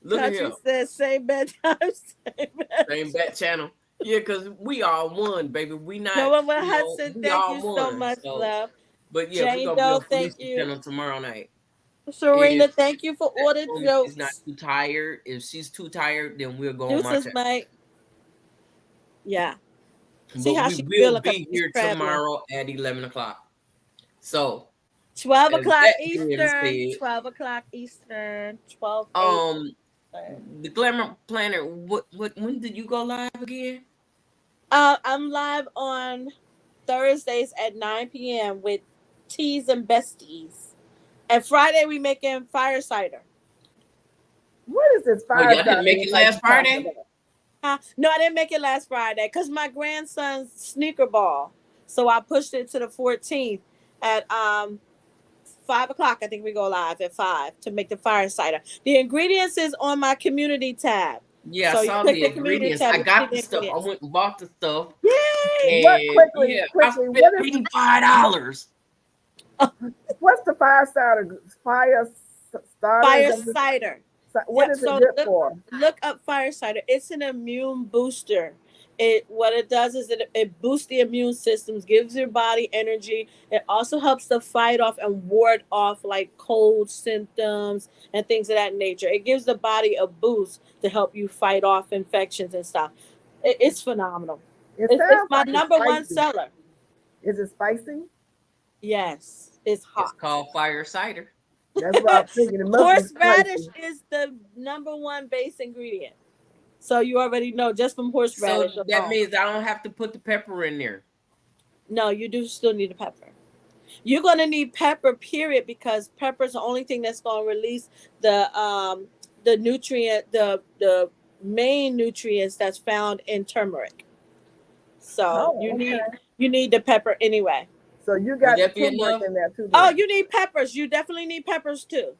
Look at Country here. said, same bedtime, same bedtime. Same bat channel. Yeah, because we are one, baby. We not. No one will you know, Hudson, we thank all you so one. much, So, love. but yeah, we're Jane gonna be Doe, on thank Felicia you. channel tomorrow night. Serena, If- thank you for all the If she's jokes. not too tired. If she's too tired, then we'll go on my Deuces, channel. Mike. Yeah. See But how we she will feeling, be 'cause she's here traveling. tomorrow at 11 o'clock. So 12 as o'clock that being Eastern. said, 12 o'clock Eastern. 12 the Glamour Planner. What? When did you go live again? I'm live on Thursdays at 9 p.m. with Teas and Besties. And Friday we making fire cider. What is this fire? y'all didn't make it last Friday? No, I didn't make it last Friday because my grandson's sneaker ball. So I pushed it to the 14th at 5 o'clock. I think we go live at 5 to make the fire cider. The ingredients is on my community tab. Yeah, So I you saw click the the community ingredients. tab I and got see the the stuff. I ingredients. went and bought the stuff. Yay! What quickly, Yeah, quickly, I what spent is $85. what's the fire starter? Fire Fire starter? cider. What Yep, is it so good for? Look up fire cider. It's an immune booster. What it does is it boosts the immune systems, gives your body energy. It also helps to fight off and ward off like cold symptoms and things of that nature. It gives the body a boost to help you fight off infections and stuff. It's phenomenal. It It's sounds my like it's number one spicy. seller. Is it spicy? Yes, it's hot. It's called fire cider. That's what I'm thinking. It must be Horseradish spicy. is the number one base ingredient. So you already know just from horseradish. So that alone. means I don't have to put the pepper in there. No, you do still need a pepper. You're gonna need pepper, period, because pepper is the only thing that's gonna release the nutrient, the main nutrients that's found in turmeric. So Oh, you okay. need the pepper anyway. So you got Would that the be turmeric enough? in there too. Oh, then. you need peppers. You definitely need peppers too.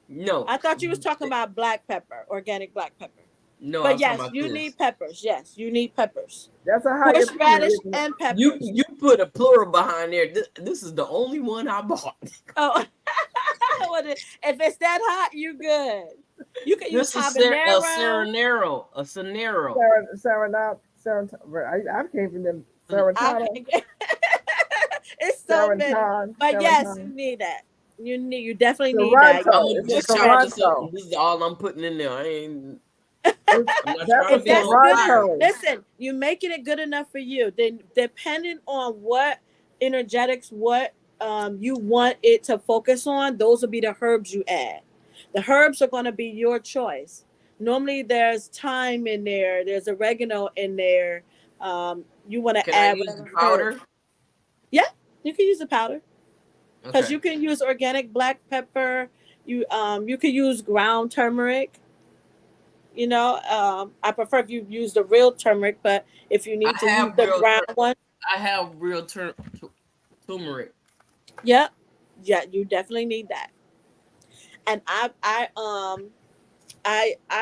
No. I thought you was talking about black pepper, organic black pepper. No, I But was yes, talking about you this. need peppers. Yes, you need peppers. That's a higher Horseradish isn't it? and peppers. You put a plural behind there. This is the only one I bought. Oh, if it's that hot, you good. You can use This is habanero. a Serenero. I came from them I Sarantano. can't- It's so many. But yes, you need that. You definitely need that. Toronto. I'm It's just a shout to Toronto. something. This is all I'm putting in there. I ain't. That's I'm not trying to If be that's on good, fire. listen, you're making it good enough for you. Then depending on what energetics, what you want it to focus on, those will be the herbs you add. The herbs are going to be your choice. Normally there's thyme in there, there's oregano in there. You want to Can add I use whatever the powder? herb. Yeah, you can use the powder. because Okay. you can use organic black pepper. You can use ground turmeric. I prefer if you use the real turmeric, but if you I need to use have the ground one, I have real turmeric. yeah, you definitely need that. And I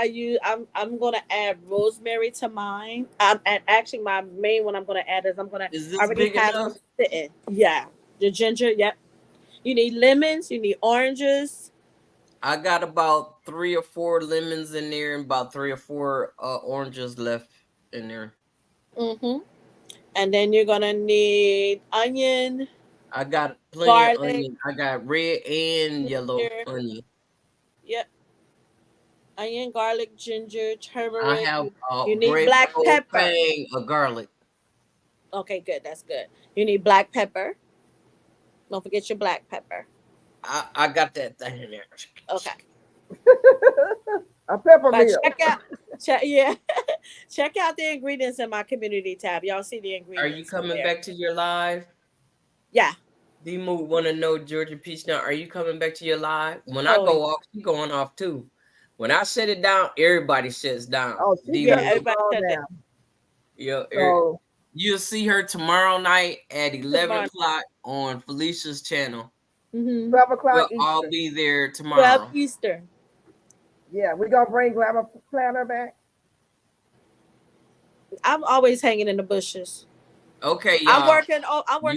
use I'm gonna add rosemary to mine. And actually my main one I'm gonna add is Is I this already big have enough? some sitting. Yeah, the ginger. Yep. You need lemons. You need oranges. I got about 3 or 4 lemons in there and about 3 or 4 oranges left in there. Mm-hmm. And then you're gonna need onion, I got plenty of garlic, onion. I got red and yellow ginger. onion. Yep. Onion, garlic, ginger, I turmeric. have You a need great black old pepper. thing of garlic. Okay, good. That's good. You need black pepper. Don't forget your black pepper. I got that thing in there. Okay. A pepper But meal. yeah, check out the ingredients in my community tab. Y'all see the Are you ingredients in coming there. back to your live? Yeah. D-Mo want to know, Georgia Peach, now, are you coming back to your live? When I Oh, go off, you going off too. When I shut it down, everybody shuts down. Oh, she D-Mo. got yeah. it Everybody all said that down. Yeah, So you'll see her tomorrow night at 11 tomorrow. o'clock on Felicia's channel. Mm-hmm. 12 o'clock We'll all Eastern. be there 12 tomorrow. Eastern. Yeah, we gonna bring Glamour Planner back. I'm always hanging in the bushes. Okay, y'all. I'm working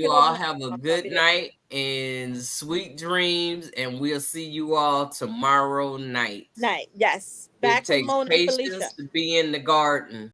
You all overnight. have a good night and sweet dreams, and we'll see you all tomorrow night. Night. Yes. Back It with takes Mona and Felicia. patience to be in the garden.